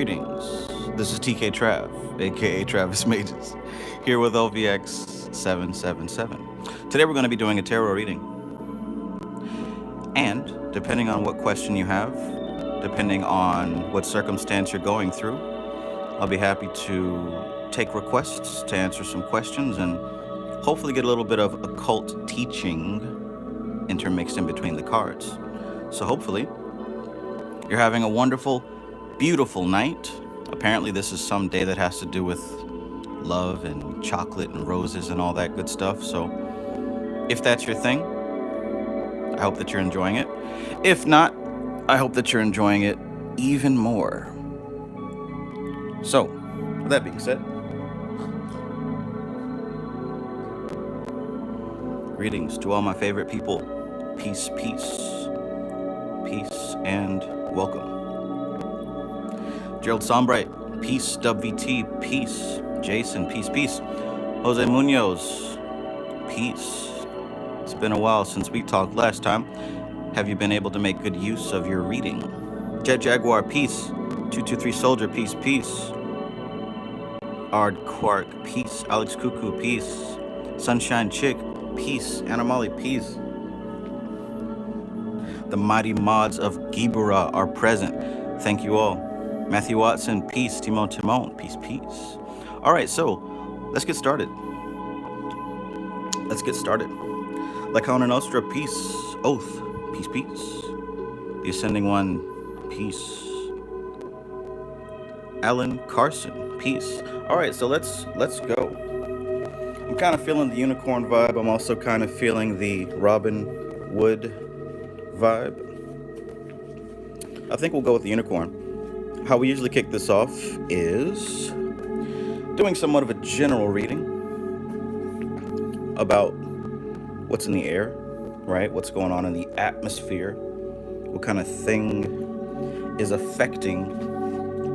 Greetings. This is TK Trav, aka Travis Magus, here with LVX777. Today we're going to be doing a tarot reading. And depending on what question you have, depending on what circumstance you're going through, I'll be happy to take requests to answer some questions and hopefully get a little bit of occult teaching intermixed in between the cards. So hopefully you're having a wonderful, beautiful night. Apparently this is some day that has to do with love and chocolate and roses and all that good stuff. So if that's your thing, I hope that you're enjoying it. If not, I hope that you're enjoying it even more. So, with that being said, greetings to all my favorite people. Peace, peace, peace, and welcome. Gerald Sombright, peace. WVT, peace. Jason, peace, peace. Jose Munoz, peace. It's been a while since we talked last time. Have you been able to make good use of your reading? Jet Jaguar, peace. 223 Soldier, peace, peace. Ard Quark, peace. Alex Cuckoo, peace. Sunshine Chick, peace. Anamali, peace. The mighty mods of Gibura are present. Thank you all. Matthew Watson, peace. Timon, peace, peace. All right, so let's get started. Lacauna Nostra, peace. Oath, peace, peace. The Ascending One, peace. Alan Carson, peace. All right, so let's go. I'm kind of feeling the unicorn vibe. I'm also kind of feeling the Robin Wood vibe. I think we'll go with the unicorn. How we usually kick this off is doing somewhat of a general reading about what's in the air, right? What's going on in the atmosphere? What kind of thing is affecting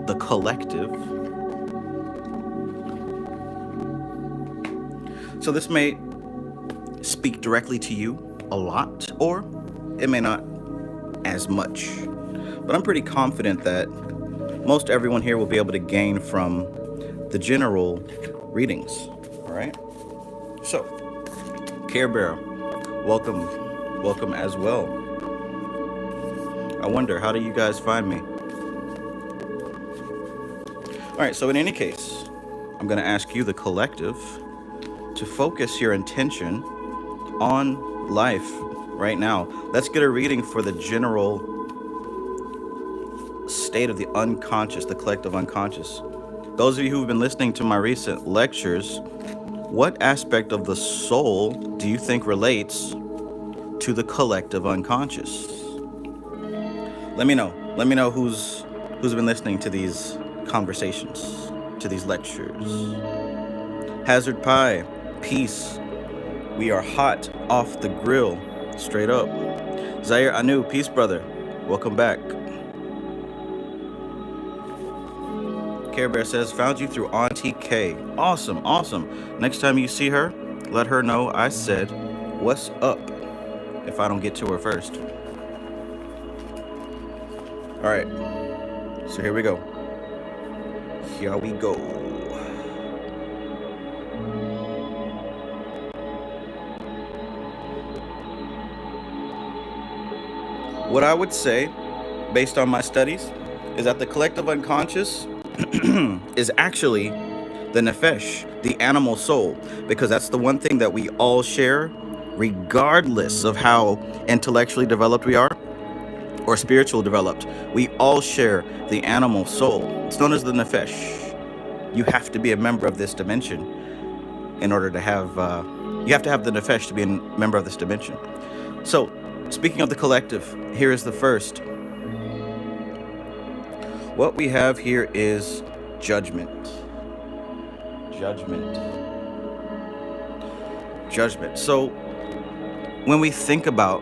the collective? So this may speak directly to you a lot, or it may not as much. But I'm pretty confident that most everyone here will be able to gain from the general readings, all right? So, Care Bear, welcome as well. I wonder, how do you guys find me? All right, so in any case, I'm gonna ask you, the collective, to focus your intention on life right now. Let's get a reading for the general state of the unconscious, the collective unconscious. Those of you who've been listening to my recent lectures, what aspect of the soul do you think relates to the collective unconscious? Let me know. Let me know who's been listening to these conversations, to these lectures. Hazard Pie, peace. We are hot off the grill, straight up. Zaire Anu, peace, brother. Welcome back. Care Bear says, found you through Auntie K. Awesome, awesome. Next time you see her, let her know I said, what's up, if I don't get to her first. All right, so here we go. Here we go. What I would say, based on my studies, is that the collective unconscious is actually the nefesh, the animal soul, because that's the one thing that we all share, regardless of how intellectually developed we are or spiritual developed. We all share the animal soul. It's known as the nefesh. You have to be a member of this dimension in order to have, you have to have the nefesh to be a member of this dimension. So, speaking of the collective, here is the first. What we have here is judgment. Judgment. So when we think about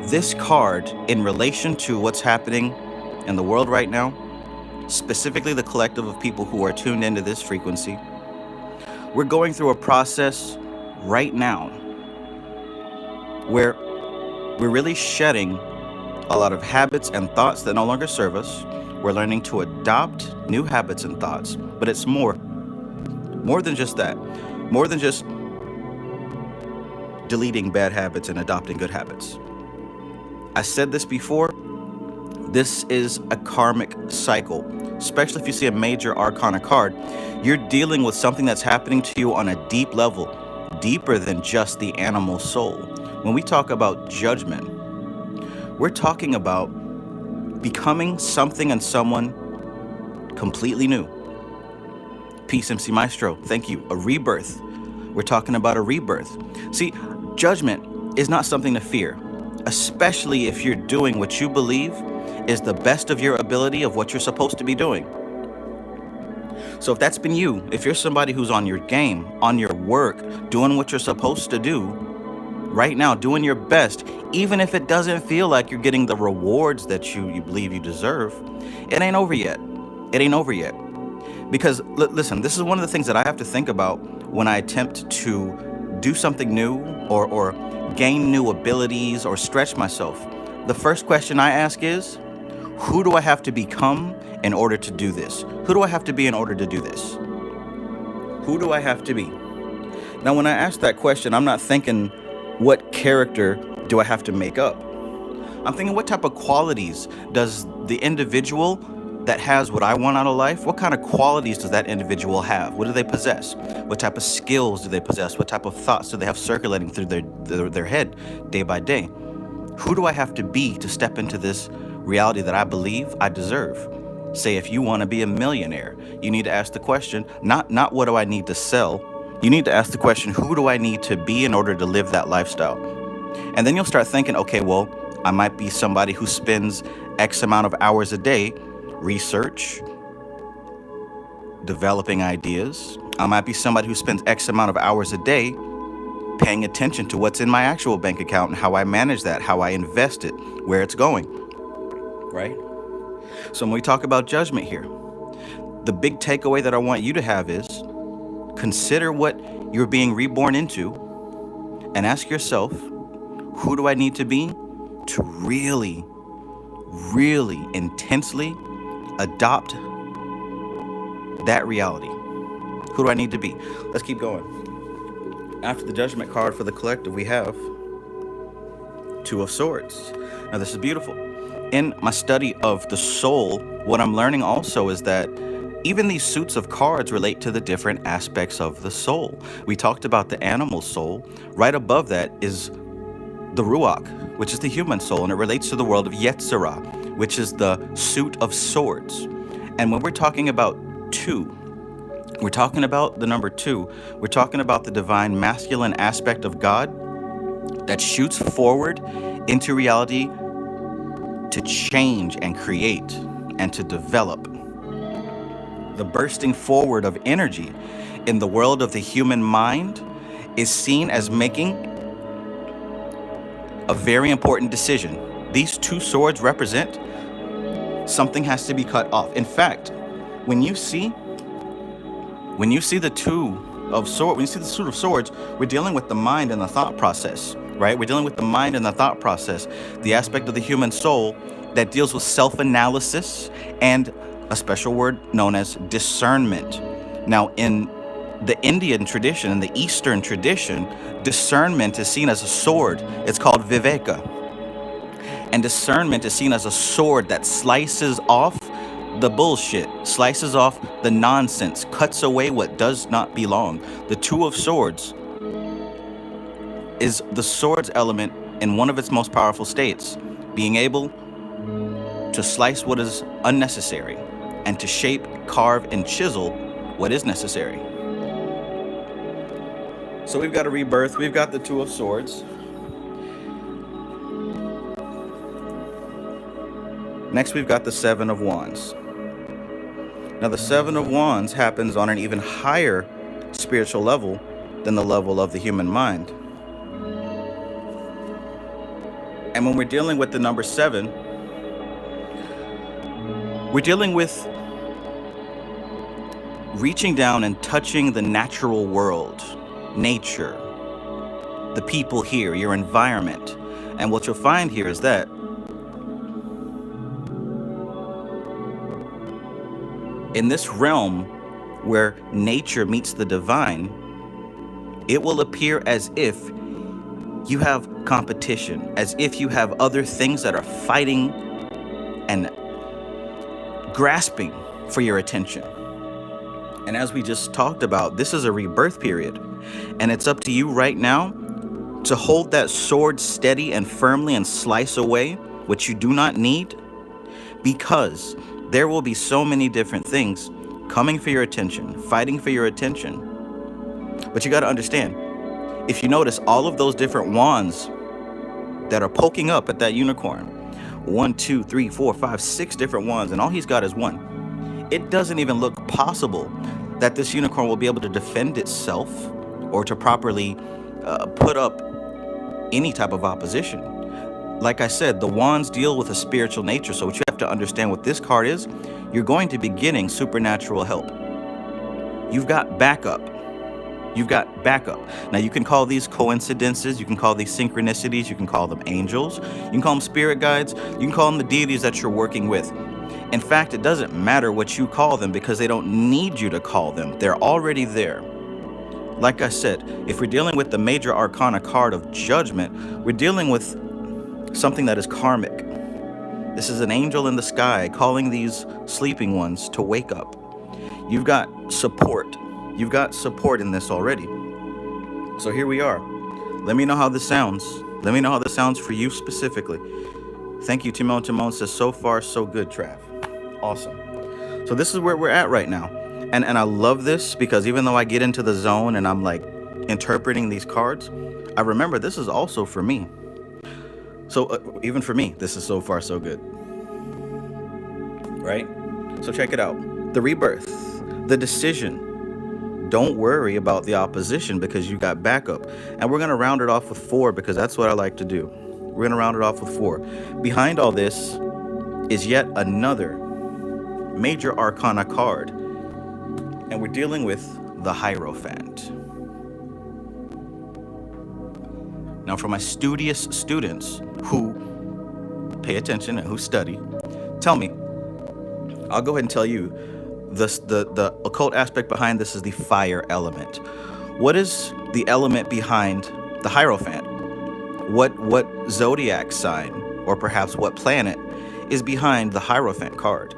this card in relation to what's happening in the world right now, specifically the collective of people who are tuned into this frequency, we're going through a process right now where we're really shedding a lot of habits and thoughts that no longer serve us. We're learning to adopt new habits and thoughts, but it's more than just that. More than just deleting bad habits and adopting good habits. I said this before, this is a karmic cycle. Especially if you see a major arcana card, you're dealing with something that's happening to you on a deep level, deeper than just the animal soul. When we talk about judgment, we're talking about becoming something and someone completely new. Peace, MC Maestro. Thank you. A rebirth. We're talking about a rebirth. See, judgment is not something to fear, especially if you're doing what you believe is the best of your ability of what you're supposed to be doing. So if that's been you, if you're somebody who's on your game, on your work, doing what you're supposed to do right now, doing your best, even if it doesn't feel like you're getting the rewards that you believe you deserve, it ain't over yet. It ain't over yet. Because listen, this is one of the things that I have to think about when I attempt to do something new or gain new abilities or stretch myself. The first question I ask is, who do I have to become in order to do this? Who do I have to be in order to do this? Who do I have to be? Now, when I ask that question, I'm not thinking, what character do I have to make up? I'm thinking, what type of qualities does the individual that has what I want out of life, what kind of qualities does that individual have? What do they possess? What type of skills do they possess? What type of thoughts do they have circulating through their head day by day? Who do I have to be to step into this reality that I believe I deserve? Say, if you want to be a millionaire, you need to ask the question, not what do I need to sell? You need to ask the question, who do I need to be in order to live that lifestyle? And then you'll start thinking, okay, well, I might be somebody who spends X amount of hours a day research, developing ideas. I might be somebody who spends X amount of hours a day paying attention to what's in my actual bank account and how I manage that, how I invest it, where it's going, right? So when we talk about judgment here, the big takeaway that I want you to have is consider what you're being reborn into and ask yourself, who do I need to be to really, really intensely adopt that reality? Who do I need to be? Let's keep going. After the judgment card for the collective, we have Two of Swords. Now, this is beautiful. In my study of the soul, what I'm learning also is that even these suits of cards relate to the different aspects of the soul. We talked about the animal soul. Right above that is the Ruach, which is the human soul, and it relates to the world of Yetzirah, which is the suit of swords. And when we're talking about two, we're talking about the number two, we're talking about the divine masculine aspect of God that shoots forward into reality to change and create and to develop. The bursting forward of energy in the world of the human mind is seen as making a very important decision. These two swords represent something has to be cut off. In fact, when you see the two of swords, when you see the suit of swords, we're dealing with the mind and the thought process, right? We're dealing with the mind and the thought process, the aspect of the human soul that deals with self-analysis and a special word known as discernment. Now, in the Indian tradition, in the Eastern tradition, discernment is seen as a sword. It's called viveka. And discernment is seen as a sword that slices off the bullshit, slices off the nonsense, cuts away what does not belong. The Two of Swords is the swords element in one of its most powerful states, being able to slice what is unnecessary and to shape, carve, and chisel what is necessary. So we've got a rebirth, we've got the Two of Swords. Next, we've got the Seven of Wands. Now, the Seven of Wands happens on an even higher spiritual level than the level of the human mind. And when we're dealing with the number 7, we're dealing with reaching down and touching the natural world, nature, the people here, your environment. And what you'll find here is that In this realm where nature meets the divine, it will appear as if you have competition, as if you have other things that are fighting and grasping for your attention. And as we just talked about, this is a rebirth period, and it's up to you right now to hold that sword steady and firmly and slice away what you do not need, because there will be so many different things coming for your attention, fighting for your attention. But you got to understand, if you notice all of those different wands that are poking up at that unicorn, 1, 2, 3, 4, 5, 6 different wands, and all he's got is one. It doesn't even look possible that this unicorn will be able to defend itself or to properly put up any type of opposition. Like I said, the wands deal with a spiritual nature, so what you have to understand with this card is you're going to be getting supernatural help. You've got backup. You've got backup. Now, you can call these coincidences, you can call these synchronicities, you can call them angels, you can call them spirit guides, you can call them the deities that you're working with. In fact, it doesn't matter what you call them because they don't need you to call them. They're already there. Like I said, if we're dealing with the major arcana card of judgment, we're dealing with something that is karmic. This is an angel in the sky calling these sleeping ones to wake up. You've got support. You've got support in this already. So here we are. Let me know how this sounds. Let me know how this sounds for you specifically. Thank you, Timon. Timon says, so far, so good, Trav. Awesome. So this is where we're at right now. And I love this because even though I get into the zone and I'm like interpreting these cards, I remember this is also for me. So even for me, this is so far, so good. Right? So check it out. The rebirth, the decision. Don't worry about the opposition because you got backup. And we're going to round it off with 4 because that's what I like to do. We're going to round it off with 4. Behind all this is yet another major arcana card. And we're dealing with the Hierophant. Now, for my studious students who pay attention and who study, tell me, I'll go ahead and tell you, the occult aspect behind this is the fire element. What is the element behind the Hierophant? What zodiac sign, or perhaps what planet, is behind the Hierophant card?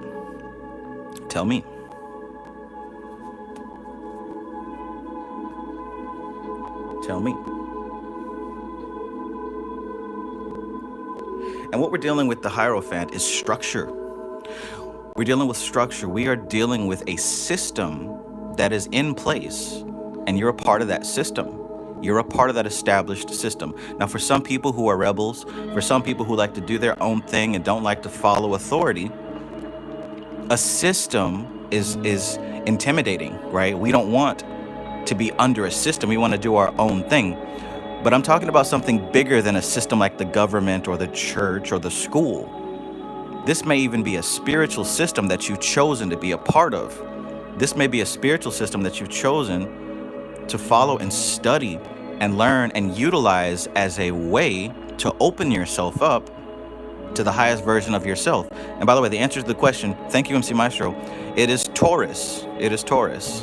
Tell me. Tell me. And what we're dealing with the Hierophant is structure. We're dealing with structure. We are dealing with a system that is in place, and you're a part of that system. You're a part of that established system. Now, for some people who are rebels, for some people who like to do their own thing and don't like to follow authority, a system is intimidating, right? We don't want to be under a system. We want to do our own thing. But I'm talking about something bigger than a system like the government or the church or the school. This may even be a spiritual system that you've chosen to be a part of. This may be a spiritual system that you've chosen to follow and study and learn and utilize as a way to open yourself up to the highest version of yourself. And by the way, the answer to the question, thank you, MC Maestro, it is Taurus. It is Taurus,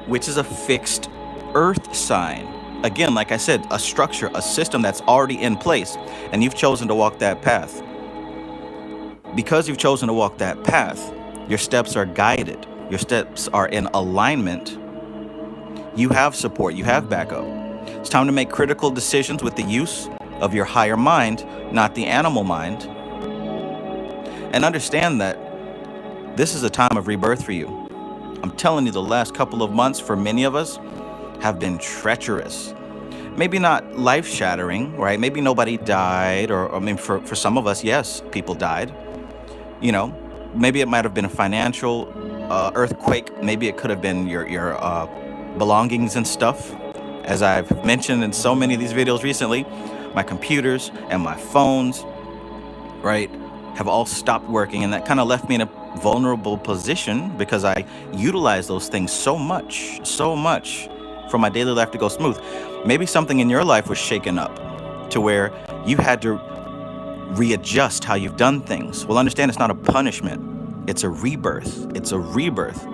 which is a fixed earth sign. Again, like I said, a structure, a system that's already in place, and you've chosen to walk that path. Because you've chosen to walk that path, your steps are guided. Your steps are in alignment. You have support. You have backup. It's time to make critical decisions with the use of your higher mind, not the animal mind. And understand that this is a time of rebirth for you. I'm telling you, the last couple of months for many of us have been treacherous. Maybe not life-shattering, right? Maybe nobody died, or I mean, for some of us, yes, people died. You know, maybe it might have been a financial earthquake. Maybe it could have been your belongings and stuff. As I've mentioned in so many of these videos recently, my computers and my phones, right, have all stopped working, and that kind of left me in a vulnerable position because I utilize those things so much for my daily life to go smooth. Maybe something in your life was shaken up to where you had to readjust how you've done things. Well, understand, it's not a punishment. It's a rebirth. It's a rebirth.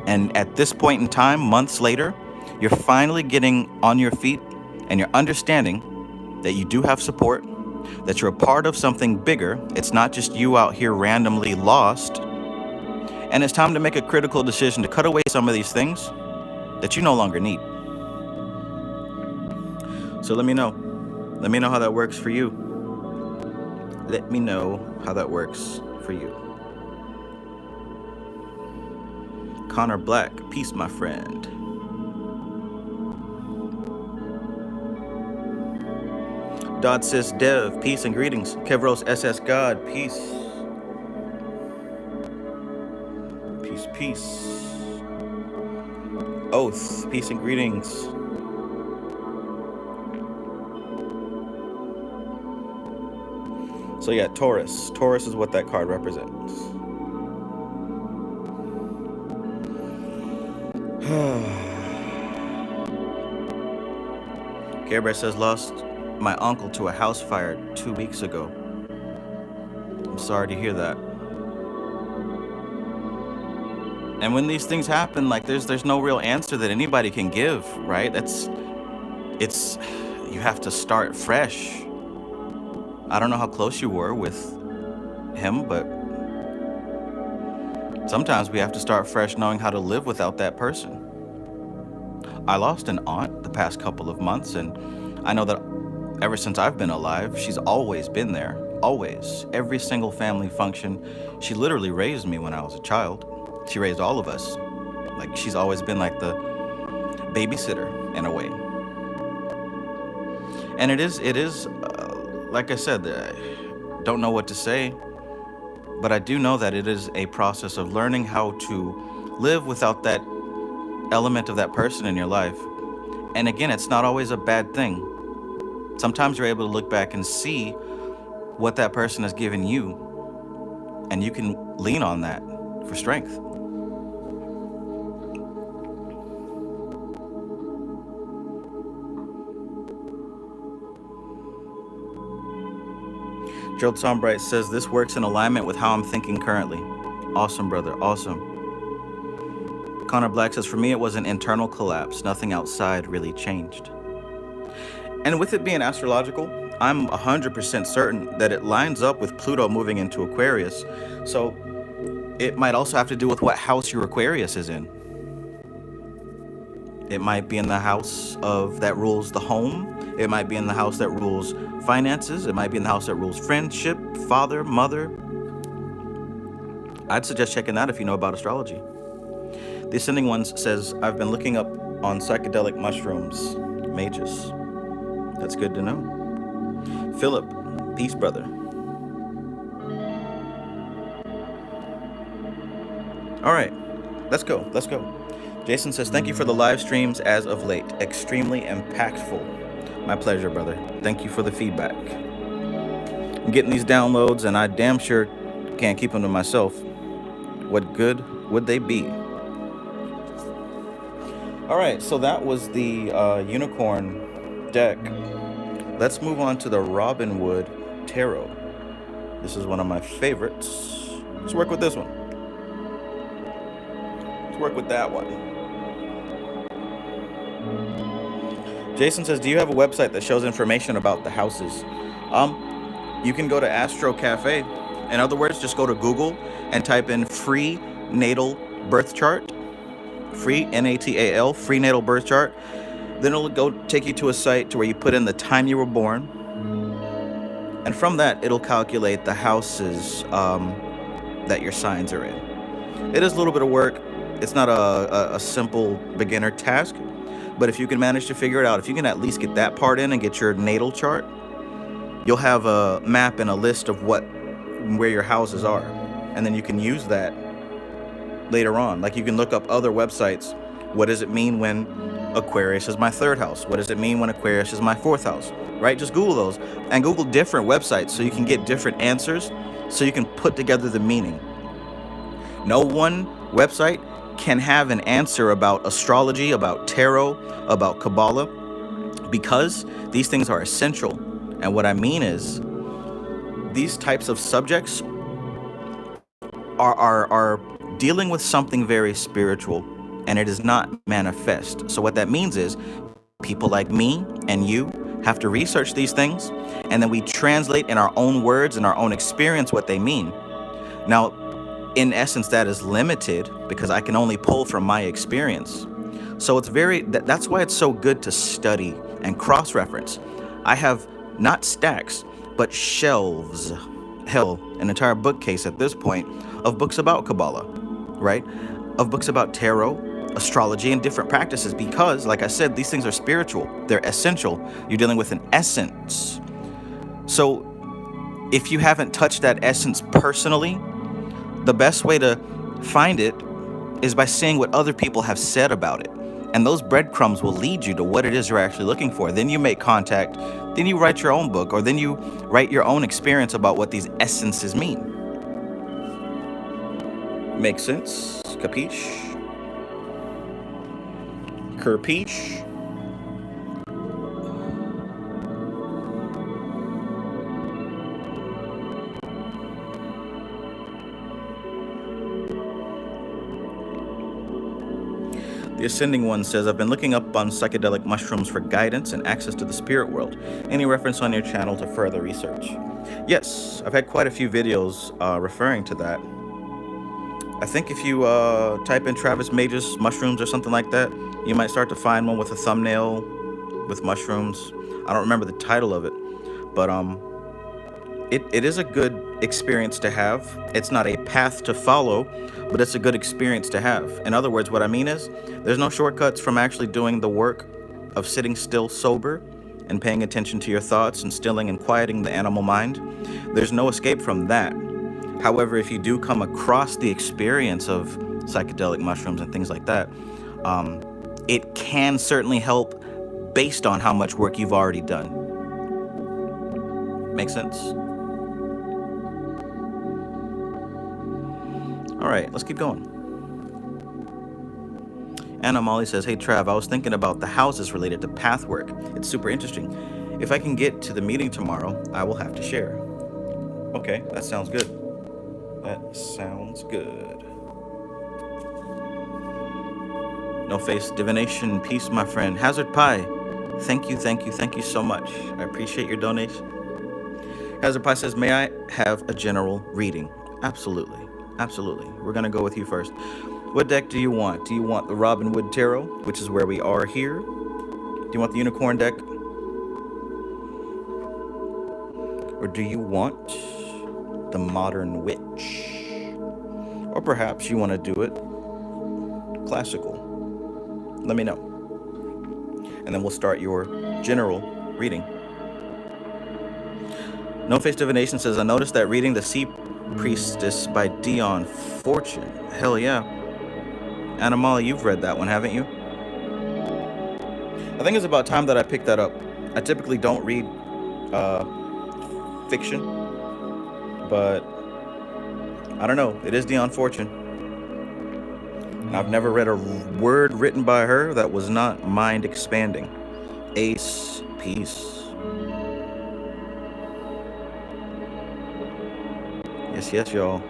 And at this point in time, months later, you're finally getting on your feet and you're understanding that you do have support, that you're a part of something bigger. It's not just you out here randomly lost. And it's time to make a critical decision to cut away some of these things that you no longer need. So let me know. Let me know how that works for you. Let me know how that works for you. Connor Black, peace, my friend. Dodd Sis Dev, peace and greetings. Kevros SS God, peace. Peace, peace. Oath, peace and greetings. So yeah, Taurus. Taurus is what that card represents. Care Bear says, lost my uncle to a house fire 2 weeks ago. I'm sorry to hear that. And when these things happen, like there's no real answer that anybody can give, right? You have to start fresh. I don't know how close you were with him, but sometimes we have to start fresh knowing how to live without that person. I lost an aunt the past couple of months, and I know that ever since I've been alive, she's always been there. Always. Every single family function. She literally raised me when I was a child. She raised all of us. Like, she's always been like the babysitter in a way. And it is, like I said, don't know what to say, but I do know that it is a process of learning how to live without that element of that person in your life. And again, it's not always a bad thing. Sometimes you're able to look back and see what that person has given you, and you can lean on that for strength. Gerald Sombright says, this works in alignment with how I'm thinking currently. Awesome, brother. Awesome. Connor Black says, for me, it was an internal collapse. Nothing outside really changed. And with it being astrological, I'm 100% certain that it lines up with Pluto moving into Aquarius. So it might also have to do with what house your Aquarius is in. It might be in the house that rules the home. It might be in the house that rules finances. It might be in the house that rules friendship, father, mother. I'd suggest checking that if you know about astrology. The Ascending Ones says, I've been looking up on psychedelic mushrooms, Magus. That's good to know. Philip, peace, brother. All right, let's go. Jason says, thank you for the live streams as of late. Extremely impactful. My pleasure, brother. Thank you for the feedback. I'm getting these downloads, and I damn sure can't keep them to myself. What good would they be? All right, so that was the unicorn deck. Let's move on to the Robin Wood Tarot. This is one of my favorites. Let's work with this one. Let's work with that one. Jason says, do you have a website that shows information about the houses? You can go to Astro Cafe. In other words, just go to Google and type in free natal birth chart. Free, Natal, free natal birth chart. Then it'll go take you to a site to where you put in the time you were born. And from that, it'll calculate the houses that your signs are in. It is a little bit of work. It's not a simple beginner task. But if you can manage to figure it out, if you can at least get that part in and get your natal chart, you'll have a map and a list of where your houses are. And then you can use that later on. Like, you can look up other websites. What does it mean when Aquarius is my third house? What does it mean when Aquarius is my fourth house? Right? Just Google those and Google different websites so you can get different answers, so you can put together the meaning. No one website can have an answer about astrology, about tarot, about Kabbalah, because these things are essential. And what I mean is, these types of subjects are dealing with something very spiritual, and it is not manifest. So what that means is people like me and you have to research these things, and then we translate in our own words and our own experience what they mean. Now, in essence, that is limited because I can only pull from my experience. So it's that's why it's so good to study and cross-reference. I have not stacks, but shelves, hell, an entire bookcase at this point of books about Kabbalah, right? Of books about tarot, astrology, and different practices, because, like I said, these things are spiritual. They're essential. You're dealing with an essence. So if you haven't touched that essence personally, the best way to find it is by seeing what other people have said about it. And those breadcrumbs will lead you to what it is you're actually looking for. Then you make contact, then you write your own book, or then you write your own experience about what these essences mean. Makes sense? Capiche? Kerpiche? The Ascending One says, I've been looking up on psychedelic mushrooms for guidance and access to the spirit world. Any reference on your channel to further research? Yes, I've had quite a few videos referring to that. I think if you type in Travis Magus mushrooms or something like that, you might start to find one with a thumbnail with mushrooms. I don't remember the title of it, but it is a good experience to have. It's not a path to follow, but it's a good experience to have. In other words, what I mean is, there's no shortcuts from actually doing the work of sitting still sober and paying attention to your thoughts and stilling and quieting the animal mind. There's no escape from that. However, if you do come across the experience of psychedelic mushrooms and things like that, it can certainly help based on how much work you've already done. Make sense? All right, let's keep going. Anna Molly says, hey Trav, I was thinking about the houses related to path work. It's super interesting. If I can get to the meeting tomorrow, I will have to share. Okay, that sounds good. That sounds good. No Face Divination, peace, my friend. Hazard Pie, thank you so much. I appreciate your donation. Hazard Pie says, may I have a general reading? Absolutely. Absolutely. We're going to go with you first. What deck do you want? Do you want the Robin Wood Tarot, which is where we are here? Do you want the Unicorn deck? Or do you want the Modern Witch? Or perhaps you want to do it classical? Let me know. And then we'll start your general reading. No Face Divination says, I noticed that reading The Sea Priestess by Dion Fortune. Hell yeah. Anna Molly, you've read that one, haven't you? I think it's about time that I picked that up. I typically don't read fiction, but I don't know. It is Dion Fortune. And I've never read a word written by her that was not mind expanding. Ace, peace. Yes, y'all.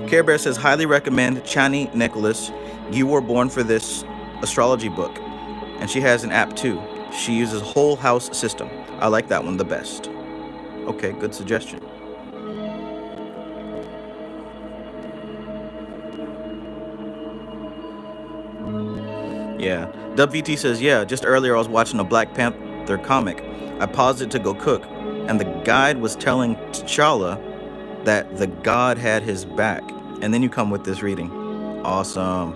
Care Bear says, highly recommend Chani Nicholas. You were born for this astrology book. And she has an app too. She uses whole house system. I like that one the best. Okay, good suggestion. Yeah. WVT says, yeah, just earlier I was watching a Black Panther comic. I paused it to go cook, and the guide was telling T'Challa that the god had his back. And then you come with this reading. Awesome.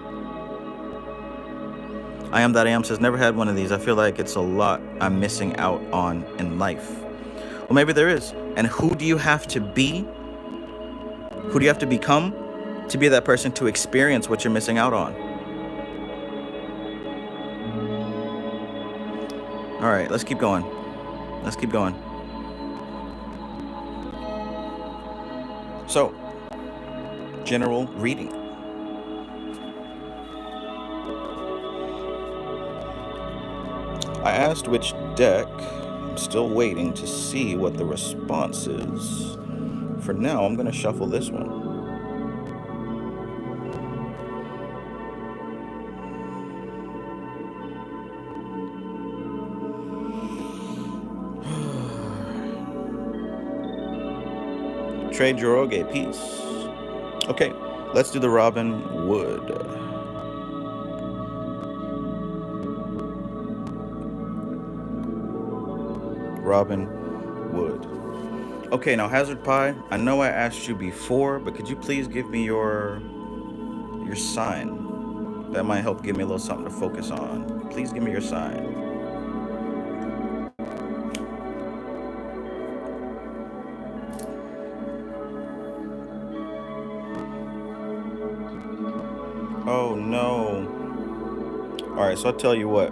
I Am That I Am says, never had one of these. I feel like it's a lot I'm missing out on in life. Well, maybe there is. And who do you have to be? Who do you have to become to be that person to experience what you're missing out on? All right, let's keep going. Let's keep going. So, general reading. I asked which deck. I'm still waiting to see what the response is. For now, I'm going to shuffle this one. Trade your okay, peace. Okay, let's do the Robin Wood. Robin Wood. Okay, now Hazard Pie, I know I asked you before, but could you please give me your sign? That might help give me a little something to focus on. Please give me your sign. Oh no. Alright, so I'll tell you what.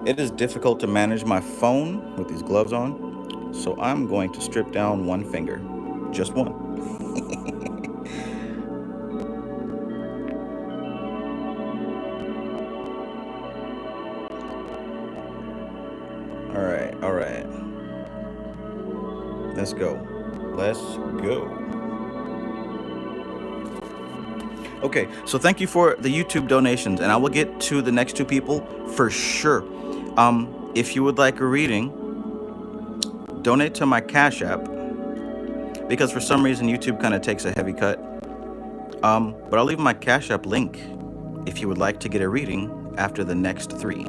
It is difficult to manage my phone with these gloves on, so I'm going to strip down one finger. Just one. Alright. Let's go. Okay, so thank you for the YouTube donations, and I will get to the next two people for sure. If you would like a reading, donate to my Cash App, because for some reason YouTube kind of takes a heavy cut. But I'll leave my Cash App link if you would like to get a reading after the next three.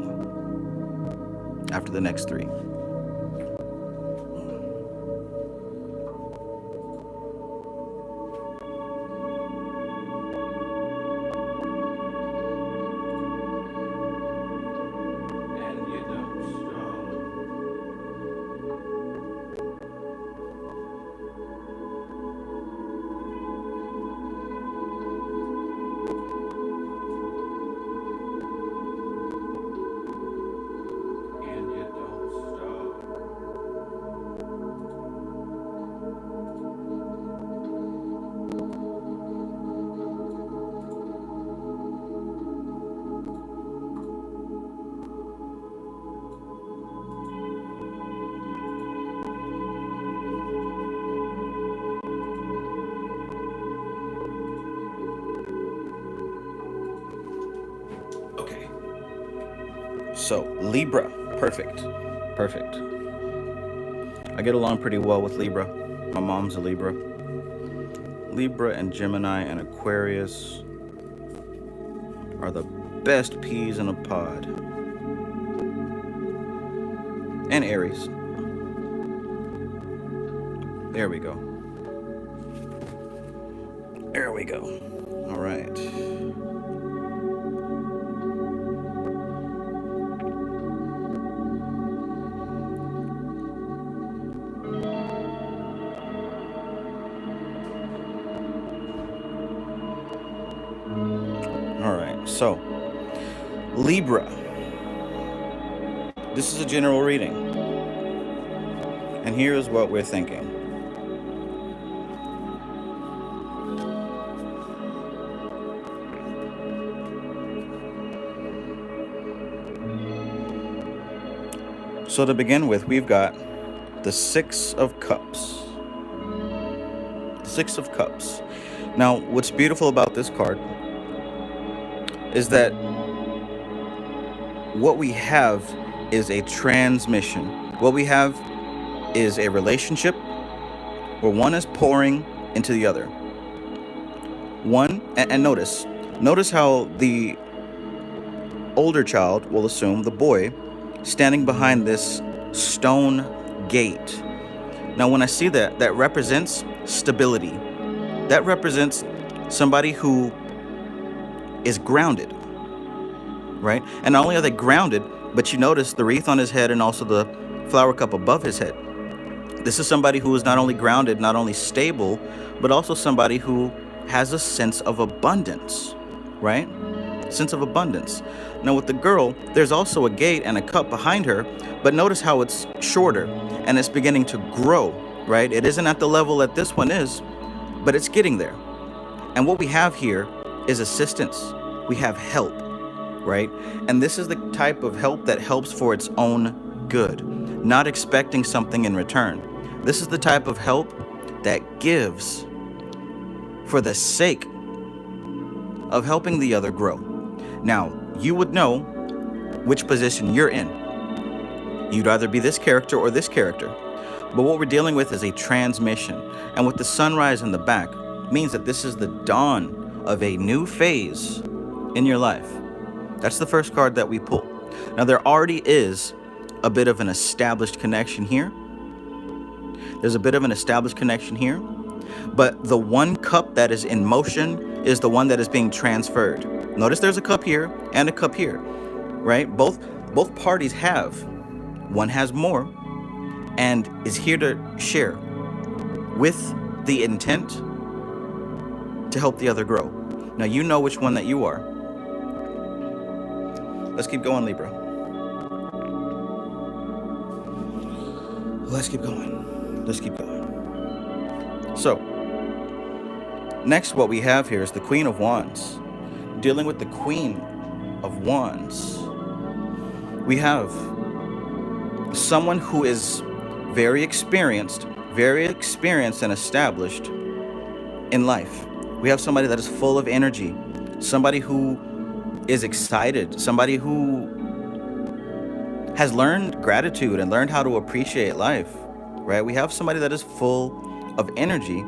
So, Libra. Perfect. I get along pretty well with Libra. My mom's a Libra. Libra and Gemini and Aquarius are the best peas in a pod. And Aries. There we go. All right. So, Libra. This is a general reading. And here is what we're thinking. So to begin with, we've got the Six of Cups. Now, what's beautiful about this card is that what we have is a transmission. What we have is a relationship where one is pouring into the other. And notice how the older child, will assume the boy, standing behind this stone gate. Now, when I see that represents stability. That represents somebody who is grounded, right? And not only are they grounded, but you notice the wreath on his head and also the flower cup above his head. This is somebody who is not only grounded, not only stable, but also somebody who has a sense of abundance, right? Sense of abundance. Now with the girl, there's also a gate and a cup behind her, but notice how it's shorter and it's beginning to grow, right? It isn't at the level that this one is, but it's getting there. And what we have here is assistance. We have help, right? And this is the type of help that helps for its own good, not expecting something in return. This is the type of help that gives for the sake of helping the other grow. Now, you would know which position you're in. You'd either be this character or this character. But what we're dealing with is a transmission. And with the sunrise in the back means that this is the dawn of a new phase in your life. That's the first card that we pull. Now, there already is a bit of an established connection here. There's a bit of an established connection here. But the one cup that is in motion is the one that is being transferred. Notice there's a cup here and a cup here, right? Both parties have. One has more and is here to share with the intent to help the other grow. Now, you know which one that you are. Let's keep going, Libra. Let's keep going. Let's keep going. So, next what we have here is the Queen of Wands. Dealing with the Queen of Wands, we have someone who is very experienced and established in life. We have somebody that is full of energy, somebody who is excited, somebody who has learned gratitude and learned how to appreciate life, right? We have somebody that is full of energy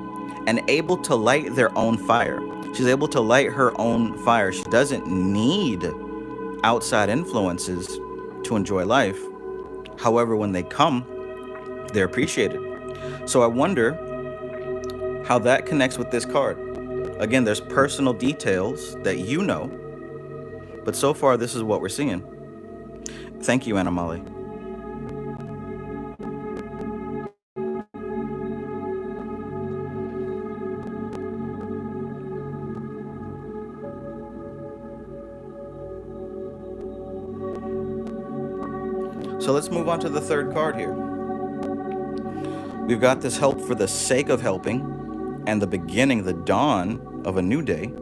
and able to light their own fire. She's able to light her own fire. She doesn't need outside influences to enjoy life. However, when they come, they're appreciated. So I wonder how that connects with this card. Again, there's personal details that you know, but so far this is what we're seeing. Thank you, Anamali. So let's move on to the third card here. We've got this help for the sake of helping and the beginning, the dawn of a new day.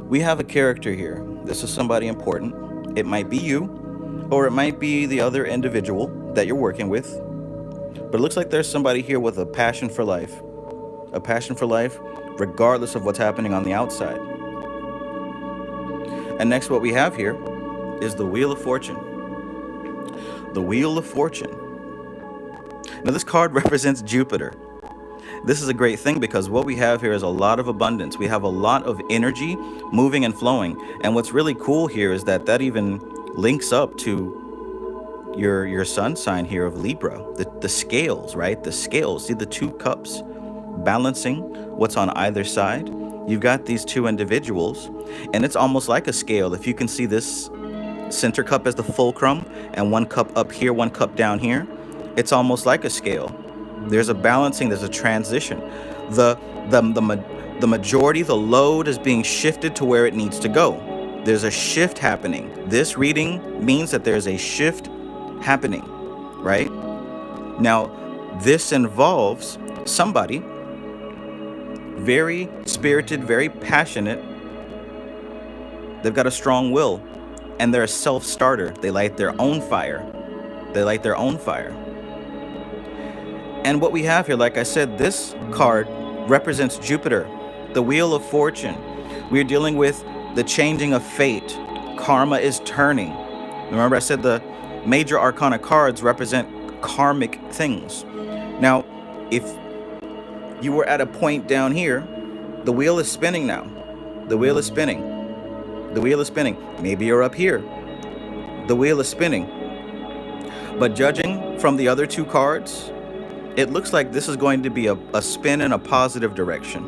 We have a character here. This is somebody important. It might be you, or it might be the other individual that you're working with. But it looks like there's somebody here with a passion for life. A passion for life, regardless of what's happening on the outside. And next, what we have here is the Wheel of Fortune. The Wheel of Fortune. Now, this card represents Jupiter. This is a great thing because what we have here is a lot of abundance. We have a lot of energy moving and flowing. And what's really cool here is that even links up to your sun sign here of Libra. The scales, right? The scales. See the two cups balancing what's on either side. You've got these two individuals, and it's almost like a scale. If you can see this center cup as the fulcrum and one cup up here, one cup down here, it's almost like a scale. There's a balancing, there's a transition. The majority, the load is being shifted to where it needs to go. There's a shift happening. This reading means that there's a shift happening, right? Now, this involves somebody very spirited, very passionate. They've got a strong will, and they're a self-starter. They light their own fire. They light their own fire. And what we have here, like I said, this card represents Jupiter, the Wheel of Fortune. We're dealing with the changing of fate. Karma is turning. Remember I said the major arcana cards represent karmic things. Now, if you were at a point down here, the wheel is spinning now. The wheel is spinning. The wheel is spinning. Maybe you're up here. The wheel is spinning. But judging from the other two cards, it looks like this is going to be a spin in a positive direction.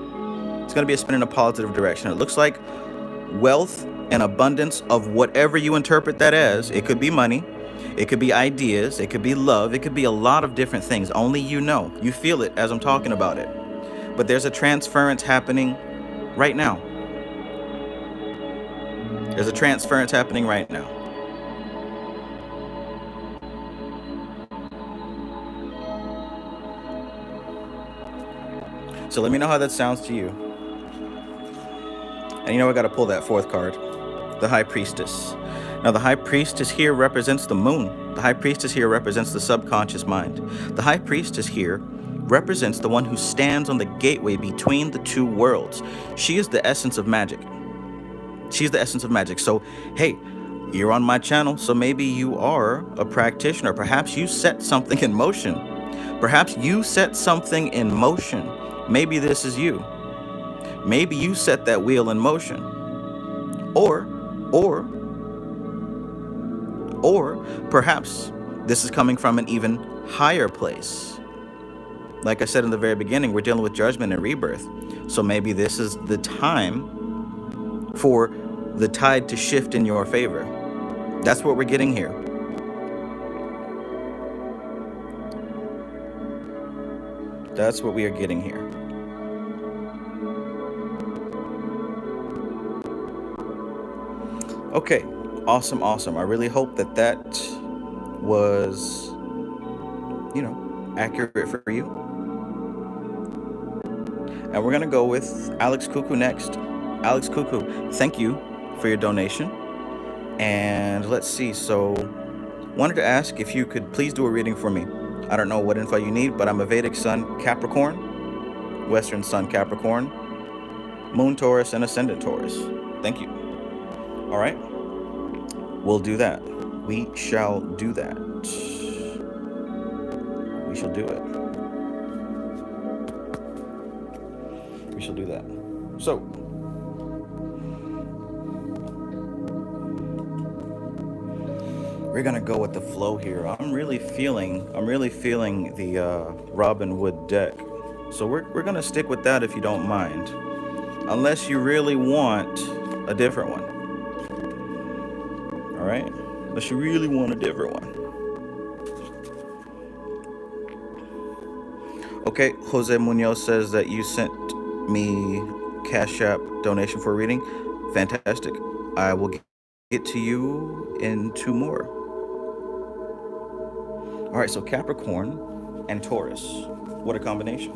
It's going to be a spin in a positive direction. It looks like wealth and abundance of whatever you interpret that as. It could be money. It could be ideas. It could be love. It could be a lot of different things. Only you know. You feel it as I'm talking about it. But there's a transference happening right now. There's a transference happening right now. So let me know how that sounds to you. And you know I got to pull that fourth card, the High Priestess. Now the High Priestess here represents the moon. The High Priestess here represents the subconscious mind. The High Priestess here represents the one who stands on the gateway between the two worlds. She is the essence of magic. She's the essence of magic. So, hey, you're on my channel, so maybe you are a practitioner. Perhaps you set something in motion Perhaps you set something in motion. Maybe this is you. Maybe you set that wheel in motion. Or, or, or perhaps this is coming from an even higher place. Like I said in the very beginning, we're dealing with judgment and rebirth. So maybe this is the time for the tide to shift in your favor. That's what we're getting here. That's what we are getting here. Okay, awesome, awesome. I really hope that that was, accurate for you. And we're going to go with Alex Cuckoo next. Alex Cuckoo, thank you for your donation. And let's see. So, wanted to ask if you could please do a reading for me. I don't know what info you need, but I'm a Vedic Sun Capricorn, Western Sun Capricorn, Moon Taurus, and Ascendant Taurus. Thank you. All right. We'll do that. We shall do that. We shall do it. We shall do that. So, we're gonna go with the flow here. I'm really feeling the Robin Wood deck. So we're gonna stick with that if you don't mind. Unless you really want a different one. All right? Unless you really want a different one. Okay, Jose Munoz says that you sent me Cash App donation for a reading. Fantastic. I will get to you in 2 more. All right, so Capricorn and Taurus. What a combination.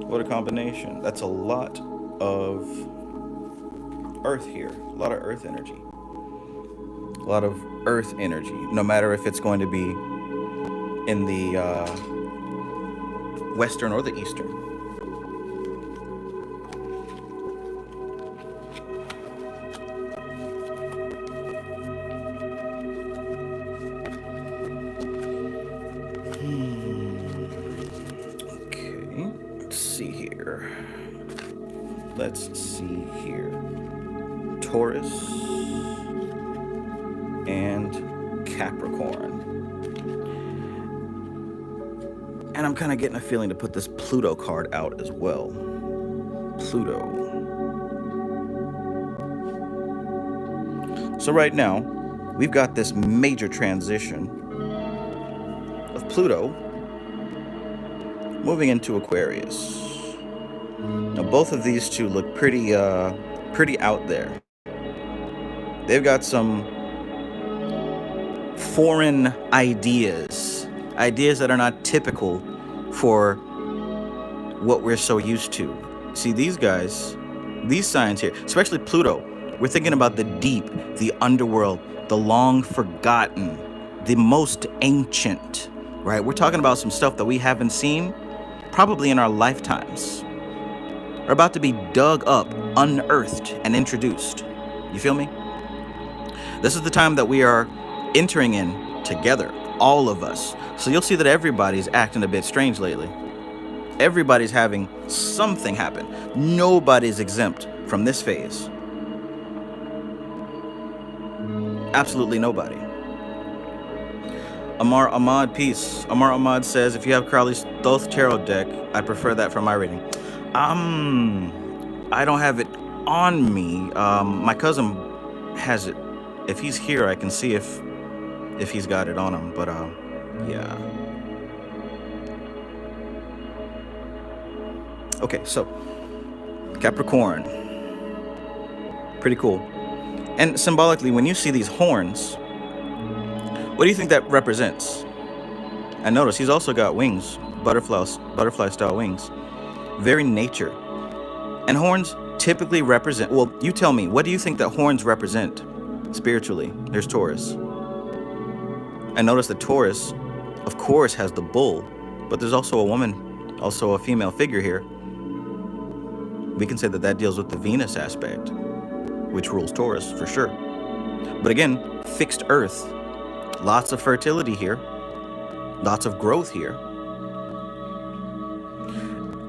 What a combination. That's a lot of earth here. A lot of earth energy. A lot of earth energy. No matter if it's going to be in the western or the eastern. Let's see here. Taurus and Capricorn. And I'm kind of getting a feeling to put this Pluto card out as well. Pluto. So right now, we've got this major transition of Pluto moving into Aquarius. Now, both of these two look pretty out there. They've got some foreign ideas that are not typical for what we're so used to. See, these guys, these signs here, especially Pluto, we're thinking about the deep, the underworld, the long forgotten, the most ancient, right? We're talking about some stuff that we haven't seen probably in our lifetimes. Are about to be dug up, unearthed, and introduced. You feel me? This is the time that we are entering in together, all of us. So you'll see that everybody's acting a bit strange lately. Everybody's having something happen. Nobody's exempt from this phase. Absolutely nobody. Amar Ahmad, peace. Amar Ahmad says, if you have Crowley's Thoth Tarot deck, I'd prefer that for my reading. I don't have it on me. My cousin has it. If he's here, I can see if he's got it on him. But yeah. Okay, so Capricorn, pretty cool. And symbolically, when you see these horns, what do you think that represents? And notice he's also got wings, butterfly-style wings. Very nature. And horns typically represent, well, you tell me, what do you think that horns represent spiritually? There's Taurus. And notice the Taurus, of course, has the bull, but there's also a woman, also a female figure here. We can say that that deals with the Venus aspect, which rules Taurus for sure. But again, fixed earth, lots of fertility here. Lots of growth here.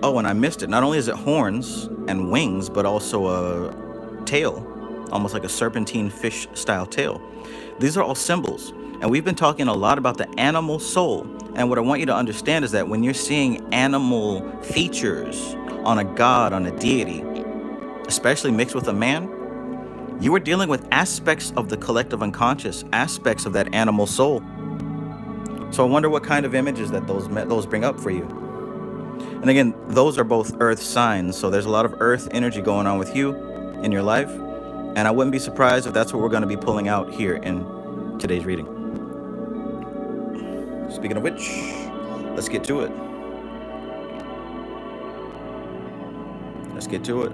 Oh, and I missed it. Not only is it horns and wings, but also a tail, almost like a serpentine fish style tail. These are all symbols. And we've been talking a lot about the animal soul. And what I want you to understand is that when you're seeing animal features on a god, on a deity, especially mixed with a man, you are dealing with aspects of the collective unconscious, aspects of that animal soul. So I wonder what kind of images that those bring up for you. And again, those are both earth signs. So there's a lot of earth energy going on with you in your life. And I wouldn't be surprised if that's what we're going to be pulling out here in today's reading. Speaking of which, let's get to it. Let's get to it.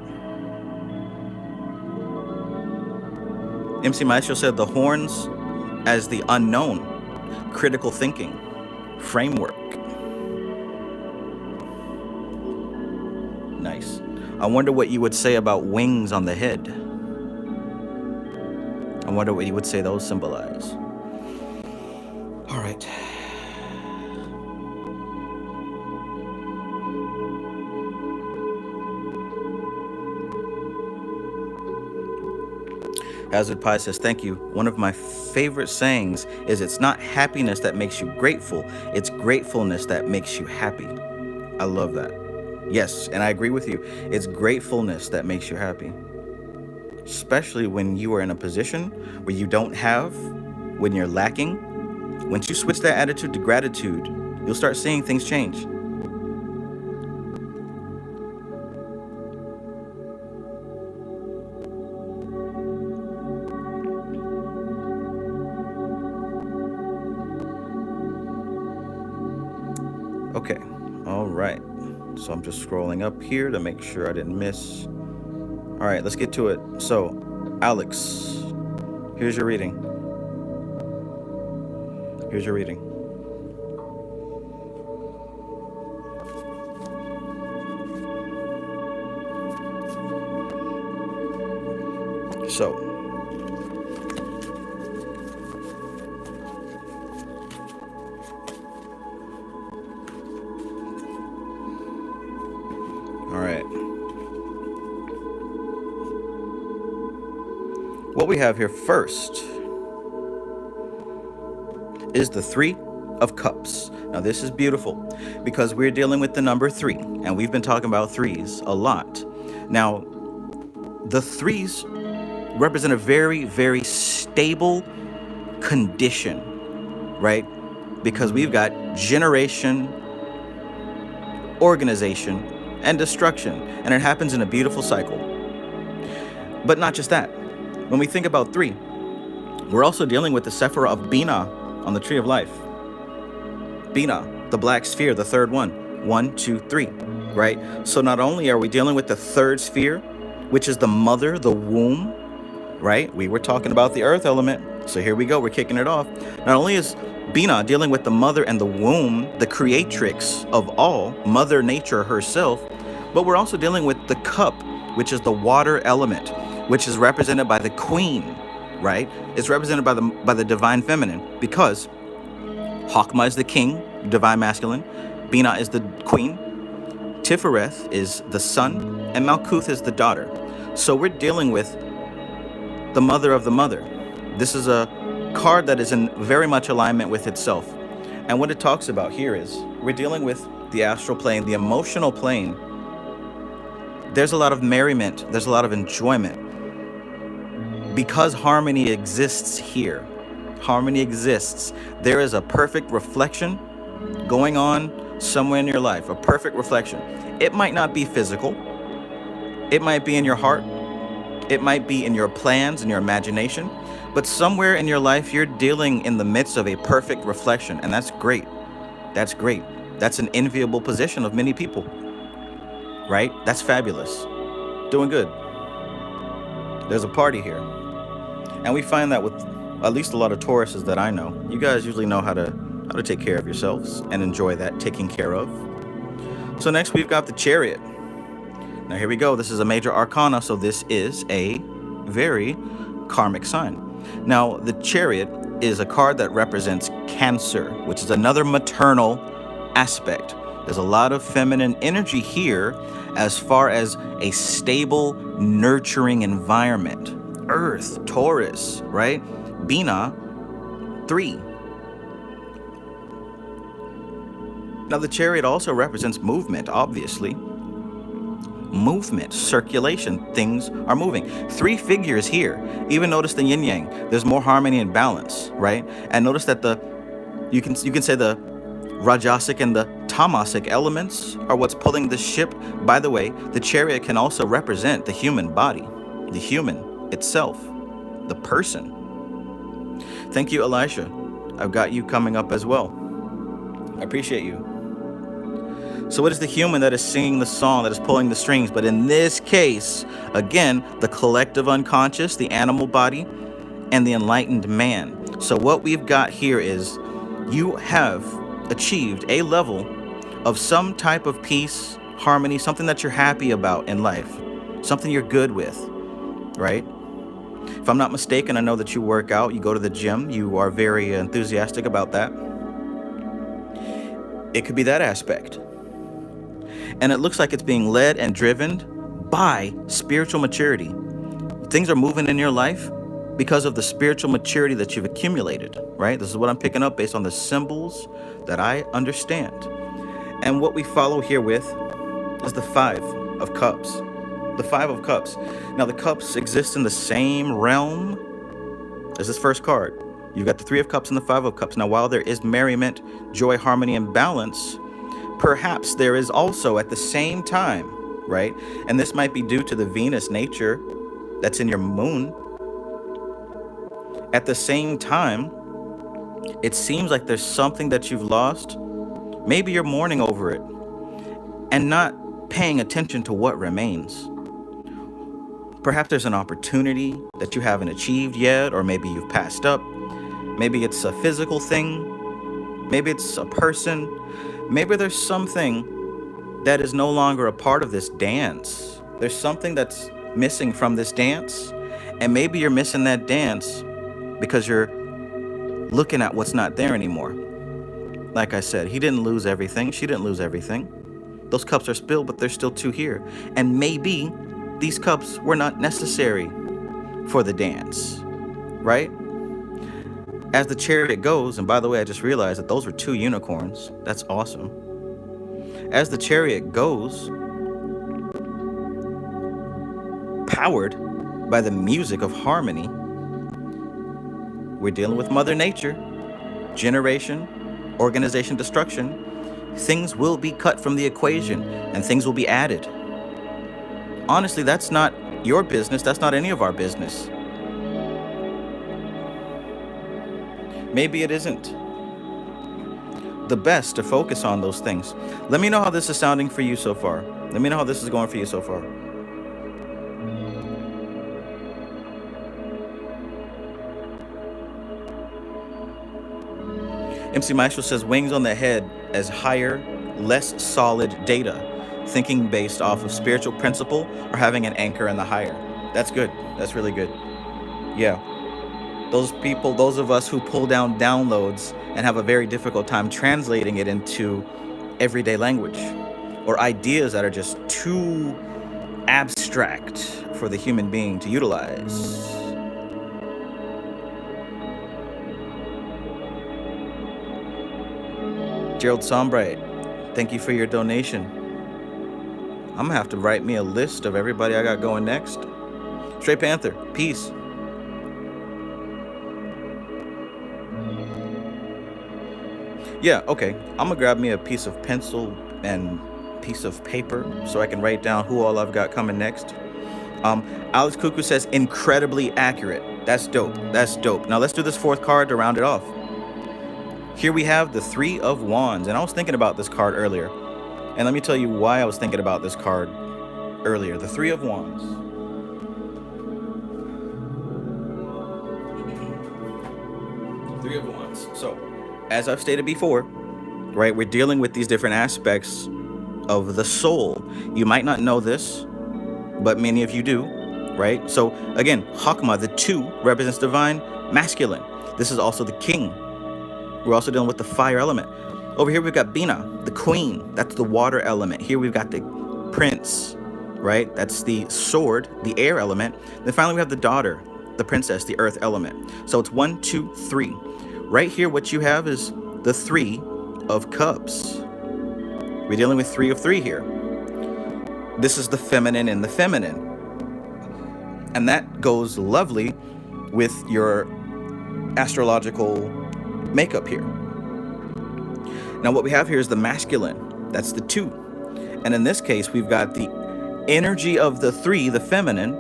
MC Maestro said the horns as the unknown, critical thinking, framework. Nice. I wonder what you would say about wings on the head. I wonder what you would say those symbolize. All right. Hazard Pie says, thank you. One of my favorite sayings is it's not happiness that makes you grateful. It's gratefulness that makes you happy. I love that. Yes, and I agree with you. It's gratefulness that makes you happy. Especially when you are in a position where you don't have, when you're lacking. Once you switch that attitude to gratitude, you'll start seeing things change. Okay, all right. So I'm just scrolling up here to make sure I didn't miss. All right, let's get to it. So, Alex, here's your reading. Here's your reading. So, all right. What we have here first is the Three of Cups. Now this is beautiful because we're dealing with the number 3, and we've been talking about threes a lot. Now, the threes represent a very, very stable condition, right? Because we've got generation, organization, and destruction, and it happens in a beautiful cycle. But not just that. When we think about 3, we're also dealing with the Sephirah of Binah on the Tree of Life. Binah, the black sphere, the third one. 1, 2, 3, right? So not only are we dealing with the third sphere, which is the mother, the womb, right? We were talking about the earth element. So here we go, we're kicking it off. Not only is Binah dealing with the mother and the womb, the creatrix of all, Mother Nature herself, but we're also dealing with the cup, which is the water element, which is represented by the queen, right? It's represented by the divine feminine, because Chokmah is the king, divine masculine, Binah is the queen, Tifereth is the son, and Malkuth is the daughter. So we're dealing with the mother of the mother. This is a card that is in very much alignment with itself. And what it talks about here is we're dealing with the astral plane, the emotional plane. There's a lot of merriment, there's a lot of enjoyment. Because harmony exists here, harmony exists, there is a perfect reflection going on somewhere in your life, a perfect reflection. It might not be physical, it might be in your heart, it might be in your plans and your imagination, but somewhere in your life you're dealing in the midst of a perfect reflection, and that's great. That's great. That's an enviable position of many people, right? That's fabulous. Doing good. There's a party here. And we find that with at least a lot of Tauruses that I know. You guys usually know how to take care of yourselves and enjoy that taking care of. So next we've got the Chariot. Now here we go. This is a major arcana, so this is a very karmic sign. Now the Chariot is a card that represents Cancer, which is another maternal aspect. There's a lot of feminine energy here as far as a stable, nurturing environment. Earth, Taurus, right? Bina, 3. Now, the Chariot also represents movement, obviously. Movement, circulation, things are moving. 3 figures here. Even notice the yin yang. There's more harmony and balance, right? And notice that you can say the Rajasic and the Tamasic elements are what's pulling the ship. By the way, the Chariot can also represent the human body, the human itself, the person. Thank you, Elisha. I've got you coming up as well. I appreciate you. So what is the human that is singing the song, that is pulling the strings? But in this case, again, the collective unconscious, the animal body, and the enlightened man. So what we've got here is you have achieved a level of some type of peace, harmony, something that you're happy about in life, something you're good with, right? If I'm not mistaken, I know that you work out, you go to the gym, you are very enthusiastic about that. It could be that aspect. And it looks like it's being led and driven by spiritual maturity. Things are moving in your life because of the spiritual maturity that you've accumulated, right? This is what I'm picking up based on the symbols that I understand. And what we follow here with is the 5 of Cups. The 5 of Cups. Now, the Cups exist in the same realm as this first card. You've got the 3 of Cups and the 5 of Cups. Now, while there is merriment, joy, harmony, and balance, perhaps there is also at the same time, right? And this might be due to the Venus nature that's in your moon. At the same time, it seems like there's something that you've lost. Maybe you're mourning over it and not paying attention to what remains. Perhaps there's an opportunity that you haven't achieved yet, or maybe you've passed up. Maybe it's a physical thing. Maybe it's a person. Maybe there's something that is no longer a part of this dance. There's something that's missing from this dance, and maybe you're missing that dance because you're looking at what's not there anymore. Like I said, he didn't lose everything. She didn't lose everything. Those cups are spilled, but there's still 2 here. And maybe these cups were not necessary for the dance, right? As the Chariot goes, and by the way, I just realized that those were 2 unicorns. That's awesome. As the Chariot goes, powered by the music of harmony, we're dealing with Mother Nature, generation, organization, destruction. Things will be cut from the equation and things will be added. Honestly, that's not your business. That's not any of our business. Maybe it isn't the best to focus on those things. Let me know how this is sounding for you so far. Let me know how this is going for you so far. MC Maestro says wings on the head as higher, less solid data, thinking based off of spiritual principle or having an anchor in the higher. That's good. That's really good. Yeah. Those people, those of us who pull down downloads and have a very difficult time translating it into everyday language, or ideas that are just too abstract for the human being to utilize. Gerald Sombright, thank you for your donation. I'm gonna have to write me a list of everybody I got going next. Straight Panther, peace. Yeah, okay. I'm gonna grab me a piece of pencil and piece of paper so I can write down who all I've got coming next. Alex Cuckoo says incredibly accurate. That's dope. That's dope. Now let's do this 4th card to round it off. Here we have the 3 of Wands, and I was thinking about this card earlier. And let me tell you why I was thinking about this card earlier. The 3 of Wands. So, as I've stated before, right, we're dealing with these different aspects of the soul. You might not know this, but many of you do, right? So, again, Hakma, the 2, represents divine masculine. This is also the king. We're also dealing with the fire element. Over here we've got Bina, the queen. That's the water element. Here we've got the prince, right? That's the sword, the air element. Then finally we have the daughter, the princess, the earth element. So it's 1, 2, 3. Right here what you have is the 3 of cups. We're dealing with 3 of 3 here. This is the feminine in the feminine. And that goes lovely with your astrological makeup here. Now what we have here is the masculine. That's the 2. And in this case, we've got the energy of the 3, the feminine,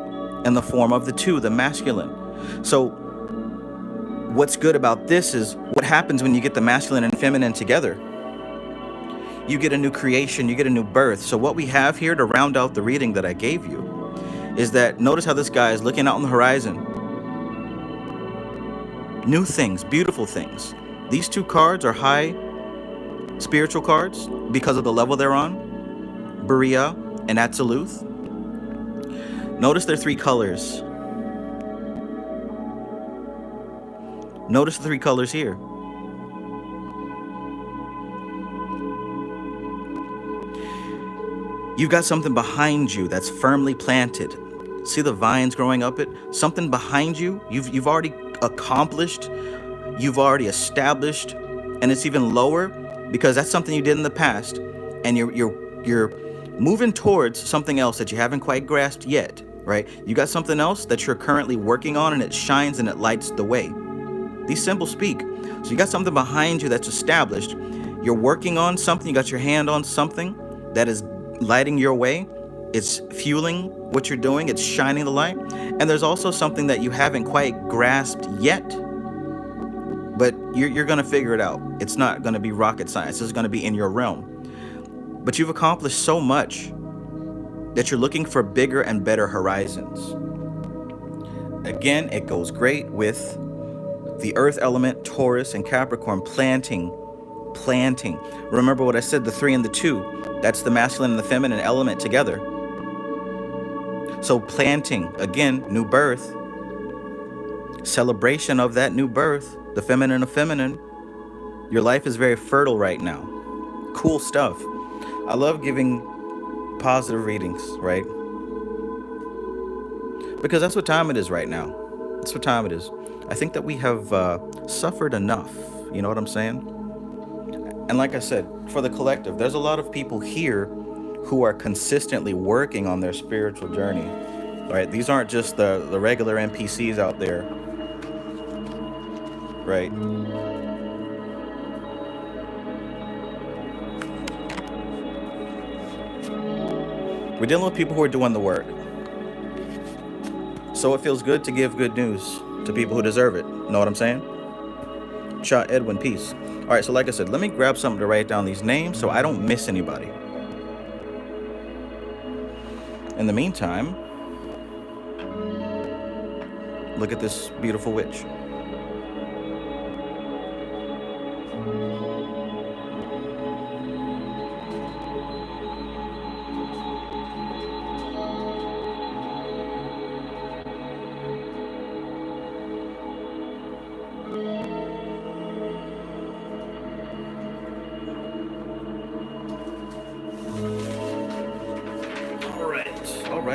in the form of the 2, the masculine. So what's good about this is what happens when you get the masculine and feminine together. You get a new creation, you get a new birth. So what we have here to round out the reading that I gave you is that notice how this guy is looking out on the horizon. New things, beautiful things. These 2 cards are high spiritual cards because of the level they're on, Berea and Atziluth. Notice their 3 colors. Notice the 3 colors here. You've got something behind you that's firmly planted. See the vines growing up it? Something behind you, you've already accomplished, you've already established, and it's even lower because that's something you did in the past, and you're moving towards something else that you haven't quite grasped yet, right? You got something else that you're currently working on, and it shines and it lights the way. These symbols speak. So you got something behind you that's established. You're working on something, you got your hand on something that is lighting your way. It's fueling what you're doing, it's shining the light. And there's also something that you haven't quite grasped yet, but you're gonna figure it out. It's not gonna be rocket science, it's gonna be in your realm. But you've accomplished so much that you're looking for bigger and better horizons. Again, it goes great with the earth element, Taurus and Capricorn, planting. Remember what I said, the 3 and the 2, that's the masculine and the feminine element together. So planting, again, new birth, celebration of that new birth, the feminine of feminine. Your life is very fertile right now. Cool stuff. I love giving positive readings, right? Because that's what time it is right now. That's what time it is. I think that we have suffered enough. You know what I'm saying? And like I said, for the collective, there's a lot of people here who are consistently working on their spiritual journey, right? These aren't just the regular NPCs out there, right? We're dealing with people who are doing the work. So it feels good to give good news to people who deserve it. Know what I'm saying? Cha Edwin, peace. All right, so like I said, let me grab something to write down these names so I don't miss anybody. In the meantime, look at this beautiful witch.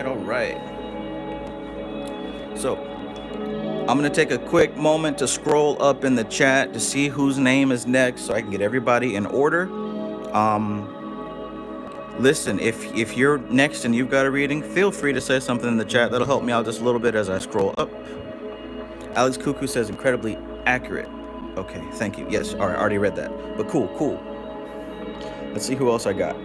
All right. So I'm gonna take a quick moment to scroll up in the chat to see whose name is next so I can get everybody in order. Listen, if you're next and you've got a reading, feel free to say something in the chat. That'll help me out just a little bit as I scroll up. Alex Cuckoo says incredibly accurate. Okay, thank you. Yes, all right, I already read that. But cool. Let's see who else I got.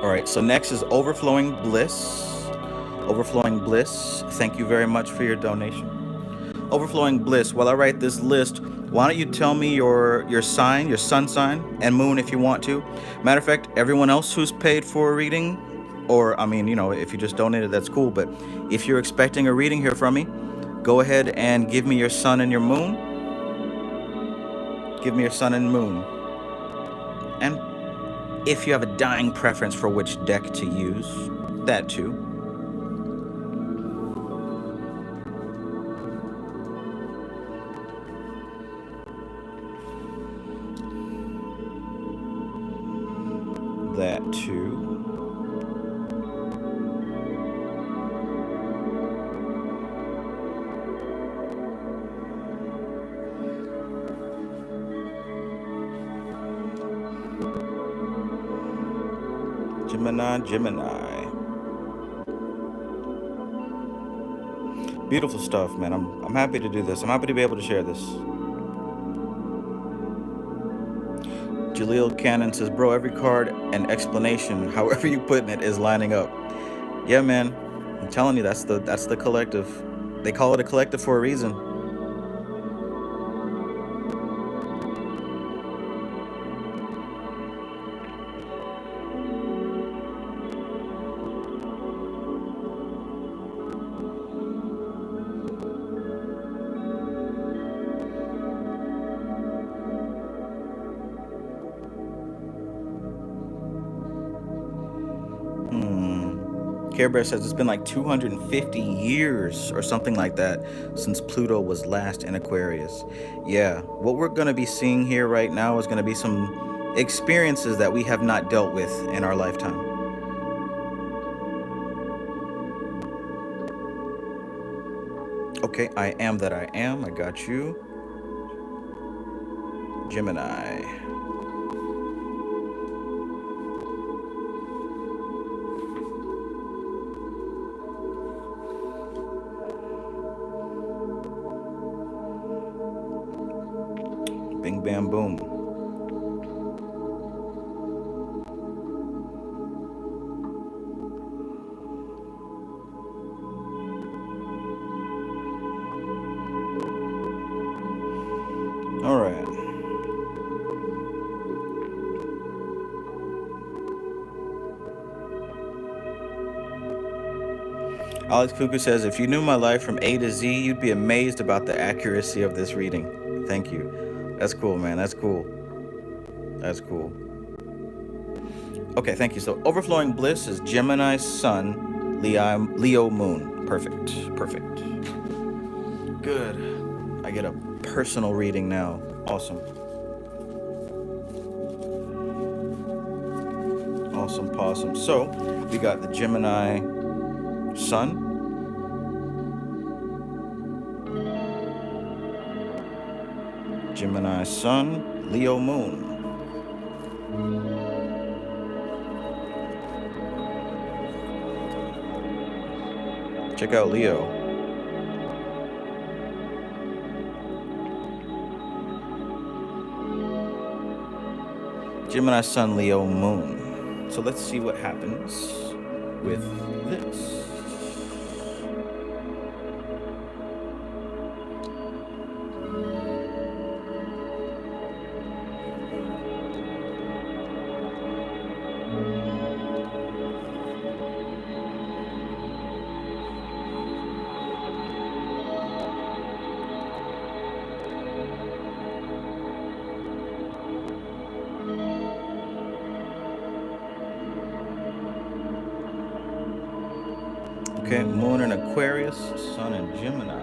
All right, so next is Overflowing Bliss. Overflowing Bliss, thank you very much for your donation. Overflowing Bliss, while I write this list, why don't you tell me your sign, your sun sign, and moon if you want to. Matter of fact, everyone else who's paid for a reading, or I mean, you know, if you just donated, that's cool, but if you're expecting a reading here from me, go ahead and give me your sun and your moon. Give me your sun and moon. And if you have a dying preference for which deck to use, that too. That too. Gemini. Beautiful stuff, man. I'm happy to do this. I'm happy to be able to share this. Jaleel Cannon says, bro, every card and explanation, however you putting it, is lining up. Yeah, man. I'm telling you, that's the collective. They call it a collective for a reason. Care Bear says it's been like 250 years or something like that since Pluto was last in Aquarius. Yeah, what we're going to be seeing here right now is going to be some experiences that we have not dealt with in our lifetime. Okay, I am that I am. I got you. Gemini. Bing, bam, boom. All right. Alex Cuckoo says, if you knew my life from A to Z, you'd be amazed about the accuracy of this reading. Thank you. That's cool, man. That's cool. That's cool. Okay, thank you. So Overflowing Bliss is Gemini Sun, Leo Moon. Perfect. Perfect. Good. I get a personal reading now. Awesome. Awesome, possum. So we got the Gemini Sun. Gemini Sun, Leo Moon. Check out Leo. Gemini Sun, Leo Moon. So let's see what happens with this. Okay, Moon in Aquarius, Sun in Gemini.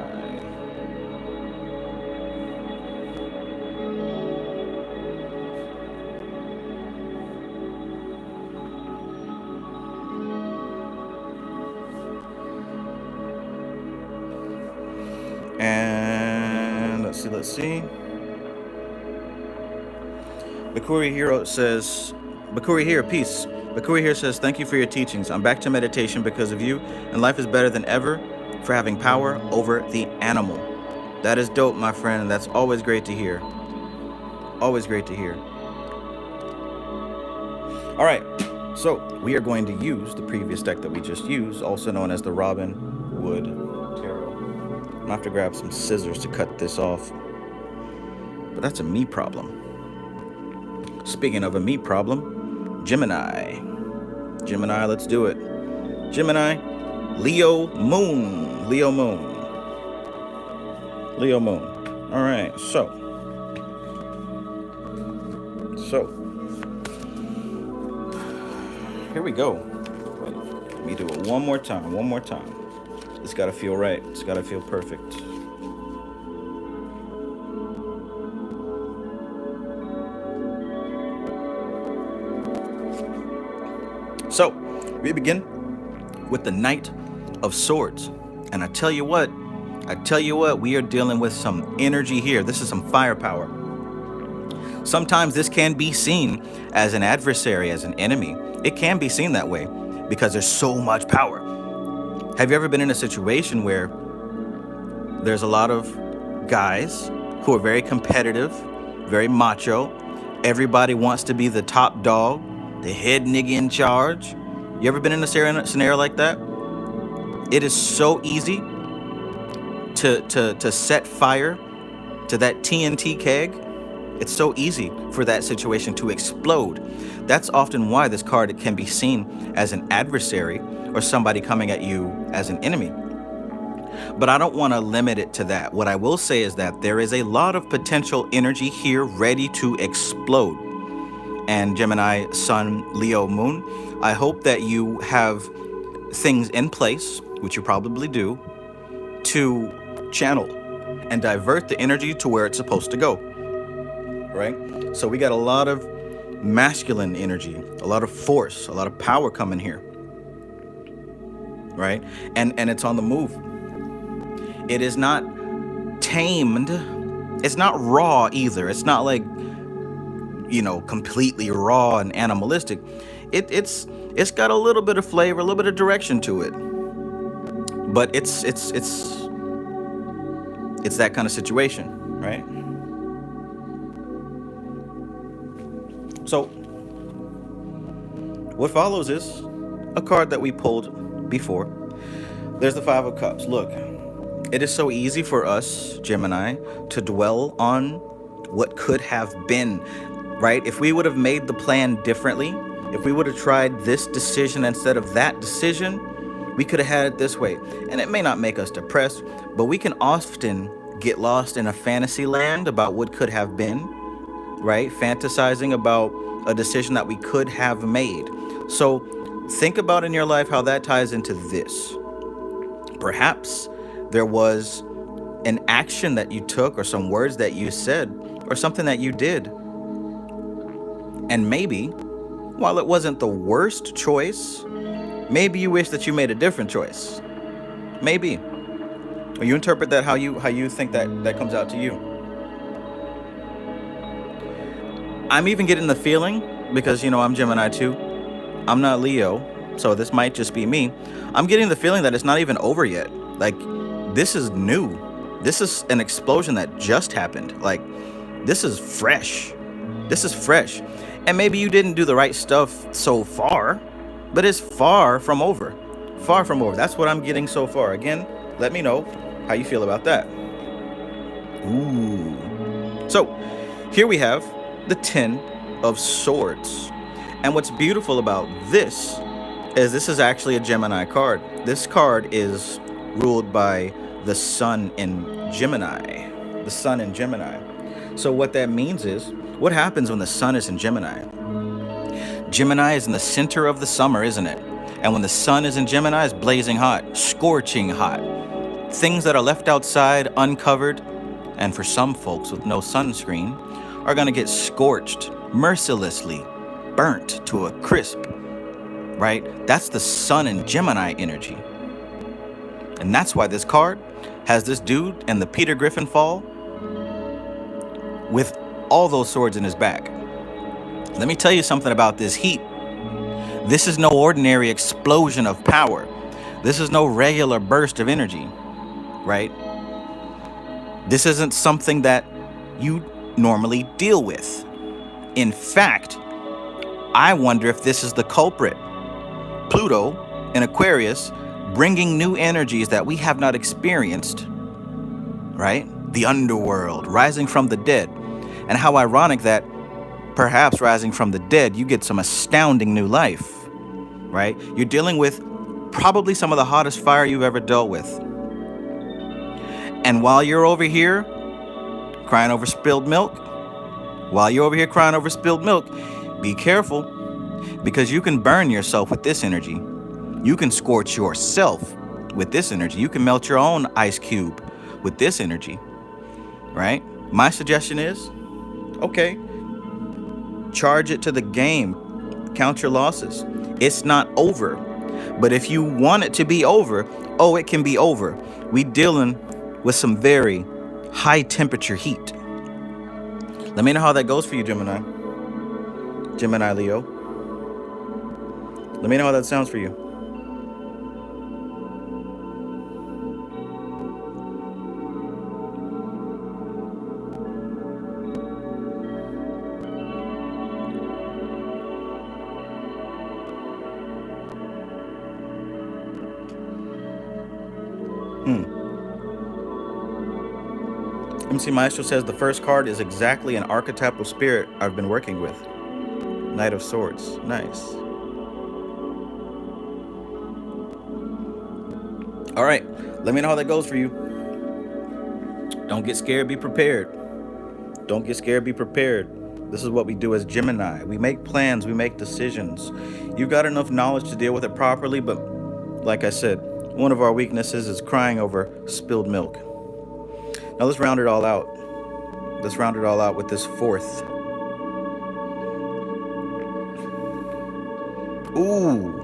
And let's see. Bakuri Hero says, Bakuri here, peace. Bakuri here says, thank you for your teachings. I'm back to meditation because of you, and life is better than ever for having power over the animal. That is dope, my friend. That's always great to hear. Always great to hear. All right, so we are going to use the previous deck that we just used, also known as the Robin Wood Tarot. I'm gonna have to grab some scissors to cut this off, but that's a me problem. Speaking of a me problem, Gemini. Gemini, let's do it. Gemini, Leo Moon. Leo Moon. Leo Moon. All right, so So, here we go. Wait, let me do it one more time. One more time. It's got to feel right. It's got to feel perfect. So, we begin with the Knight of Swords. And I tell you what, we are dealing with some energy here. This is some firepower. Sometimes this can be seen as an adversary, as an enemy. It can be seen that way because there's so much power. Have you ever been in a situation where there's a lot of guys who are very competitive, very macho? Everybody wants to be the top dog, the head nigga in charge. You ever been in a scenario like that? It is so easy to set fire to that TNT keg. It's so easy for that situation to explode. That's often why this card can be seen as an adversary or somebody coming at you as an enemy. But I don't want to limit it to that. What I will say is that there is a lot of potential energy here ready to explode. And Gemini, Sun, Leo, Moon, I hope that you have things in place, which you probably do, to channel and divert the energy to where it's supposed to go, right? So we got a lot of masculine energy, a lot of force, a lot of power coming here, right? And it's on the move. It is not tamed. It's not raw either. It's not like, completely raw and animalistic. It's got a little bit of flavor, a little bit of direction to it. But it's that kind of situation, right? So what follows is a card that we pulled before. There's the Five of Cups. Look, it is so easy for us, Gemini, to dwell on what could have been, right? If we would have made the plan differently, if we would have tried this decision instead of that decision, we could have had it this way. And it may not make us depressed, but we can often get lost in a fantasy land about what could have been, right? Fantasizing about a decision that we could have made. So think about in your life how that ties into this. Perhaps there was an action that you took or some words that you said or something that you did. And maybe, while it wasn't the worst choice, maybe you wish that you made a different choice. Maybe. Or you interpret that how you think that comes out to you. I'm even getting the feeling, because I'm Gemini too. I'm not Leo, so this might just be me. I'm getting the feeling that it's not even over yet. Like, this is new. This is an explosion that just happened. Like, this is fresh. This is fresh. And maybe you didn't do the right stuff so far, but it's far from over. Far from over. That's what I'm getting so far. Again, let me know how you feel about that. Ooh. So, here we have the Ten of Swords. And what's beautiful about this is actually a Gemini card. This card is ruled by the Sun in Gemini. The Sun in Gemini. So what that means is, what happens when the Sun is in Gemini? Gemini is in the center of the summer, isn't it? And when the Sun is in Gemini, it's blazing hot, scorching hot. Things that are left outside uncovered, and for some folks with no sunscreen, are going to get scorched, mercilessly burnt to a crisp, right? That's the Sun in Gemini energy. And that's why this card has this dude in the Peter Griffin fall with all those swords in his back. Let me tell you something about this heat. This is no ordinary explosion of power. This is no regular burst of energy, right? This isn't something that you normally deal with. In fact, I wonder if this is the culprit. Pluto in Aquarius, bringing new energies that we have not experienced, right? The underworld, rising from the dead. And how ironic that perhaps rising from the dead, you get some astounding new life, right? You're dealing with probably some of the hottest fire you've ever dealt with. And while you're over here crying over spilled milk, While you're over here crying over spilled milk, be careful, because you can burn yourself with this energy. You can scorch yourself with this energy. You can melt your own ice cube with this energy, right? My suggestion is, okay, charge it to the game. Count your losses. It's not over. But if you want it to be over, oh, it can be over. We dealing with some very high temperature heat. Let me know how that goes for you, Gemini. Gemini, Leo. Let me know how that sounds for you. MC Maestro says the first card is exactly an archetypal spirit I've been working with. Knight of Swords. Nice. All right. Let me know how that goes for you. Don't get scared. Be prepared. Don't get scared. Be prepared. This is what we do as Gemini. We make plans. We make decisions. You've got enough knowledge to deal with it properly, but like I said, one of our weaknesses is crying over spilled milk. Now let's round it all out. Let's round it all out with this fourth. Ooh.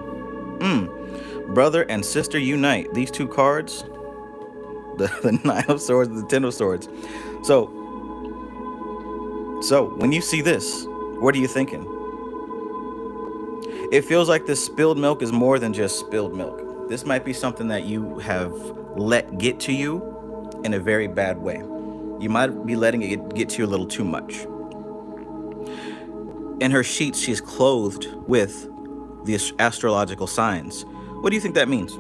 Brother and sister unite. These two cards, the Nine of Swords, the Ten of Swords. So when you see this, what are you thinking? It feels like this spilled milk is more than just spilled milk. This might be something that you have let get to you in a very bad way. You might be letting it get to you a little too much. In her sheets, she's clothed with the astrological signs. What do you think that means?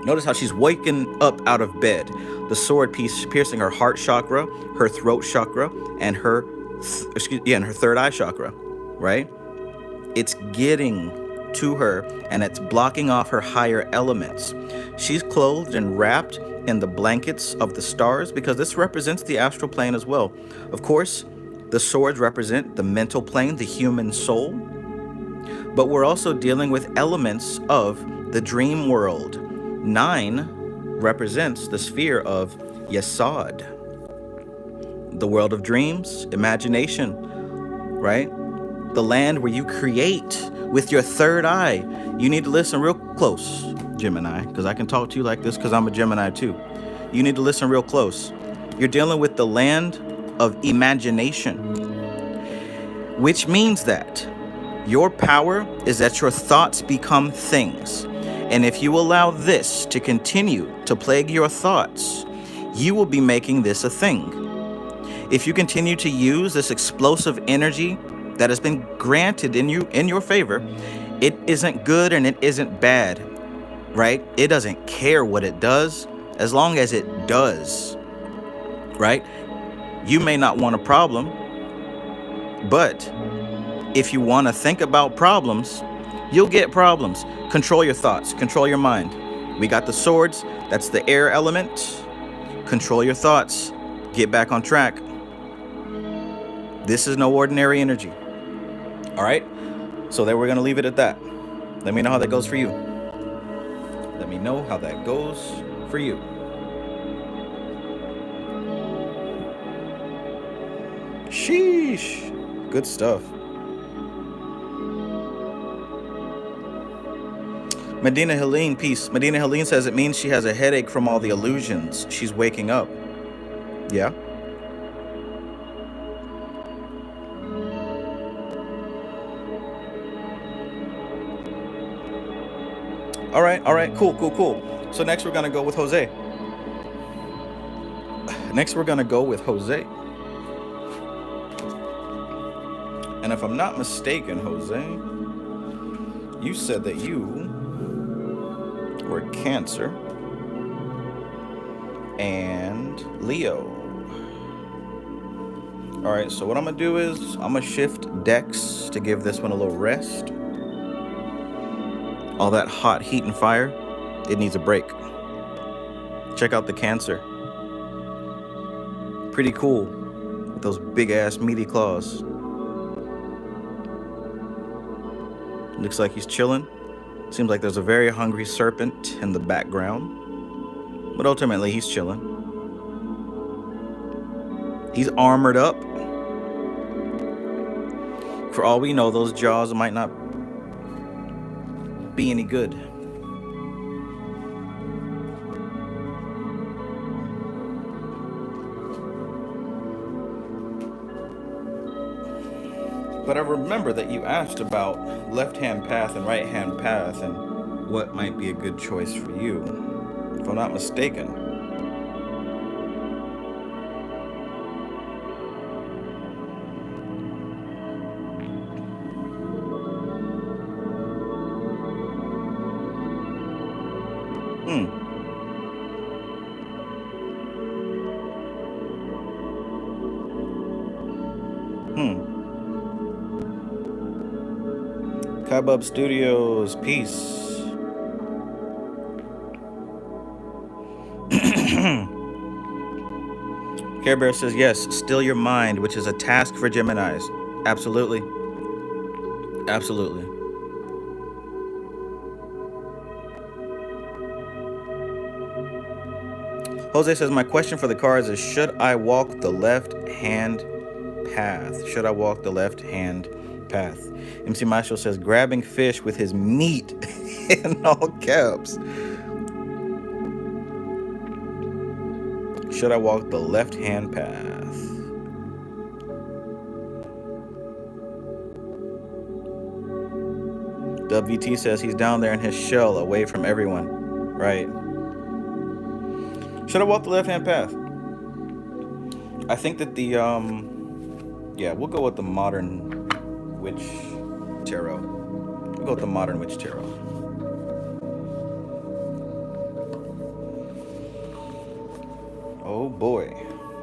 Notice how she's waking up out of bed. The sword piece piercing her heart chakra, her throat chakra, and her third eye chakra, right? It's getting to her and it's blocking off her higher elements. She's clothed and wrapped in the blankets of the stars because this represents the astral plane as well. Of course, the swords represent the mental plane, the human soul, but we're also dealing with elements of the dream world. 9 represents the sphere of Yesod, the world of dreams, imagination, right? The land where you create with your third eye. You need to listen real close, Gemini, because I can talk to you like this because I'm a Gemini too. You need to listen real close. You're dealing with the land of imagination, which means that your power is that your thoughts become things. And if you allow this to continue to plague your thoughts, you will be making this a thing. If you continue to use this explosive energy that has been granted in your favor, it isn't good and it isn't bad, right? It doesn't care what it does as long as it does, right? You may not want a problem, but if you want to think about problems, you'll get problems. Control your thoughts, control your mind. We got the swords, that's the air element. Control your thoughts, get back on track. This is no ordinary energy. All right, so then we're gonna leave it at that. Let me know how that goes for you. Let me know how that goes for you. Sheesh, good stuff. Medina Helene, peace. Medina Helene says it means she has a headache from all the illusions. She's waking up. Yeah. All right, cool. So next we're gonna go with Jose. And if I'm not mistaken, Jose, you said that you were Cancer and Leo. All right, so what I'm gonna do is I'm gonna shift decks to give this one a little rest. All that hot heat and fire, it needs a break. Check out the Cancer. Pretty cool. Those big ass meaty claws. Looks like he's chilling. Seems like there's a very hungry serpent in the background. But ultimately, he's chilling. He's armored up. For all we know, those jaws might not be any good. But I remember that you asked about left-hand path and right-hand path and what might be a good choice for you, if I'm not mistaken. Kabub Studios, peace. Care Bear says, yes, still your mind, which is a task for Geminis. Absolutely. Absolutely. Jose says, my question for the cards is, should I walk the left-hand path? Should I walk the left-hand path? MC Macho says, grabbing fish with his meat in all caps. Should I walk the left-hand path? WT says he's down there in his shell, away from everyone. Right. Should I walk the left-hand path? I think that the, yeah, we'll go with the modern witch tarot. We'll go with the modern witch tarot. Oh boy,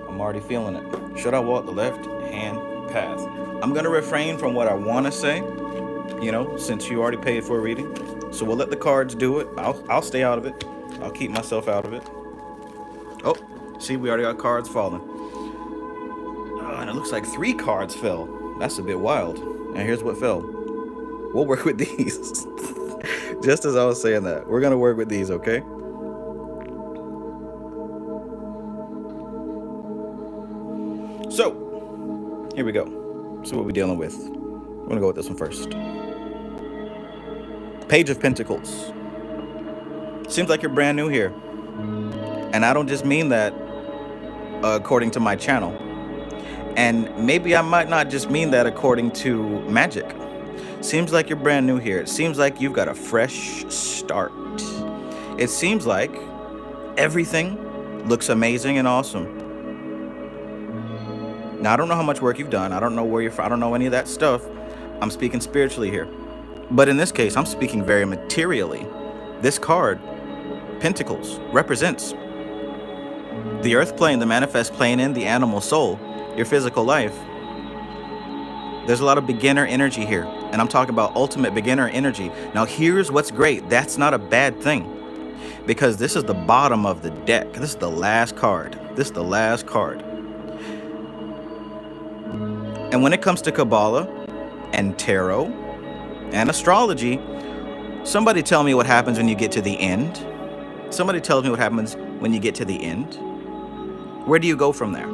I'm already feeling it. Should I walk the left-hand path? I'm gonna refrain from what I want to say, you know, since you already paid for a reading. So we'll let the cards do it. I'll stay out of it. I'll keep myself out of it. Oh, see, we already got cards falling. And it looks like 3 cards fell. That's a bit wild. And here's what fell. We'll work with these. Just as I was saying that, we're gonna work with these, okay? So, here we go. So what we're dealing with. We're gonna go with this one first. Page of Pentacles. Seems like you're brand new here. And I don't just mean that according to my channel. And maybe I might not just mean that according to Magick. Seems like you're brand new here. It seems like you've got a fresh start. It seems like everything looks amazing and awesome. Now, I don't know how much work you've done. I don't know where you're from. I don't know any of that stuff. I'm speaking spiritually here. But in this case, I'm speaking very materially. This card, Pentacles, represents the earth plane, the manifest plane, and the animal soul, your physical life. There's a lot of beginner energy here, and I'm talking about ultimate beginner energy. Now, here's what's great. That's not a bad thing, because this is the bottom of the deck. This is the last card. This is the last card. And when it comes to Kabbalah and tarot and astrology, somebody tell me what happens when you get to the end. Somebody tells me what happens when you get to the end. Where do you go from there?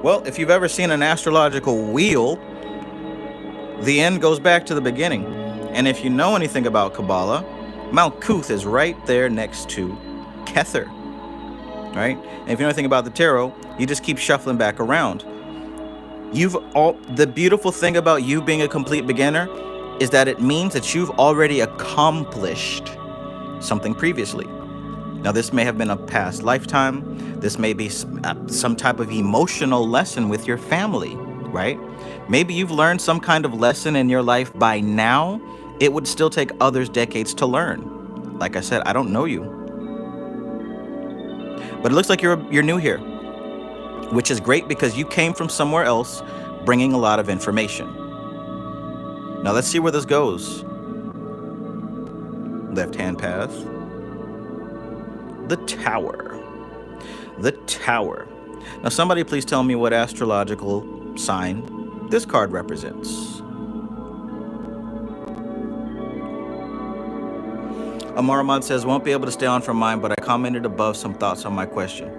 Well, if you've ever seen an astrological wheel, the end goes back to the beginning. And if you know anything about Kabbalah, Malkuth is right there next to Kether. Right? And if you know anything about the tarot, you just keep shuffling back around. The beautiful thing about you being a complete beginner is that it means that you've already accomplished something previously. Now, this may have been a past lifetime. This may be some type of emotional lesson with your family, right? Maybe you've learned some kind of lesson in your life by now. It would still take others decades to learn. Like I said, I don't know you. But it looks like you're new here, which is great because you came from somewhere else bringing a lot of information. Now let's see where this goes. Left-hand path. The Tower. The Tower. Now somebody please tell me what astrological sign this card represents. Amaramad says, won't be able to stay on for mine, but I commented above some thoughts on my question.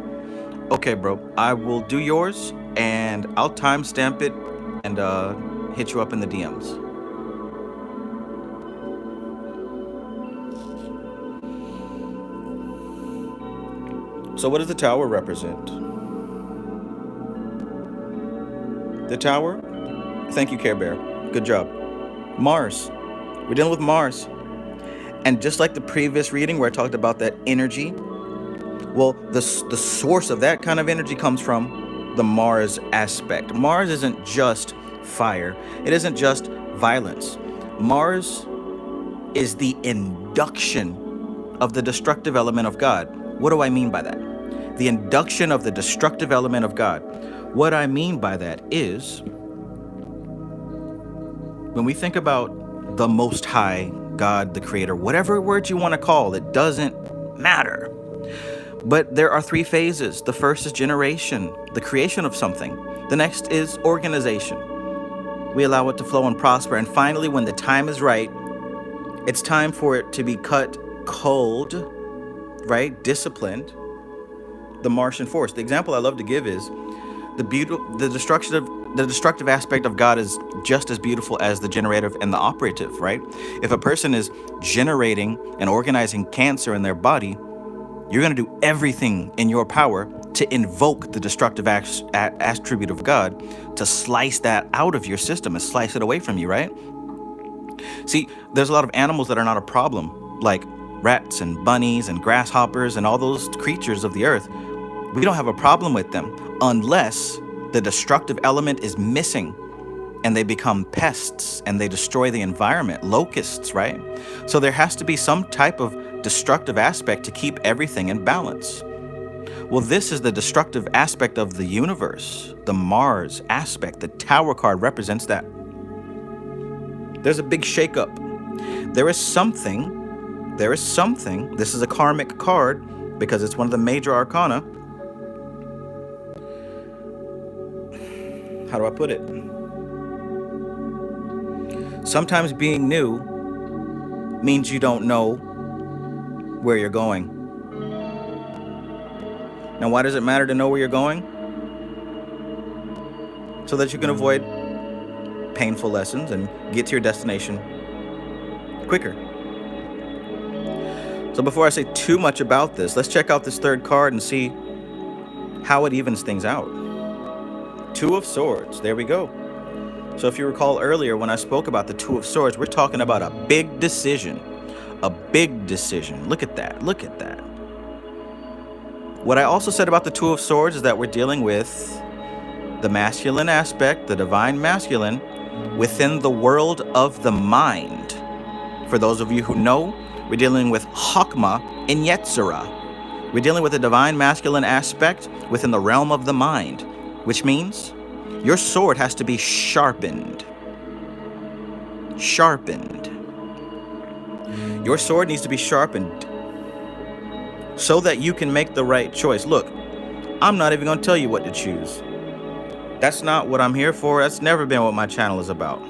Okay, bro. I will do yours, and I'll timestamp it and hit you up in the DMs. So what does the Tower represent? The Tower? Thank you, Care Bear. Good job. Mars. We're dealing with Mars. And just like the previous reading where I talked about that energy, well, the source of that kind of energy comes from the Mars aspect. Mars isn't just fire. It isn't just violence. Mars is the induction of the destructive element of God. What do I mean by that? The induction of the destructive element of God. What I mean by that is, when we think about the Most High, God, the Creator, whatever word you want to call it, doesn't matter. But there are three phases. The first is generation, the creation of something. The next is organization. We allow it to flow and prosper. And finally, when the time is right, it's time for it to be cut cold, right? Disciplined. The Martian force. The example I love to give is the destructive aspect of God is just as beautiful as the generative and the operative, right? If a person is generating and organizing cancer in their body, you're going to do everything in your power to invoke the destructive attribute of God, to slice that out of your system and slice it away from you, right? See, there's a lot of animals that are not a problem, like rats and bunnies and grasshoppers and all those creatures of the earth. We don't have a problem with them unless the destructive element is missing and they become pests and they destroy the environment, locusts, right? So there has to be some type of destructive aspect to keep everything in balance. Well, this is the destructive aspect of the universe, the Mars aspect. The Tower card represents that. There's a big shakeup. There is something, this is a karmic card because it's one of the major arcana. How do I put it? Sometimes being new means you don't know where you're going. Now, why does it matter to know where you're going? So that you can avoid painful lessons and get to your destination quicker. So before I say too much about this, let's check out this third card and see how it evens things out. Two of Swords. There we go. So if you recall earlier when I spoke about the Two of Swords, we're talking about a big decision. A big decision. Look at that. Look at that. What I also said about the Two of Swords is that we're dealing with the masculine aspect, the divine masculine, within the world of the mind. For those of you who know, we're dealing with Chokmah and Yetzirah. We're dealing with the divine masculine aspect within the realm of the mind, which means your sword has to be sharpened. Sharpened. Your sword needs to be sharpened so that you can make the right choice. Look, I'm not even going to tell you what to choose. That's not what I'm here for. That's never been what my channel is about.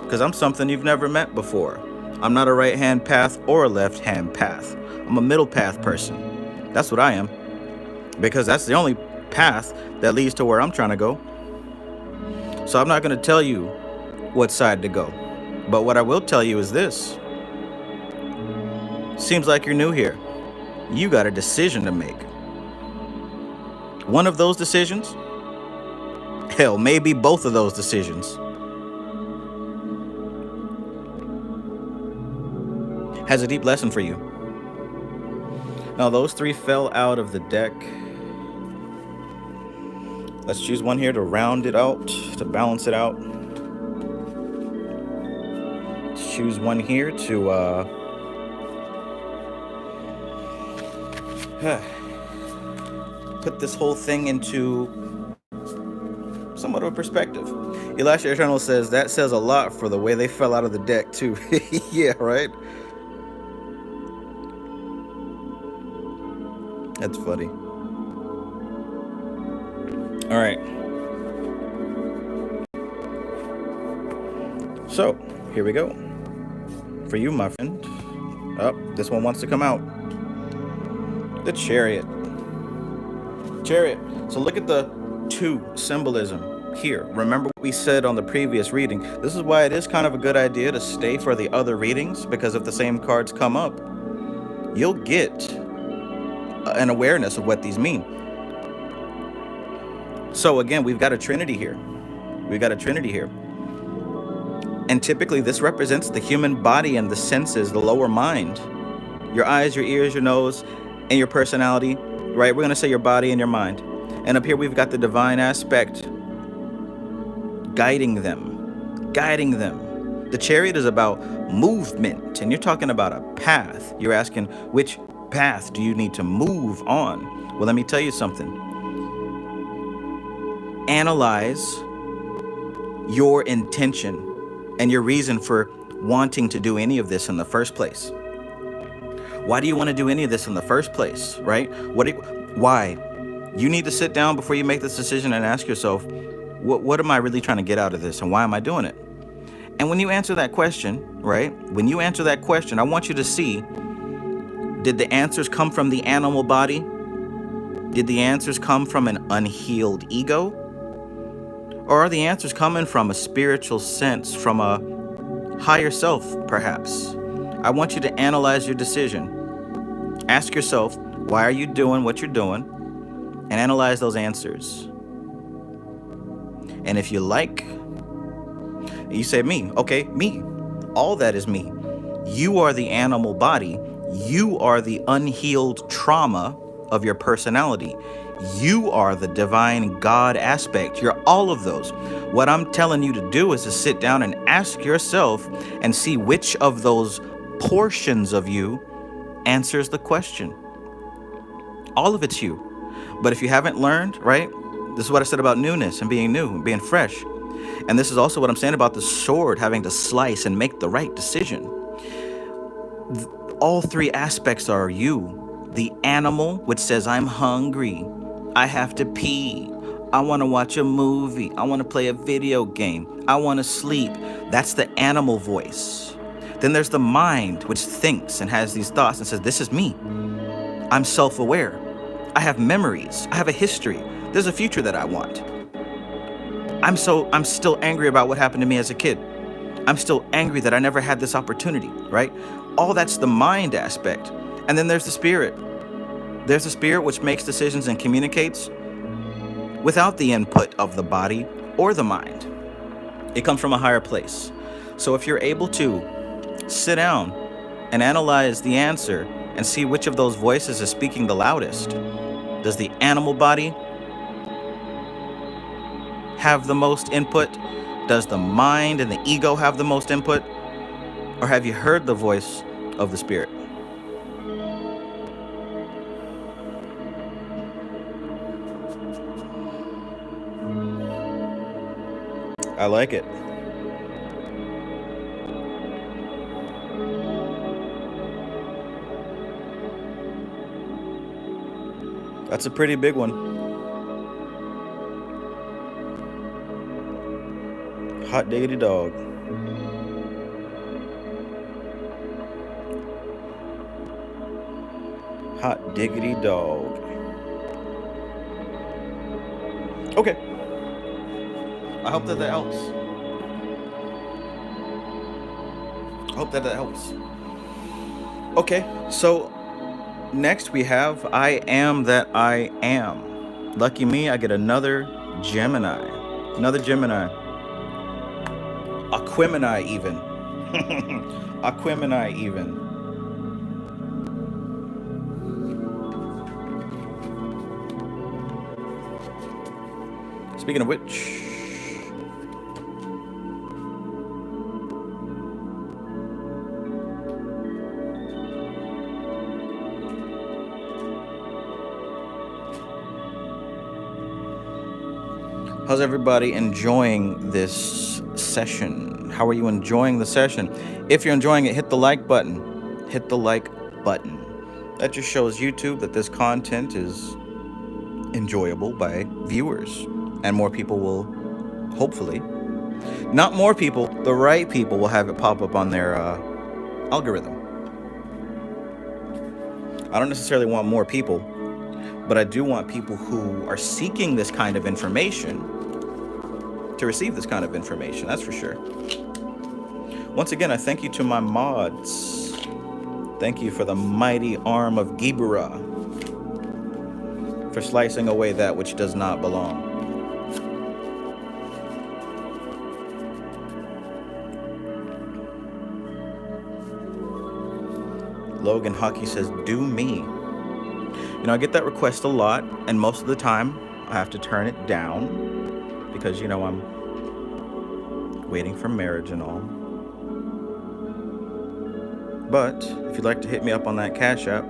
Because I'm something you've never met before. I'm not a right-hand path or a left-hand path. I'm a middle path person. That's what I am. Because that's the only path that leads to where I'm trying to go. So I'm not going to tell you what side to go. But what I will tell you is this. Seems like you're new here. You got a decision to make. One of those decisions, hell, maybe both of those decisions, has a deep lesson for you. Now, those three fell out of the deck. Let's choose one here to round it out, to balance it out. Let's choose one here to put this whole thing into somewhat of a perspective. Elisha Eternal says that says a lot for the way they fell out of the deck too. Yeah, right? That's funny. All right. So, here we go. For you, my friend. Oh, this one wants to come out. The Chariot. Chariot. So look at the 2 symbolism here. Remember what we said on the previous reading. This is why it is kind of a good idea to stay for the other readings, because if the same cards come up, you'll get an awareness of what these mean. So again, we've got a trinity here. We've got a trinity here. And typically this represents the human body and the senses, the lower mind. Your eyes, your ears, your nose, and your personality, right? We're going to say your body and your mind. And up here we've got the divine aspect guiding them, guiding them. The Chariot is about movement, and you're talking about a path. You're asking, which path do you need to move on? Well, let me tell you something. Analyze your intention and your reason for wanting to do any of this in the first place. Why do you want to do any of this in the first place, right? Why? You need to sit down before you make this decision and ask yourself, what am I really trying to get out of this, and why am I doing it? And when you answer that question, right? When you answer that question, I want you to see, did the answers come from the animal body? Did the answers come from an unhealed ego? Or are the answers coming from a spiritual sense, from a higher self, perhaps? I want you to analyze your decision. Ask yourself, why are you doing what you're doing? And analyze those answers. And if you like, you say me. Okay, me. All that is me. You are the animal body. You are the unhealed trauma of your personality. You are the divine God aspect. You're all of those. What I'm telling you to do is to sit down and ask yourself and see which of those portions of you answers the question. All of it's you. But if you haven't learned, right? This is what I said about newness and being new and being fresh. And this is also what I'm saying about the sword having to slice and make the right decision. All 3 aspects are you. The animal, which says, I'm hungry. I have to pee. I want to watch a movie. I want to play a video game. I want to sleep. That's the animal voice. Then there's the mind, which thinks and has these thoughts and says, this is me. I'm self-aware. I have memories. I have a history. There's a future that I want. I'm still angry about what happened to me as a kid. I'm still angry that I never had this opportunity, right? All that's the mind aspect. And then there's the spirit. There's the spirit which makes decisions and communicates without the input of the body or the mind. It comes from a higher place. So if you're able to sit down and analyze the answer and see which of those voices is speaking the loudest, does the animal body have the most input? Does the mind and the ego have the most input? Or have you heard the voice of the spirit? I like it. That's a pretty big one. Hot diggity dog. Hot diggity dog. Okay. I hope that helps. I hope that helps. Okay, so next we have I am that I am. Lucky me, I get another Gemini. Another Gemini. Aquemini even. Aquemini even. Speaking of which, How's everybody enjoying this session? How are you enjoying the session? If you're enjoying it, hit the like button. Hit the like button. That just shows YouTube that this content is enjoyable by viewers, and more people will, hopefully, not more people, the right people will have it pop up on their algorithm. I don't necessarily want more people, but I do want people who are seeking this kind of information to receive this kind of information, that's for sure. Once again, I thank you to my mods. Thank you for the mighty arm of Gibra, for slicing away that which does not belong. Logan Hockey says, do me. You know, I get that request a lot, and most of the time I have to turn it down because, you know, I'm waiting for marriage and all. But if you'd like to hit me up on that Cash App,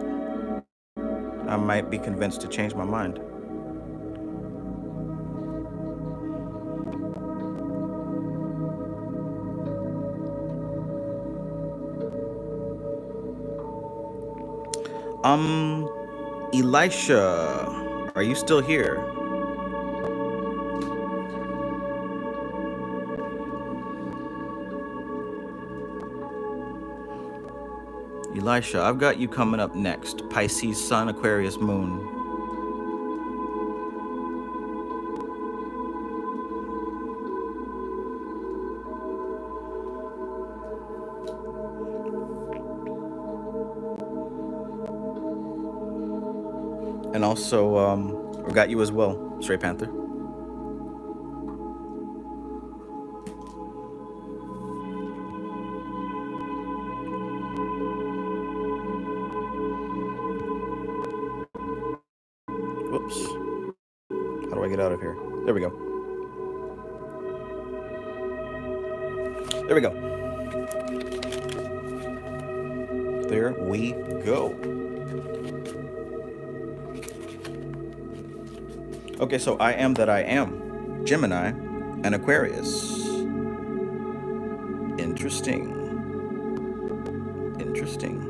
I might be convinced to change my mind. Elisha, are you still here? Elisha, I've got you coming up next. Pisces Sun, Aquarius Moon. And also, we've got you as well, Stray Panther. Whoops. How do I get out of here? There we go. There we go. There we go. Okay, so I am that I am. Gemini and Aquarius. Interesting. Interesting.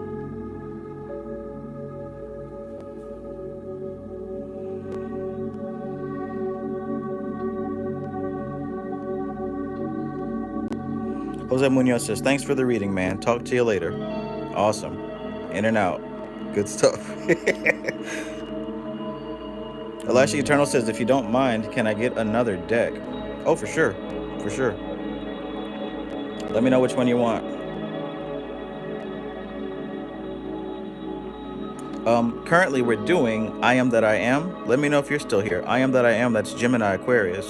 Jose Munoz says, thanks for the reading, man. Talk to you later. Awesome. In and out. Good stuff. Elisha Eternal says, if you don't mind, can I get another deck? Oh, for sure. For sure. Let me know which one you want. Currently we're doing I Am That I Am. Let me know if you're still here. I Am That I Am, that's Gemini Aquarius.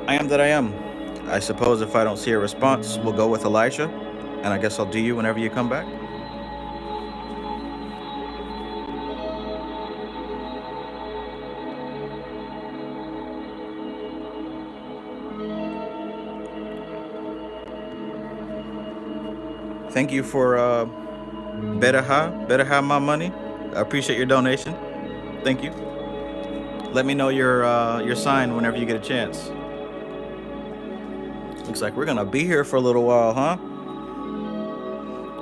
I Am That I Am. I suppose if I don't see a response, we'll go with Elisha, and I guess I'll do you whenever you come back. Thank you for better have my money. I appreciate your donation. Thank you. Let me know your sign whenever you get a chance. Looks like we're gonna be here for a little while, huh?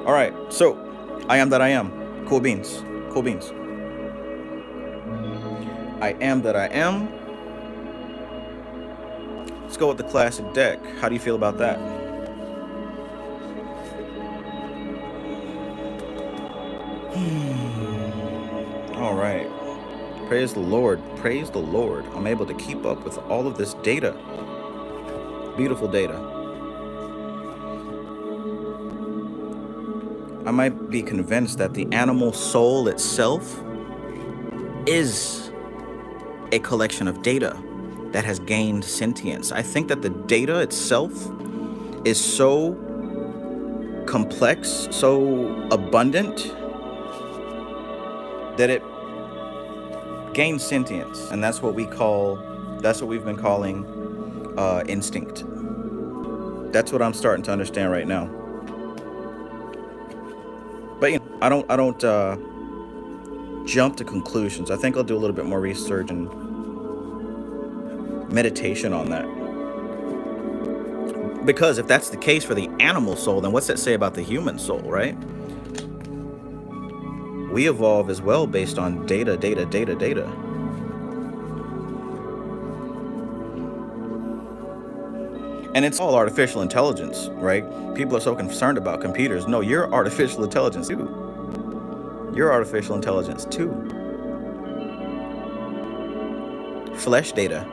All right, so I Am That I Am. Cool beans. Cool beans. I Am That I Am. Let's go with the classic deck. How do you feel about that? All right. Praise the Lord. Praise the Lord. I'm able to keep up with all of this data. Beautiful data. I might be convinced that the animal soul itself is a collection of data that has gained sentience. I think that the data itself is so complex, so abundant, that it gains sentience. And that's what we've been calling instinct. That's what I'm starting to understand right now. But I don't jump to conclusions. I think I'll do a little bit more research and meditation on that. Because if that's the case for the animal soul, then what's that say about the human soul, right? We evolve as well based on data. And it's all artificial intelligence, right? People are so concerned about computers. No, you're artificial intelligence too. You're artificial intelligence too. Flesh data.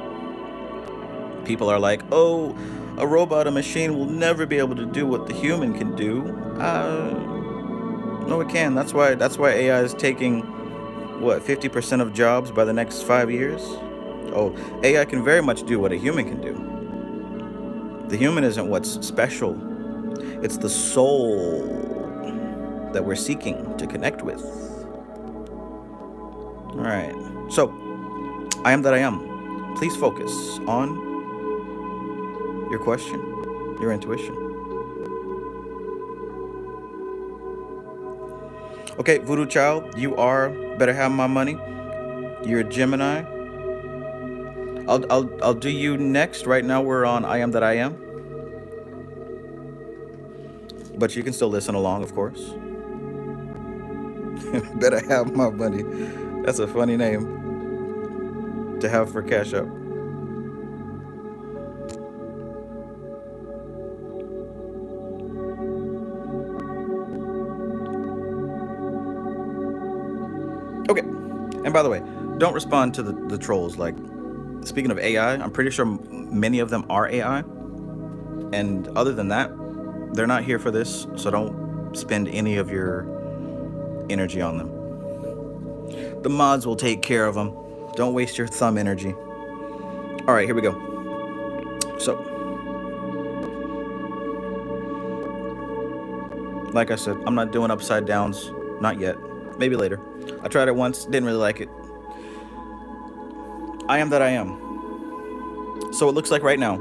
People are like, oh, a robot, a machine will never be able to do what the human can do. No, it can. That's why AI is taking, what, 50% of jobs by the next 5 years? Oh, AI can very much do what a human can do. The human isn't what's special. It's the soul that we're seeking to connect with. All right. So, I am that I am. Please focus on your question, your intuition. Okay, Voodoo Child, you are better have my money. You're a Gemini. I'll do you next. Right now we're on I Am That I Am. But you can still listen along, of course. Better have my money. That's a funny name to have for Cash App. Okay, and by the way, don't respond to the trolls. Like, speaking of AI, I'm pretty sure many of them are AI. And other than that, they're not here for this, so don't spend any of your energy on them. The mods will take care of them. Don't waste your thumb energy. All right, here we go. So, like I said, I'm not doing upside downs, not yet. Maybe later. I tried it once, didn't really like it. I am that I am. So it looks like right now,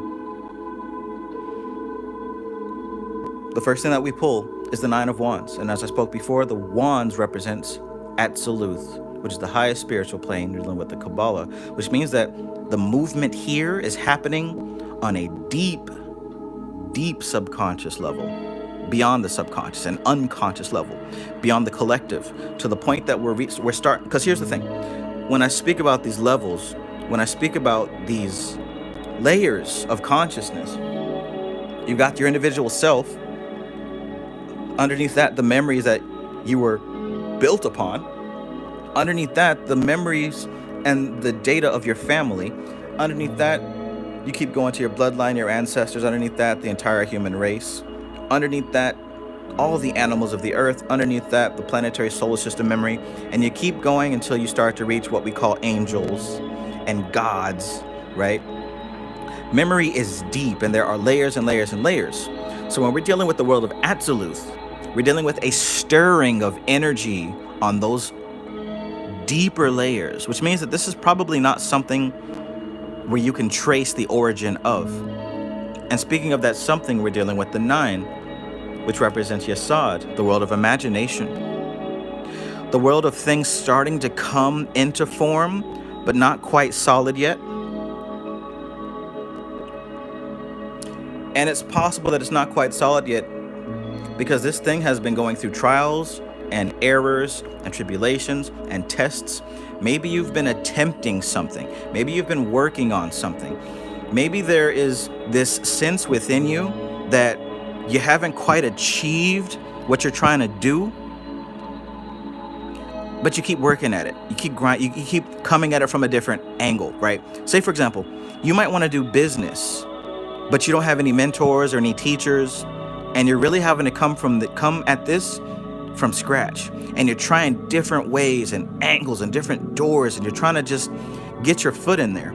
the first thing that we pull is the 9 of Wands. And as I spoke before, the Wands represents Absoluth, which is the highest spiritual plane, dealing with the Kabbalah, which means that the movement here is happening on a deep subconscious level, beyond the subconscious and unconscious level, beyond the collective, to the point that we're starting. Because here's the thing, when I speak about these levels, when I speak about these layers of consciousness, you've got your individual self. Underneath that, the memories that you were built upon. Underneath that, the memories and the data of your family. Underneath that, you keep going to your bloodline, your ancestors. Underneath that, the entire human race. Underneath that, all the animals of the earth. Underneath that, the planetary solar system memory. And you keep going until you start to reach what we call angels and gods, right? Memory is deep, and there are layers and layers and layers. So when we're dealing with the world of Absoluth, we're dealing with a stirring of energy on those deeper layers, which means that this is probably not something where you can trace the origin of. And speaking of that something, we're dealing with the 9, which represents Yesod, the world of imagination. The world of things starting to come into form, but not quite solid yet. And it's possible that it's not quite solid yet because this thing has been going through trials and errors and tribulations and tests. Maybe you've been attempting something. Maybe you've been working on something. Maybe there is this sense within you that you haven't quite achieved what you're trying to do, but you keep working at it. You keep grinding. You keep coming at it from a different angle, right? Say, for example, you might want to do business, but you don't have any mentors or any teachers, and you're really having to come at this from scratch. And you're trying different ways and angles and different doors, and you're trying to just get your foot in there.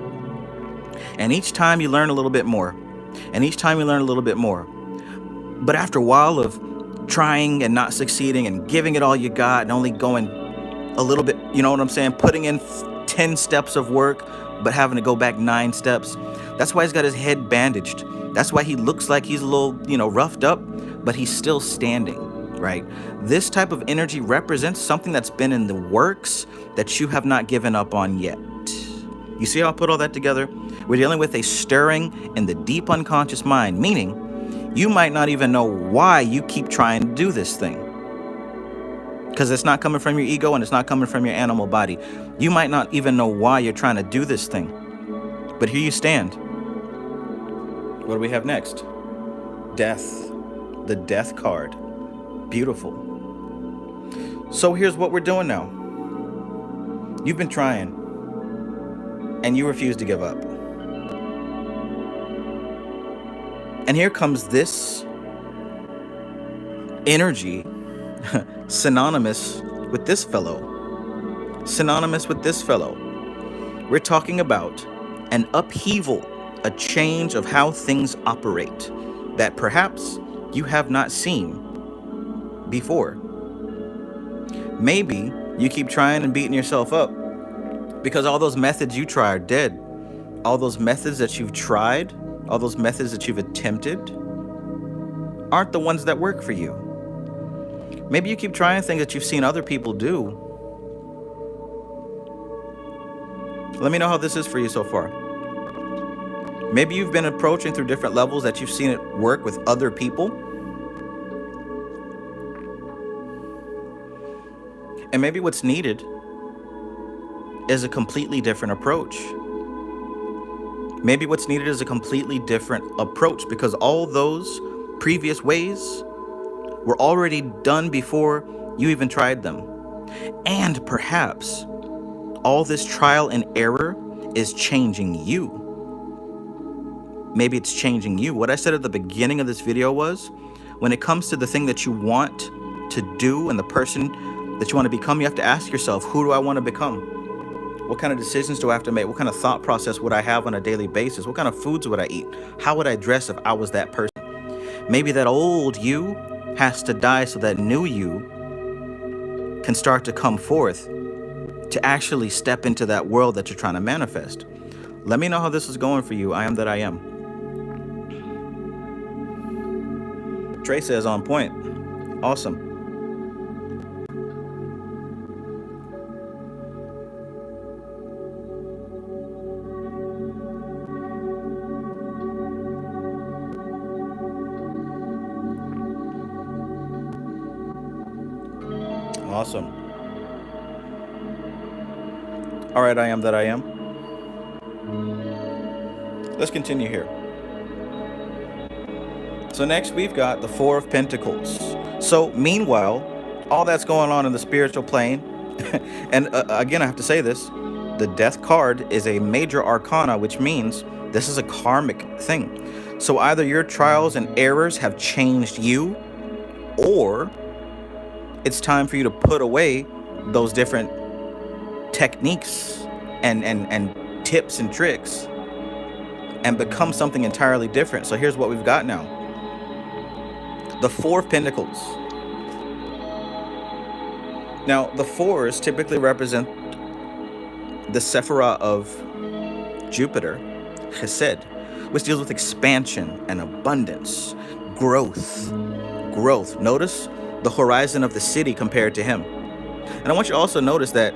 And each time you learn a little bit more, and each time you learn a little bit more. But after a while of trying and not succeeding and giving it all you got and only going a little bit, you know what I'm saying, putting in 10 steps of work, but having to go back 9 steps. That's why he's got his head bandaged. That's why he looks like he's a little, roughed up, but he's still standing, right? This type of energy represents something that's been in the works that you have not given up on yet. You see how I put all that together? We're dealing with a stirring in the deep unconscious mind, meaning you might not even know why you keep trying to do this thing. Because it's not coming from your ego and it's not coming from your animal body. You might not even know why you're trying to do this thing. But here you stand. What do we have next? Death. The death card. Beautiful. So here's what we're doing now. You've been trying. And you refuse to give up. And here comes this energy synonymous with this fellow. Synonymous with this fellow. We're talking about an upheaval, a change of how things operate that perhaps you have not seen before. Maybe you keep trying and beating yourself up because all those methods you try are dead. All those methods that you've tried, all those methods that you've attempted aren't the ones that work for you. Maybe you keep trying things that you've seen other people do. Let me know how this is for you so far. Maybe you've been approaching through different levels that you've seen it work with other people. And maybe what's needed is a completely different approach. Maybe what's needed is a completely different approach because all those previous ways were already done before you even tried them. And perhaps all this trial and error is changing you. Maybe it's changing you. What I said at the beginning of this video was, when it comes to the thing that you want to do and the person that you want to become, you have to ask yourself, who do I want to become? What kind of decisions do I have to make? What kind of thought process would I have on a daily basis? What kind of foods would I eat? How would I dress if I was that person? Maybe that old you has to die so that new you can start to come forth to actually step into that world that you're trying to manifest. Let me know how this is going for you. I am that I am. Trey says on point. Awesome. Awesome. All right, I am that I am. Let's continue here. So next we've got the Four of Pentacles. So meanwhile, all that's going on in the spiritual plane, and again, I have to say this, the Death card is a major arcana, which means this is a karmic thing. So either your trials and errors have changed you, or it's time for you to put away those different techniques and tips and tricks and become something entirely different. So here's what we've got now. The Four of Pentacles. Now, the fours typically represent the Sephirah of Jupiter, Chesed, which deals with expansion and abundance, growth. Notice the horizon of the city compared to him. And I want you to also notice that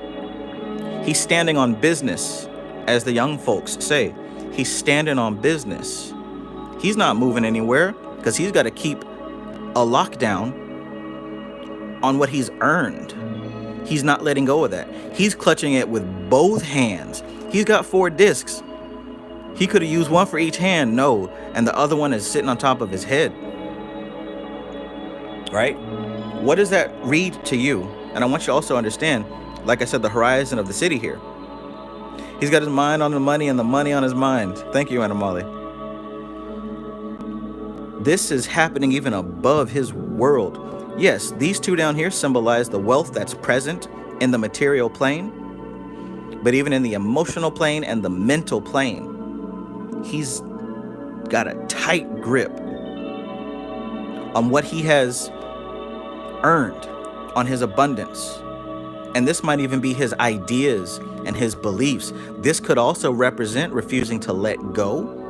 he's standing on business, as the young folks say. He's standing on business. He's not moving anywhere because he's got to keep a lockdown on what he's earned. He's not letting go of that. He's clutching it with both hands. He's got 4 discs. He could have used one for each hand, no, and the other one is sitting on top of his head. Right? What does that read to you? And I want you to also understand, like I said, the horizon of the city here. He's got his mind on the money and the money on his mind. Thank you, Anna Molly. This is happening even above his world. Yes, these two down here symbolize the wealth that's present in the material plane, but even in the emotional plane and the mental plane, he's got a tight grip on what he has earned, on his abundance. And this might even be his ideas and his beliefs. This could also represent refusing to let go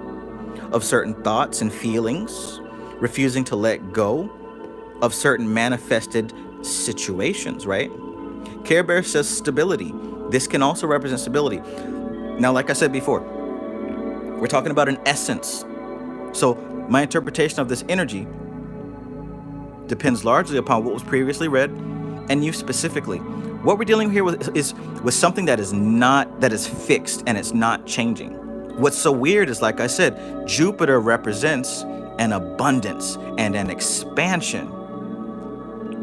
of certain thoughts and feelings, refusing to let go of certain manifested situations, right? Care Bear says stability. This can also represent stability. Now, like I said before, we're talking about an essence. So my interpretation of this energy depends largely upon what was previously read and you specifically. What we're dealing here with is with something that is fixed and it's not changing. What's so weird is, like I said, Jupiter represents an abundance and an expansion.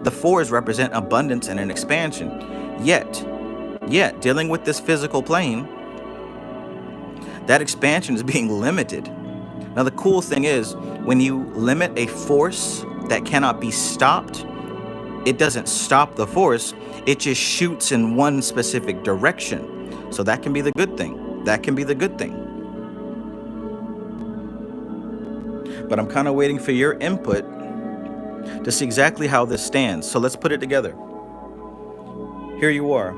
The fours represent abundance and an expansion. Yet, dealing with this physical plane, that expansion is being limited. Now, the cool thing is, when you limit a force that cannot be stopped, it doesn't stop the force, it just shoots in one specific direction. So that can be the good thing. That can be the good thing. But I'm kind of waiting for your input to see exactly how this stands. So let's put it together. Here you are.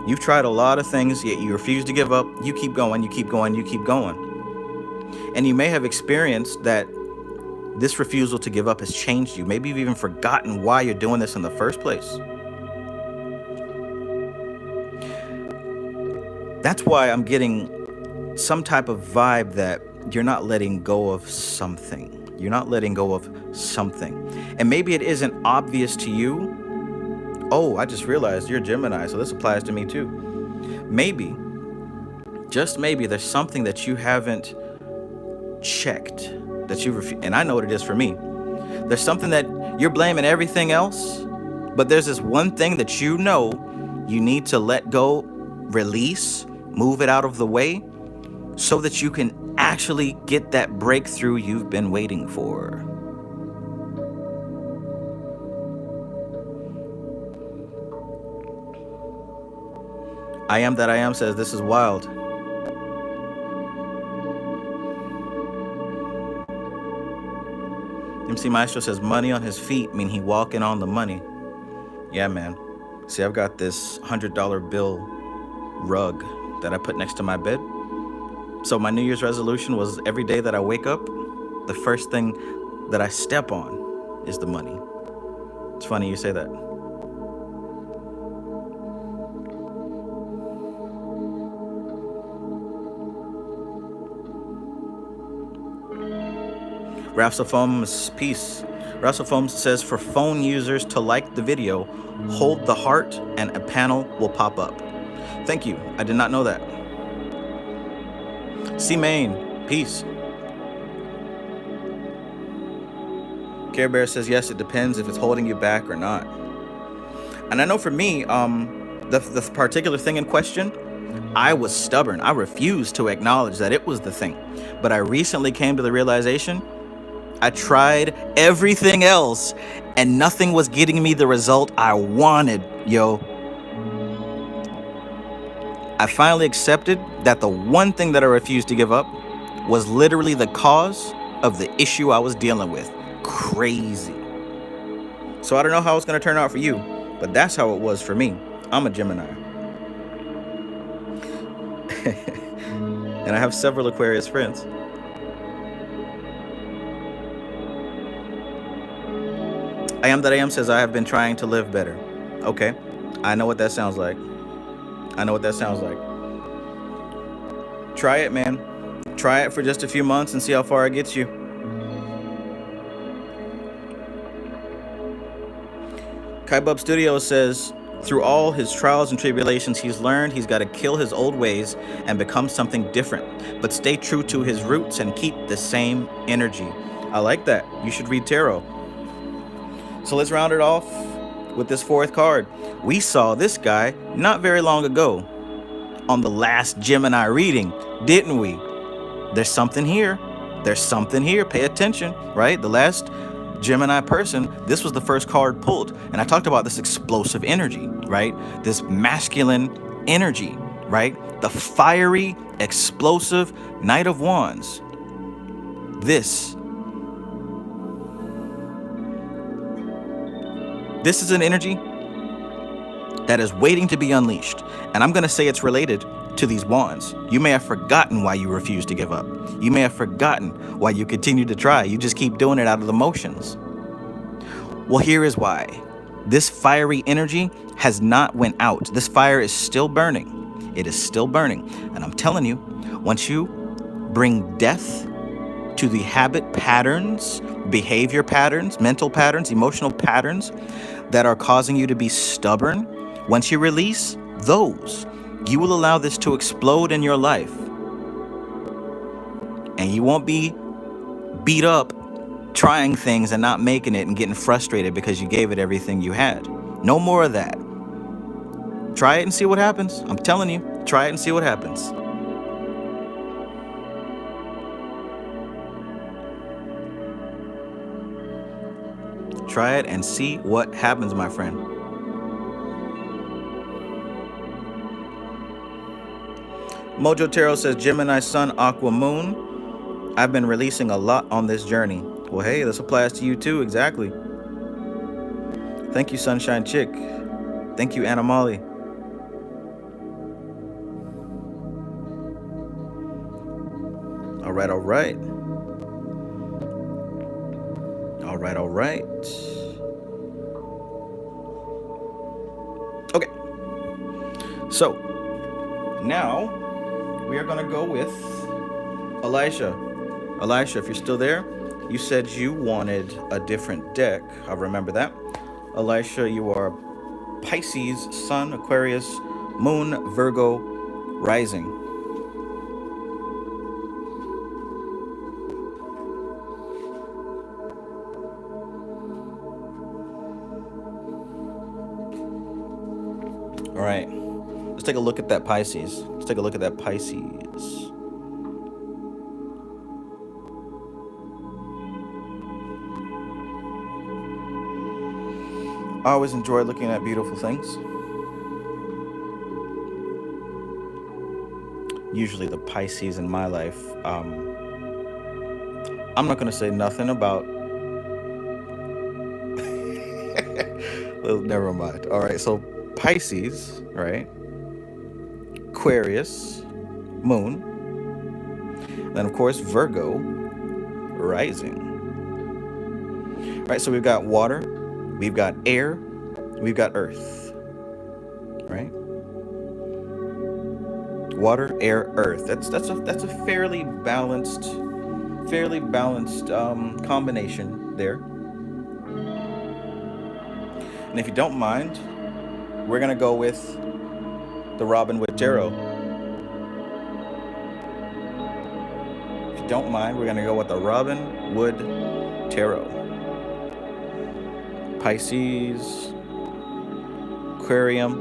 You've tried a lot of things, yet you refuse to give up. You keep going, you keep going, you keep going. And you may have experienced that this refusal to give up has changed you. Maybe you've even forgotten why you're doing this in the first place. That's why I'm getting some type of vibe that you're not letting go of something. You're not letting go of something. And maybe it isn't obvious to you. Oh, I just realized you're a Gemini, so this applies to me too. Maybe, just maybe, there's something that you haven't checked, that you and I know what it is for me. There's something that you're blaming everything else, but there's this one thing that you know you need to let go, release, move it out of the way, so that you can actually get that breakthrough you've been waiting for. I Am That I Am says this is wild. MC Maestro says money on his feet mean he walking on the money. Yeah, man. See, I've got this $100 bill rug that I put next to my bed. So my New Year's resolution was every day that I wake up, the first thing that I step on is the money. It's funny you say that. Rapsofoam's piece. Rapsofoam says for phone users to like the video, hold the heart and a panel will pop up. Thank you. I did not know that. C-Main, peace. Care Bear says yes, it depends if it's holding you back or not. And I know for me, the particular thing in question, I was stubborn. I refused to acknowledge that it was the thing. But I recently came to the realization I tried everything else and nothing was getting me the result I wanted, yo. I finally accepted that the one thing that I refused to give up was literally the cause of the issue I was dealing with. Crazy. So I don't know how it's going to turn out for you, but that's how it was for me. I'm a Gemini. And I have several Aquarius friends. I Am That I Am says I have been trying to live better. Okay, I know what that sounds like. I know what that sounds like. Try it, man. Try it for just a few months and see how far it gets you. Kaibub Studios says, through all his trials and tribulations, he's learned he's got to kill his old ways and become something different, but stay true to his roots and keep the same energy. I like that. You should read tarot. So let's round it off with this fourth card. We saw this guy not very long ago on the last Gemini reading, didn't we? There's something here. There's something here. Pay attention, right? The last Gemini person, this was the first card pulled. And I talked about this explosive energy, right? This masculine energy, right? The fiery, explosive Knight of Wands. This is an energy that is waiting to be unleashed. And I'm going to say it's related to these wands. You may have forgotten why you refuse to give up. You may have forgotten why you continue to try. You just keep doing it out of the motions. Well, here is why. This fiery energy has not went out. This fire is still burning. It is still burning. And I'm telling you, once you bring death to the habit patterns, behavior patterns, mental patterns, emotional patterns that are causing you to be stubborn, once you release those, you will allow this to explode in your life. And you won't be beat up trying things and not making it and getting frustrated because you gave it everything you had. No more of that. Try it and see what happens. I'm telling you, try it and see what happens. Try it and see what happens, my friend. Mojo Tarot says, Gemini Sun, Aqua Moon. I've been releasing a lot on this journey. Well, hey, this applies to you too, exactly. Thank you, Sunshine Chick. Thank you, Anna Molly. All right, all right. All right, all right. Okay. So, now we are going to go with Elisha. Elisha, if you're still there, you said you wanted a different deck. I'll remember that. Elisha, you are Pisces, Sun, Aquarius, Moon, Virgo, Rising. All right, let's take a look at that Pisces. Let's take a look at that Pisces. I always enjoy looking at beautiful things. Usually the Pisces in my life, I'm not going to say nothing about... Never mind. All right, so Pisces, right? Aquarius, Moon. Then, of course, Virgo, Rising. Right, so we've got water, we've got air, we've got earth. Right? Water, air, earth. That's a fairly balanced combination there. And if you don't mind, we're gonna go with the Robin Wood Tarot. If you don't mind, we're gonna go with the Robin Wood Tarot. Pisces, Aquarium,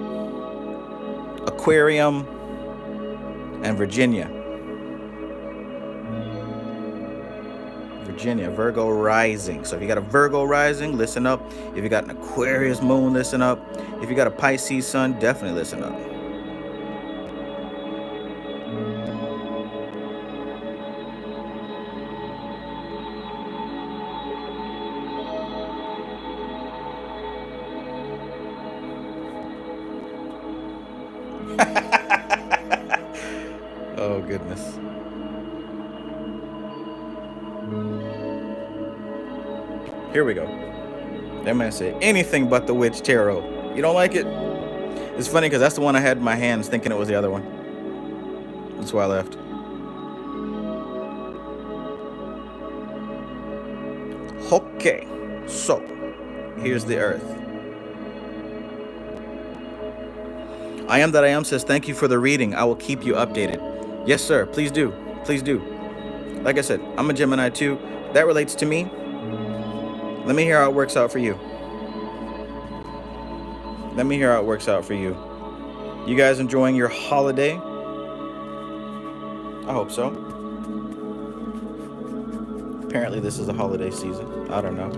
and Virginia. Virgo rising. So if you got a Virgo rising, listen up. If you got an Aquarius moon, listen up. If you got a Pisces sun, definitely listen up. Oh, goodness. Here we go. That man said anything but the Witch Tarot. You don't like it? It's funny because that's the one I had in my hands thinking it was the other one. That's why I left. Okay, so here's the earth. I Am That I Am says, thank you for the reading. I will keep you updated. Yes, sir. Please do. Please do. Like I said, I'm a Gemini too. That relates to me. Let me hear how it works out for you. Let me hear how it works out for you. You guys enjoying your holiday? I hope so. Apparently this is a holiday season. I don't know.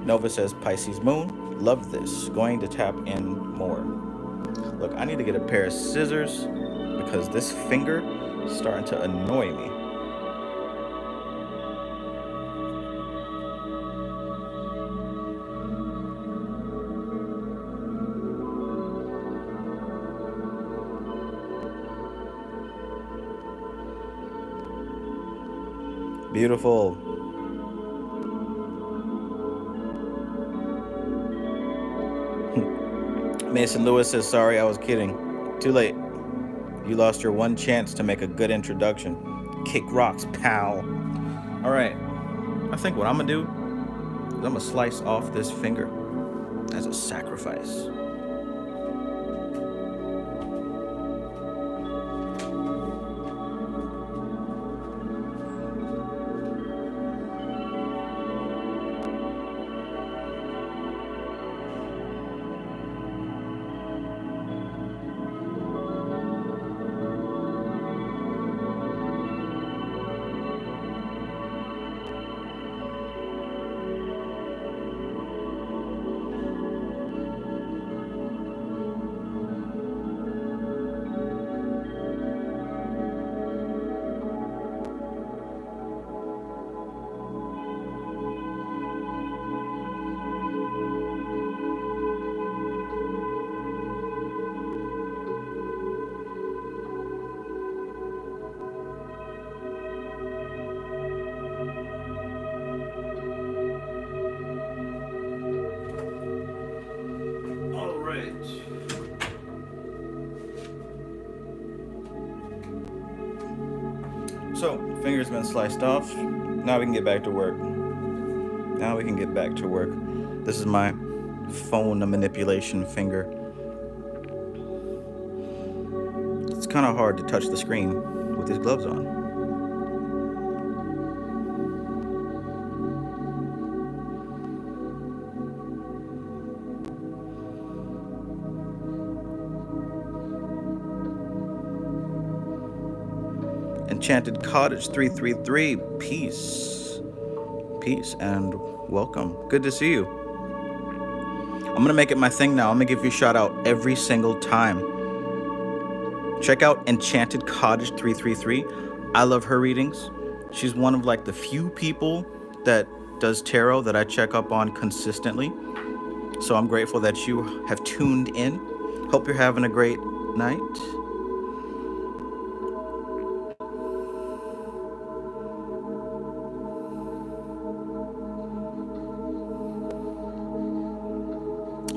Nova says, Pisces moon. Love this. Going to tap in more. Look, I need to get a pair of scissors because this finger is starting to annoy me. Beautiful. Mason Lewis says, sorry, I was kidding. Too late. You lost your one chance to make a good introduction. Kick rocks, pal. All right. I think what I'm going to do is I'm going to slice off this finger as a sacrifice. So, finger's been sliced off. Now we can get back to work. This is my phone manipulation finger. It's kind of hard to touch the screen with these gloves on. Enchanted Cottage 333, peace and welcome. Good to see you. I'm gonna make it my thing now. I'm gonna give you a shout out every single time. Check out Enchanted Cottage 333. I love her readings. She's one of like the few people that does tarot that I check up on consistently. So I'm grateful that you have tuned in. Hope you're having a great night.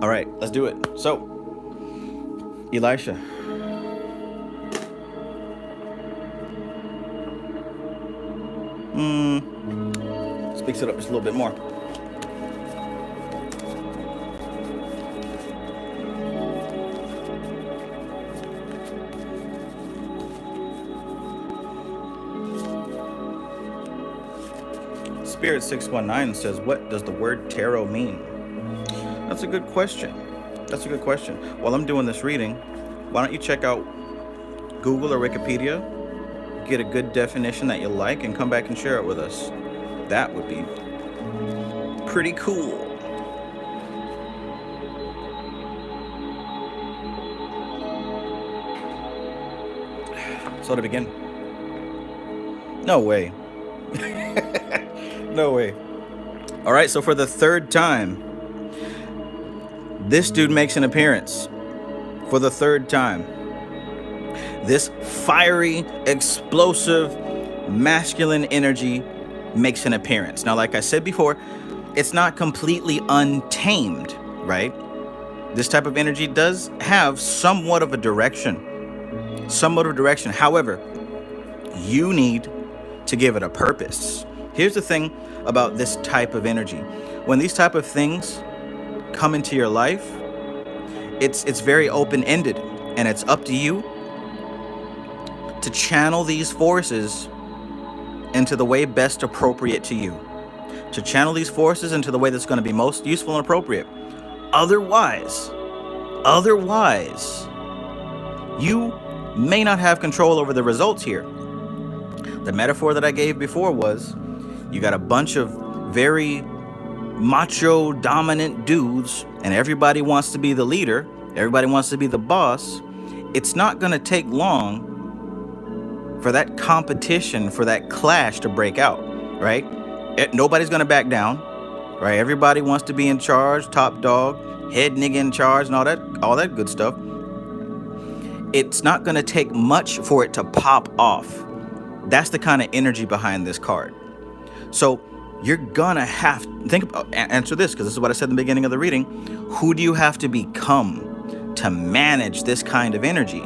All right, let's do it. So, Elisha. Speaks it up just a little bit more. Spirit 619 says, what does the word tarot mean? That's a good question. While I'm doing this reading, why don't you check out Google or Wikipedia, get a good definition that you like, and come back and share it with us. That would be pretty cool. So to begin. No way. No way. All right, so for the third time, this dude makes an appearance. For the third time. This fiery, explosive, masculine energy makes an appearance. Now, like I said before, it's not completely untamed, right? This type of energy does have somewhat of a direction. However, you need to give it a purpose. Here's the thing about this type of energy. When these type of things come into your life, it's very open-ended, and it's up to you to channel these forces into the way best appropriate to you. To channel these forces into the way that's going to be most useful and appropriate. Otherwise, you may not have control over the results here. The metaphor that I gave before was, you got a bunch of very macho, dominant dudes, and everybody wants to be the leader, everybody wants to be the boss. It's not going to take long for that competition, for that clash to break out, right? Nobody's going to back down, right? Everybody wants to be in charge, top dog, head nigga in charge, and all that good stuff. It's not going to take much for it to pop off. That's the kind of energy behind this card. So you're gonna have to think about, answer this, because this is what I said in the beginning of the reading. Who do you have to become to manage this kind of energy?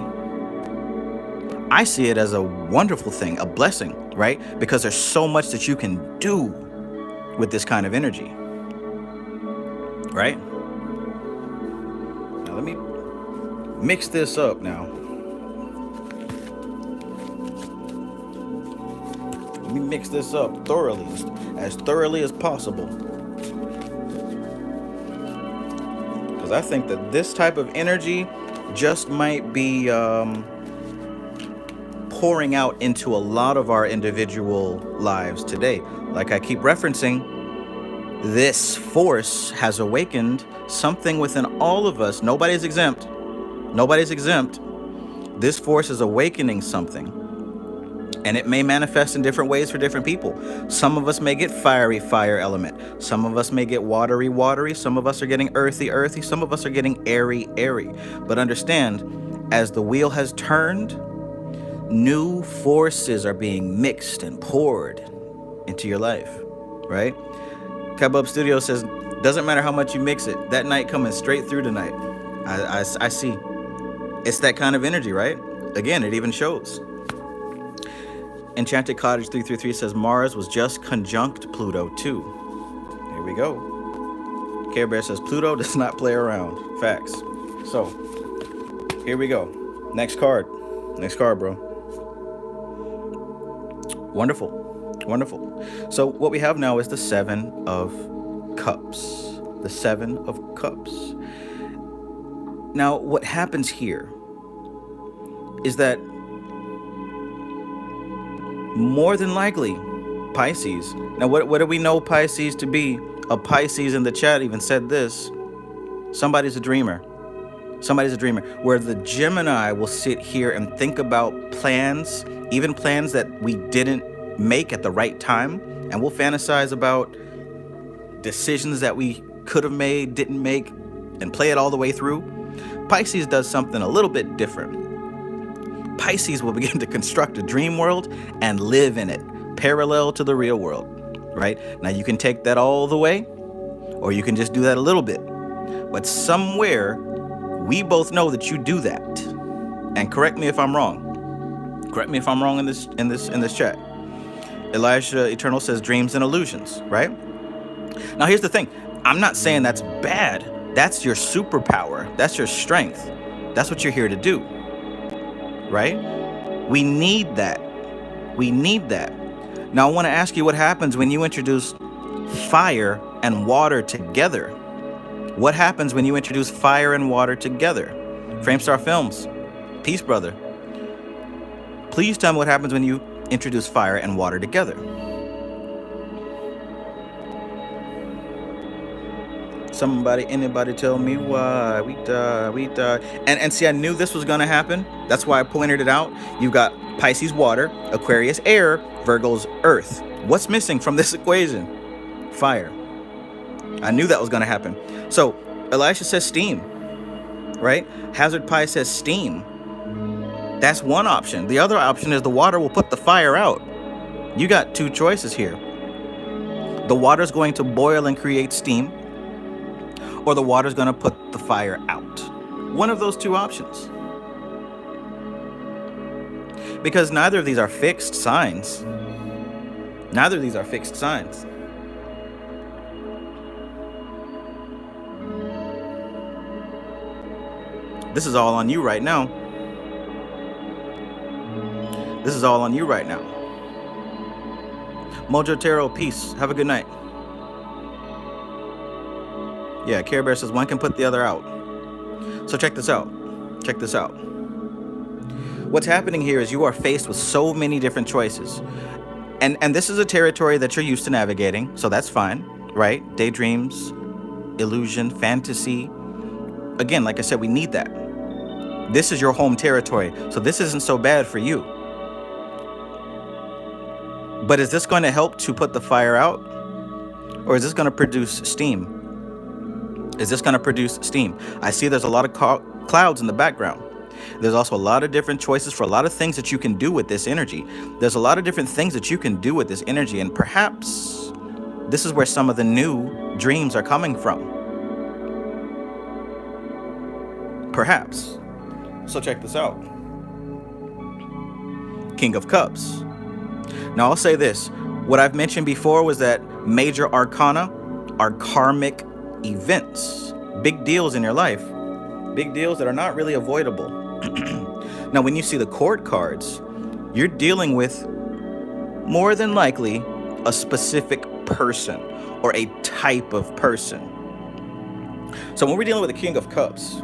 I see it as a wonderful thing, a blessing, right? Because there's so much that you can do with this kind of energy, right? Now let me mix this up now. Let me mix this up thoroughly, as thoroughly as possible. Because I think that this type of energy just might be pouring out into a lot of our individual lives today. Like I keep referencing, this force has awakened something within all of us. Nobody's exempt. Nobody's exempt. This force is awakening something. And it may manifest in different ways for different people. Some of us may get fiery, fire element. Some of us may get watery, watery. Some of us are getting earthy, earthy. Some of us are getting airy, airy. But understand, as the wheel has turned, new forces are being mixed and poured into your life, right? Kabub Studio says, doesn't matter how much you mix it, that night coming straight through tonight. I see. It's that kind of energy, right? Again, it even shows. Enchanted Cottage 333 says Mars was just conjunct Pluto too. Here we go. Care Bear says Pluto does not play around. Facts. So, here we go. Next card. Next card, bro. Wonderful. Wonderful. So what we have now is the Seven of Cups. The Seven of Cups. Now, what happens here is that more than likely, Pisces. Now, what do we know Pisces to be? A Pisces in the chat even said this. Somebody's a dreamer. Somebody's a dreamer. Where the Gemini will sit here and think about plans, even plans that we didn't make at the right time. And we'll fantasize about decisions that we could have made, didn't make, and play it all the way through. Pisces does something a little bit different. Pisces will begin to construct a dream world and live in it, parallel to the real world, right? Now, you can take that all the way, or you can just do that a little bit. But somewhere, we both know that you do that. And correct me if I'm wrong. Correct me if I'm wrong in this chat. Elijah Eternal says dreams and illusions, right? Now, here's the thing. I'm not saying that's bad. That's your superpower. That's your strength. That's what you're here to do. Right? We need that. We need that. Now, I want to ask you what happens when you introduce fire and water together. What happens when you introduce fire and water together? Framestar Films, peace, brother. Please tell me what happens when you introduce fire and water together. Anybody tell me why we die. And see, I knew this was gonna happen. That's why I pointed it out. You've got Pisces water, Aquarius air, Virgo's earth. What's missing from this equation? Fire. I knew that was gonna happen. So Elisha says steam, right? Hazard Pi says steam. That's one option. The other option is the water will put the fire out. You got two choices here. The water's going to boil and create steam, or the water's going to put the fire out. One of those two options. Because neither of these are fixed signs. Neither of these are fixed signs. This is all on you right now. This is all on you right now. Mojo Taro, peace. Have a good night. Yeah, Care Bear says one can put the other out. So check this out. Check this out. What's happening here is you are faced with so many different choices. And this is a territory that you're used to navigating, so that's fine, right? Daydreams, illusion, fantasy. Again, like I said, we need that. This is your home territory, so this isn't so bad for you. But is this going to help to put the fire out? Or is this going to produce steam? Is this going to produce steam? I see there's a lot of clouds in the background. There's also a lot of different choices for a lot of things that you can do with this energy. There's a lot of different things that you can do with this energy, and perhaps this is where some of the new dreams are coming from. Perhaps. So check this out. King of Cups. Now I'll say this. What I've mentioned before was that major arcana are karmic events. Big deals in your life. Big deals that are not really avoidable. Now when you see the court cards, you're dealing with, more than likely, a specific person or a type of person. So when we're dealing with the King of Cups,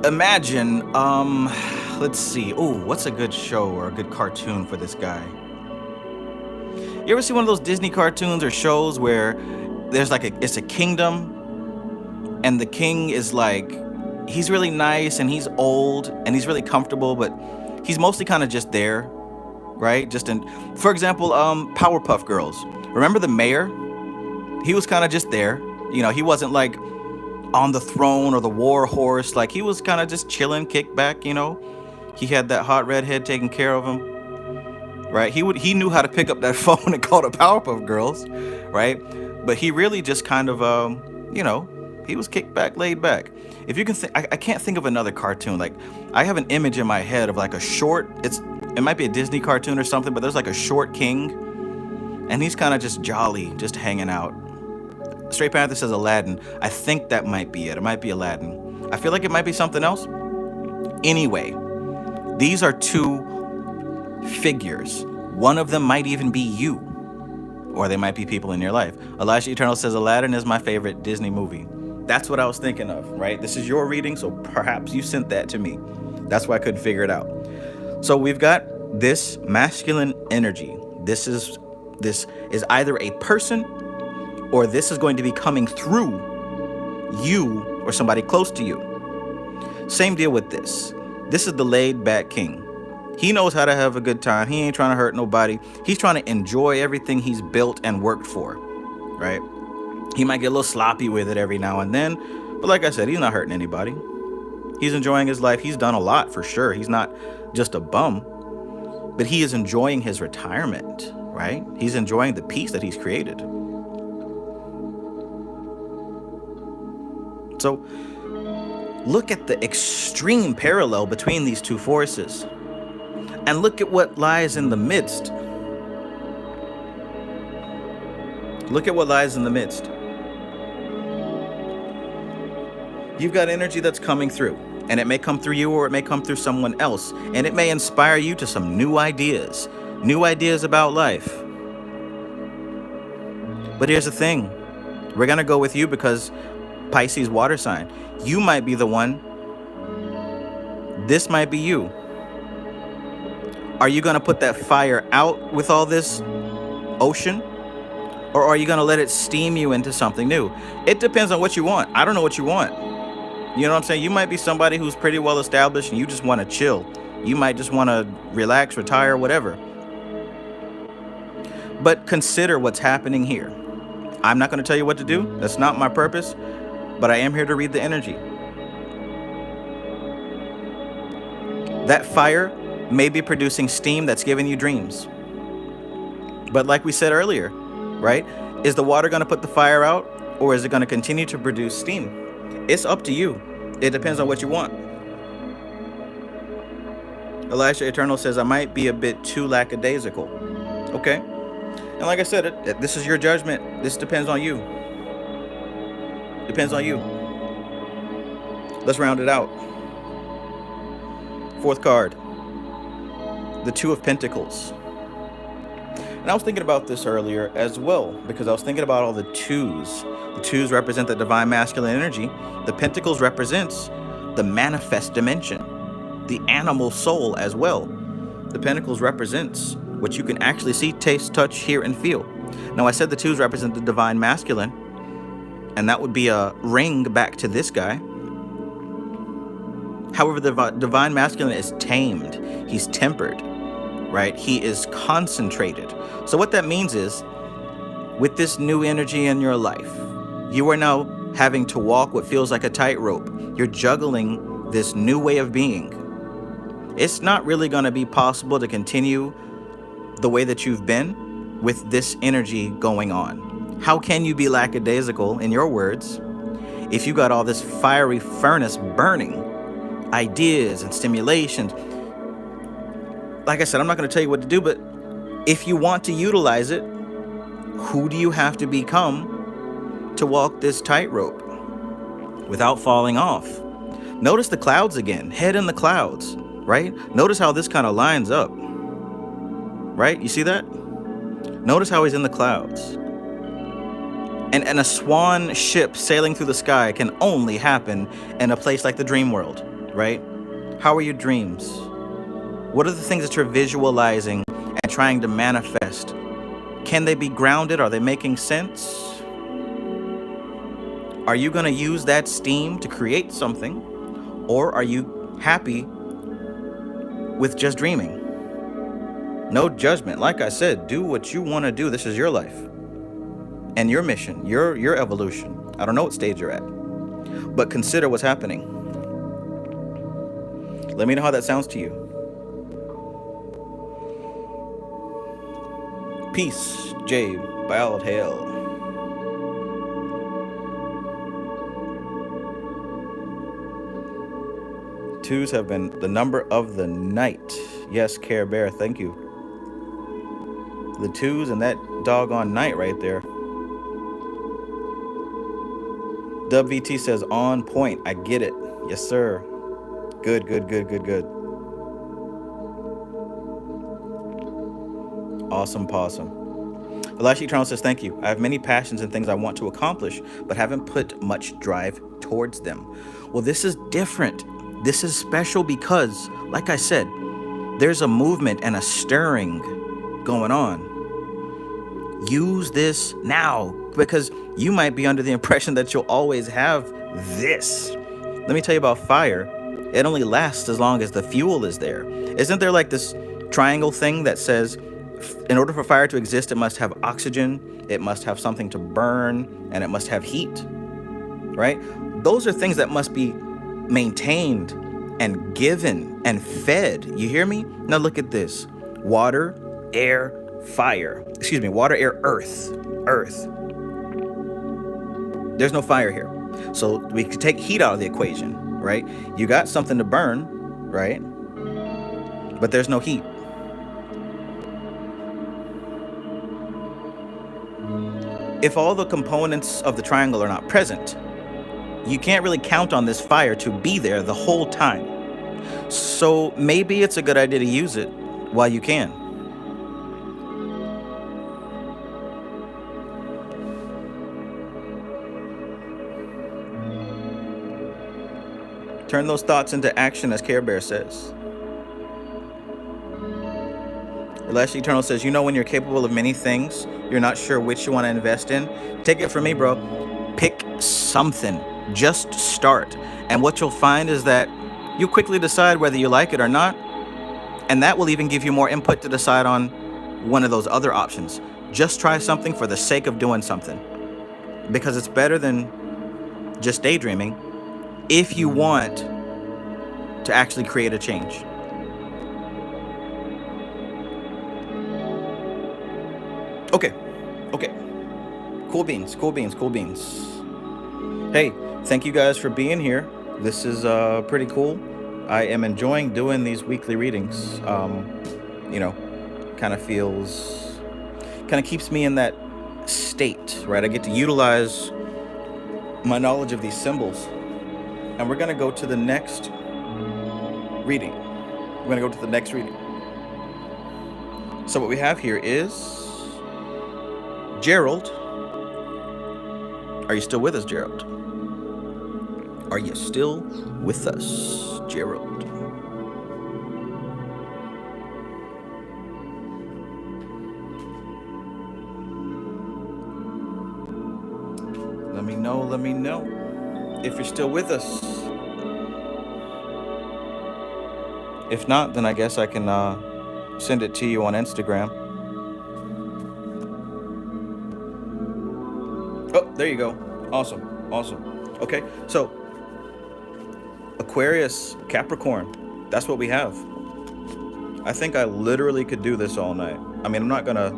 imagine, let's see. Oh, what's a good show or a good cartoon for this guy? You ever see one of those Disney cartoons or shows where there's like it's a kingdom, and the king is like, he's really nice and he's old and he's really comfortable, but he's mostly kind of just there, right? Just in, for example, Powerpuff Girls. Remember the mayor? He was kind of just there. You know, he wasn't like on the throne or the war horse. Like, he was kind of just chilling, kick back, you know. He had that hot redhead taking care of him, right? He knew how to pick up that phone and call the Powerpuff Girls, right? But he really just kind of, you know, he was kicked back, laid back. If you can think, I can't think of another cartoon. Like, I have an image in my head of like a short, it might be a Disney cartoon or something, but there's like a short king, and he's kind of just jolly, just hanging out. Straight Panther says Aladdin. I think that might be it. It might be Aladdin. I feel like it might be something else. Anyway, these are two figures. One of them might even be you, or they might be people in your life. Elijah Eternal says Aladdin is my favorite Disney movie. That's what I was thinking of, right? This is your reading, so perhaps you sent that to me. That's why I couldn't figure it out. So we've got this masculine energy. This is either a person, or this is going to be coming through you or somebody close to you. Same deal with this. This is the laid back king. He knows how to have a good time. He ain't trying to hurt nobody. He's trying to enjoy everything he's built and worked for, right? He might get a little sloppy with it every now and then, but like I said, he's not hurting anybody. He's enjoying his life. He's done a lot for sure. He's not just a bum, but he is enjoying his retirement, right? He's enjoying the peace that he's created. So look at the extreme parallel between these two forces, and look at what lies in the midst. Look at what lies in the midst. You've got energy that's coming through, and it may come through you or it may come through someone else, and it may inspire you to some new ideas about life. But here's the thing. We're going to go with you because Pisces water sign. You might be the one. This might be you. Are you going to put that fire out with all this ocean? Or are you going to let it steam you into something new? It depends on what you want. I don't know what you want. You know what I'm saying? You might be somebody who's pretty well established and you just want to chill. You might just want to relax, retire, whatever. But consider what's happening here. I'm not going to tell you what to do. That's not my purpose. But I am here to read the energy. That fire may be producing steam that's giving you dreams. But like we said earlier, right? Is the water going to put the fire out, or is it going to continue to produce steam? It's up to you. It depends on what you want. Elisha Eternal says, I might be a bit too lackadaisical. Okay. And like I said, this is your judgment. This depends on you. Depends on you. Let's round it out. Fourth card. The Two of Pentacles. And I was thinking about this earlier as well, because I was thinking about all the twos. The twos represent the divine masculine energy. The pentacles represents the manifest dimension, the animal soul as well. The pentacles represents what you can actually see, taste, touch, hear, and feel. Now, I said the twos represent the divine masculine, and that would be a ring back to this guy. However, the divine masculine is tamed. He's tempered, right? He is concentrated. So what that means is, with this new energy in your life, you are now having to walk what feels like a tightrope. You're juggling this new way of being, it's not really going to be possible to continue the way that you've been with this energy going on. How can you be lackadaisical, in your words, if you got all this fiery furnace burning, ideas and stimulations? Like I said, I'm not going to tell you what to do, but if you want to utilize it, who do you have to become to walk this tightrope without falling off? Notice the clouds again, head in the clouds, right? Notice how this kind of lines up, right? You see that? Notice how he's in the clouds. And a swan ship sailing through the sky can only happen in a place like the dream world, right? How are your dreams? What are the things that you're visualizing and trying to manifest? Can they be grounded? Are they making sense? Are you going to use that steam to create something? Or are you happy with just dreaming? No judgment. Like I said, do what you want to do. This is your life and your mission, your evolution. I don't know what stage you're at, but consider what's happening. Let me know how that sounds to you. Peace, Jay, by all hail. Twos have been the number of the night. Yes, Care Bear, thank you. The twos and that doggone night right there. WVT says on point. I get it. Yes, sir. Good, good, good, good, good. Awesome possum. Elashi Eternal says, thank you. I have many passions and things I want to accomplish, but haven't put much drive towards them. Well, this is different. This is special because, like I said, there's a movement and a stirring going on. Use this now, because you might be under the impression that you'll always have this. Let me tell you about fire. It only lasts as long as the fuel is there. Isn't there like this triangle thing that says, in order for fire to exist, it must have oxygen, it must have something to burn, and it must have heat, right? Those are things that must be maintained and given and fed. You hear me? Now look at this. Water, air, fire. Excuse me, water, air, earth. Earth. There's no fire here. So we could take heat out of the equation, right? You got something to burn, right? But there's no heat. If all the components of the triangle are not present, you can't really count on this fire to be there the whole time. So maybe it's a good idea to use it while you can. Turn those thoughts into action, as Care Bear says. Elash Eternal says, you know when you're capable of many things, you're not sure which you want to invest in? Take it from me, bro. Pick something. Just start. And what you'll find is that you quickly decide whether you like it or not. And that will even give you more input to decide on one of those other options. Just try something for the sake of doing something. Because it's better than just daydreaming if you want to actually create a change. Okay. Cool beans. Hey, thank you guys for being here. This is pretty cool. I am enjoying doing these weekly readings. You know, kind of keeps me in that state, right? I get to utilize my knowledge of these symbols. And we're going to go to the next reading. So what we have here is Gerald. Are you still with us, Gerald? Are you still with us, Gerald? Let me know if you're still with us. If not, then I guess I can send it to you on Instagram. Oh, there you go. Awesome. Okay, so Aquarius, Capricorn. That's what we have. I think I literally could do this all night. I mean, I'm not gonna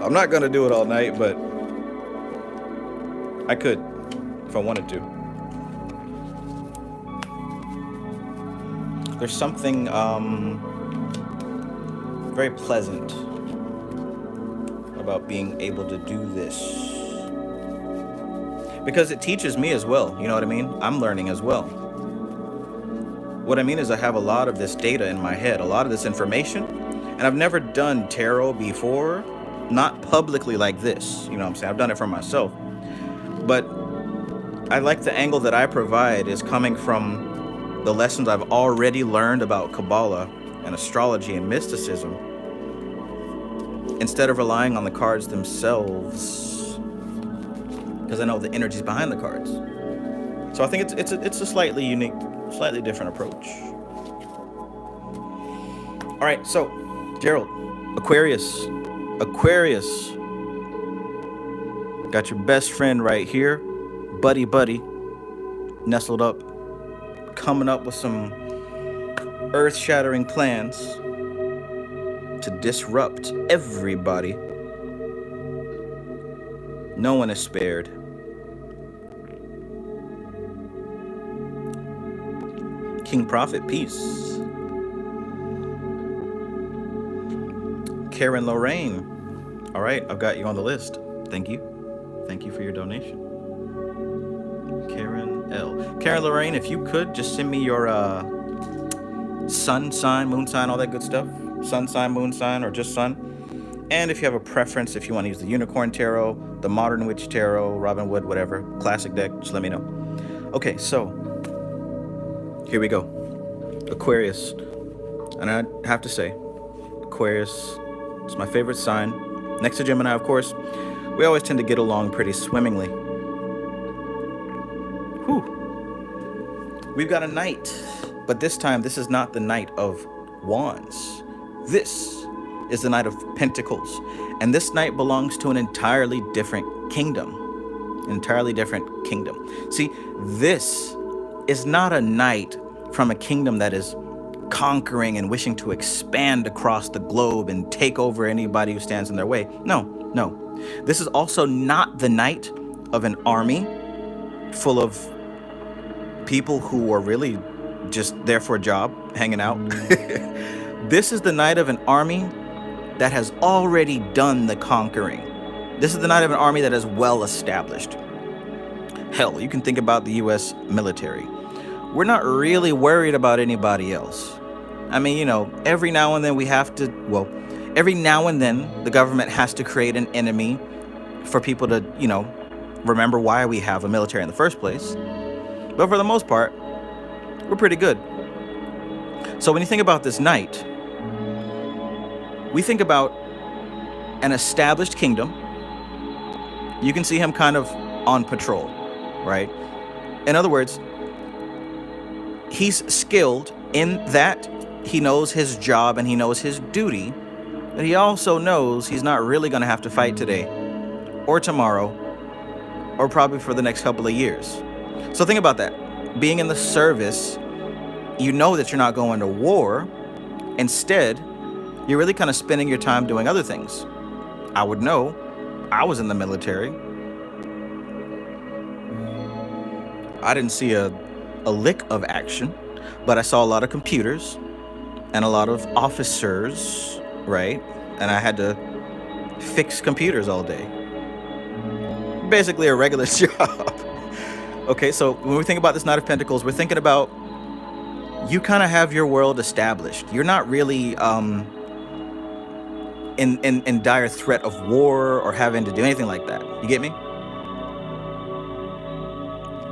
I'm not gonna do it all night, but I could if I wanted to. There's something very pleasant about being able to do this. Because it teaches me as well, you know what I mean? I'm learning as well. What I mean is I have a lot of this data in my head, a lot of this information, and I've never done tarot before, not publicly like this, you know what I'm saying? I've done it for myself. But I like the angle that I provide is coming from the lessons I've already learned about Kabbalah and astrology and mysticism, instead of relying on the cards themselves, because I know the energies behind the cards. So I think it's a slightly unique, slightly different approach. All right, so Gerald, Aquarius, got your best friend right here, buddy, nestled up, coming up with some earth-shattering plans to disrupt everybody. No one is spared. King Prophet, peace. Karen Lorraine. All right, I've got you on the list. Thank you. Thank you for your donation. Karen L. Karen Lorraine, if you could just send me your sun sign, moon sign, all that good stuff. Sun sign, moon sign, or just sun. And if you have a preference, if you want to use the Unicorn Tarot, the Modern Witch Tarot, Robin Wood, whatever, classic deck, just let me know. Okay, so here we go. Aquarius. And I have to say, Aquarius is my favorite sign. Next to Gemini, of course. We always tend to get along pretty swimmingly. Whew. We've got a knight. But this time, this is not the Knight of Wands. This is the Knight of Pentacles. And this knight belongs to an entirely different kingdom. An entirely different kingdom. See, this is not a knight from a kingdom that is conquering and wishing to expand across the globe and take over anybody who stands in their way. No. This is also not the knight of an army full of people who are really just there for a job, hanging out. This is the knight of an army that has already done the conquering. This is the knight of an army that is well established. Hell, you can think about the U.S. military. We're not really worried about anybody else. I mean, you know, every now and then every now and then the government has to create an enemy for people to, you know, remember why we have a military in the first place. But for the most part, we're pretty good. So when you think about this knight, we think about an established kingdom. You can see him kind of on patrol, right? In other words, he's skilled in that he knows his job and he knows his duty, but he also knows he's not really going to have to fight today or tomorrow or probably for the next couple of years. So think about that. Being in the service, you know that you're not going to war. Instead, you're really kind of spending your time doing other things. I would know. I was in the military. I didn't see a lick of action, but I saw a lot of computers and a lot of officers, right? And I had to fix computers all day. Basically a regular job. Okay, so when we think about this Knight of Pentacles, we're thinking about you kind of have your world established. You're not really in dire threat of war or having to do anything like that. You get me?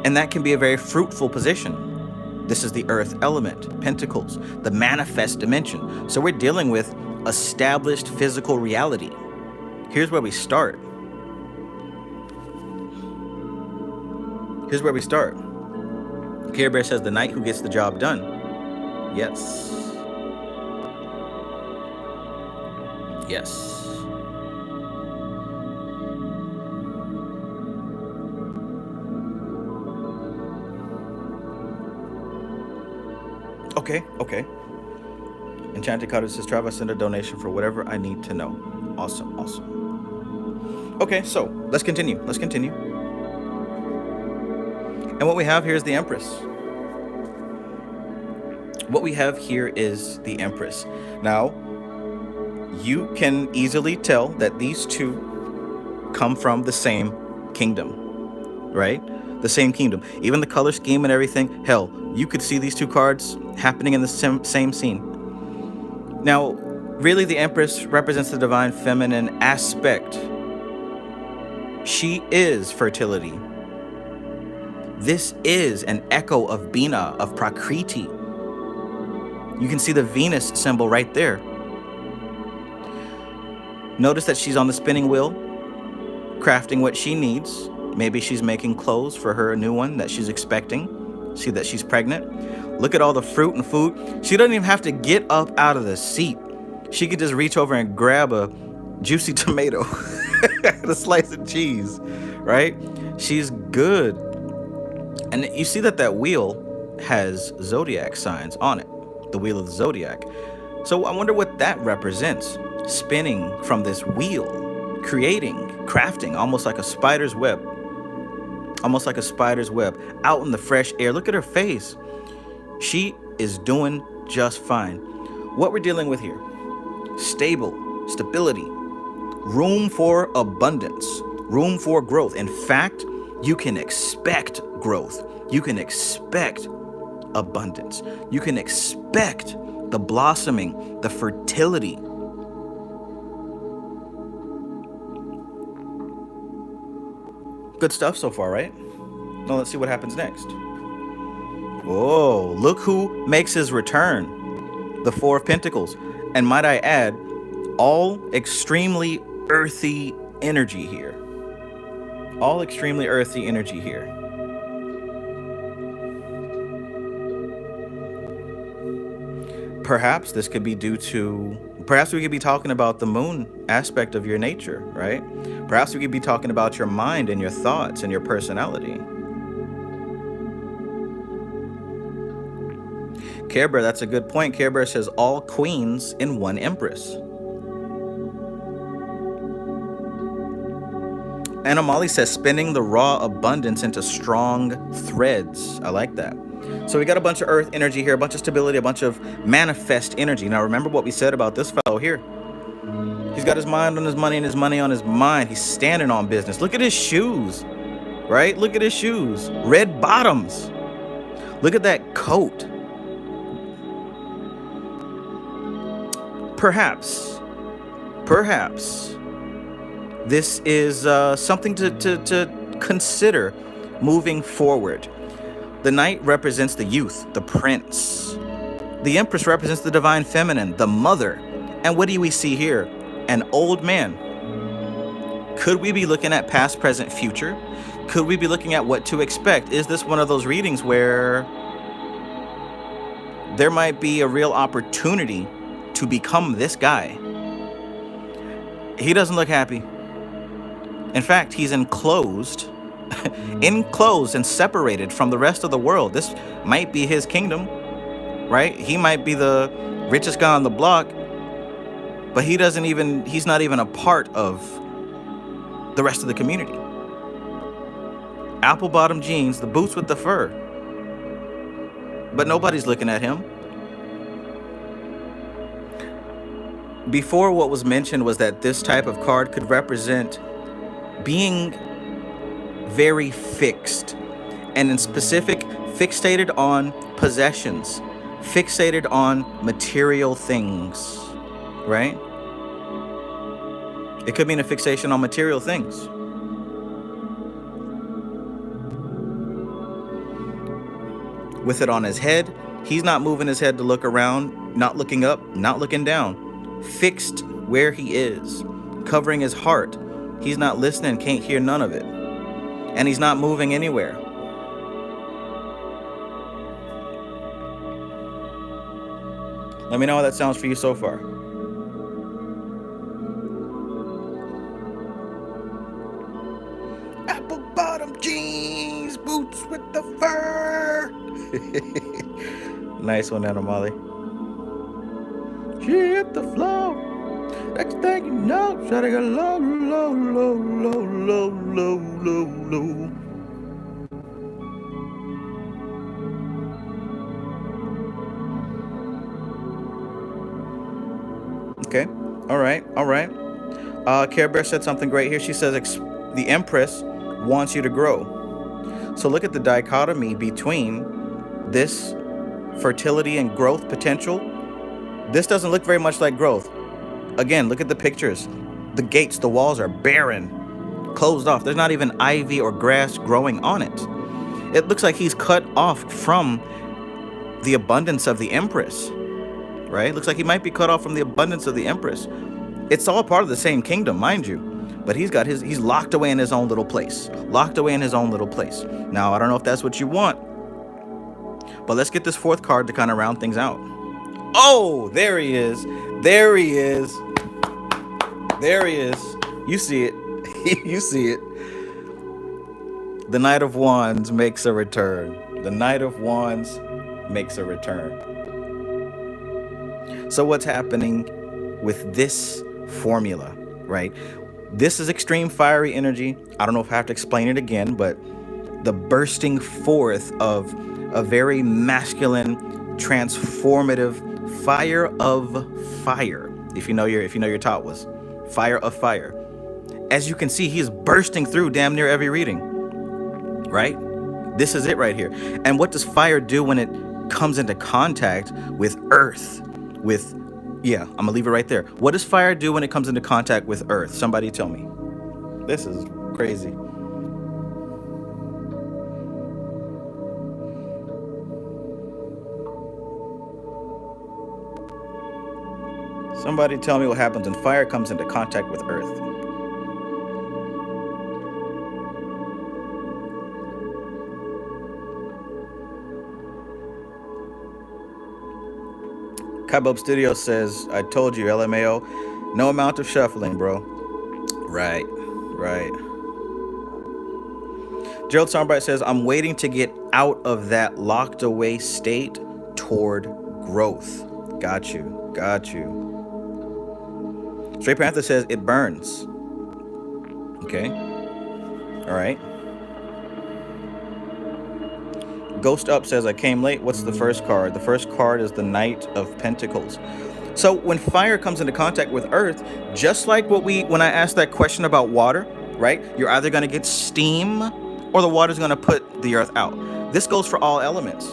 And that can be a very fruitful position. This is the earth element, Pentacles, the manifest dimension. So we're dealing with established physical reality. Here's where we start. Care Bear says the knight who gets the job done. Yes. Okay. Enchanted Cottage says, Trav, I send a donation for whatever I need to know. Awesome. Okay, so let's continue. And what we have here is the Empress. Now, you can easily tell that these two come from the same kingdom, right? The same kingdom. Even the color scheme and everything. Hell, you could see these two cards happening in the same scene. Now, really, the Empress represents the divine feminine aspect. She is fertility. This is an echo of Bina, of Prakriti. You can see the Venus symbol right there. Notice that she's on the spinning wheel, crafting what she needs. Maybe she's making clothes for her new one that she's expecting. See that she's pregnant. Look at all the fruit and food. She doesn't even have to get up out of the seat. She could just reach over and grab a juicy tomato and a slice of cheese, right? She's good. And you see that wheel has zodiac signs on it, the wheel of the zodiac. So I wonder what that represents. Spinning from this wheel, creating, crafting, almost like a spider's web. Out in the fresh air. Look at her face. She is doing just fine. What we're dealing with here, stability, room for abundance, room for growth. In fact, you can expect growth. You can expect abundance. You can expect the blossoming, the fertility. Good stuff so far, right? Now let's see what happens next. Oh, look who makes his return. The Four of Pentacles. And might I add, all extremely earthy energy here. Perhaps this could be perhaps we could be talking about the moon aspect of your nature, right? Perhaps we could be talking about your mind and your thoughts and your personality. Care Bear, that's a good point. Care Bear says all queens in one empress. Anna Molly says spinning the raw abundance into strong threads. I like that. So we got a bunch of earth energy here, a bunch of stability, a bunch of manifest energy. Now remember what we said about this fellow here. He's got his mind on his money and his money on his mind. He's standing on business. Look at his shoes, right? Look at his shoes. Red bottoms. Look at that coat. Perhaps this is something to consider moving forward. The Knight represents the youth, the prince. The Empress represents the divine feminine, the mother. And what do we see here? An old man. Could we be looking at past, present, future? Could we be looking at what to expect? Is this one of those readings where there might be a real opportunity to become this guy? He doesn't look happy. In fact, he's enclosed and separated from the rest of the world. This might be his kingdom, right? He might be the richest guy on the block, but he's not even a part of the rest of the community. Apple bottom jeans, the boots with the fur, but nobody's looking at him. Before, what was mentioned was that this type of card could represent being very fixed, and in specific, fixated on possessions, fixated on material things, right? It could mean a fixation on material things. With it on his head, he's not moving his head to look around, not looking up, not looking down. Fixed where he is, covering his heart. He's not listening, can't hear none of it. And he's not moving anywhere. Let me know how that sounds for you so far. Apple bottom jeans, boots with the fur. Nice one, Anna Molly. She hit the floor. Next thing you know, shawty got low, low, low, low, low, low, low, low. Okay. All right. All right. Care Bear said something great here. She says the Empress wants you to grow. So look at the dichotomy between this fertility and growth potential. This doesn't look very much like growth. Again, look at the pictures. The gates, the walls are barren, closed off. There's not even ivy or grass growing on it. It looks like he's cut off from the abundance of the Empress, right? Looks like he might be cut off from the abundance of the Empress. It's all part of the same kingdom, mind you. But he's locked away in his own little place. Locked away in his own little place. Now, I don't know if that's what you want, but let's get this fourth card to kind of round things out. Oh, there he is. There he is. There he is. You see it. You see it. The Knight of Wands makes a return. The Knight of Wands makes a return. So what's happening with this formula, right? This is extreme fiery energy. I don't know if I have to explain it again, but the bursting forth of a very masculine, transformative fire of fire. If you know your top was fire of fire. As you can see, he is bursting through damn near every reading, right? This is it right here. And what does fire do when it comes into contact with earth? I'm gonna leave it right there. What does fire do when it comes into contact with earth? Somebody tell me. This is crazy. Somebody tell me what happens when fire comes into contact with earth. Kabob Studio says, I told you, LMAO, no amount of shuffling, bro. Right. Gerald Soundbright says, I'm waiting to get out of that locked away state toward growth. Got you. Straight Panther says, it burns. Okay. All right. Ghost Up says, I came late. What's the first card? The first card is the Knight of Pentacles. So when fire comes into contact with earth, just like when I asked that question about water, right? You're either going to get steam or the water's going to put the earth out. This goes for all elements.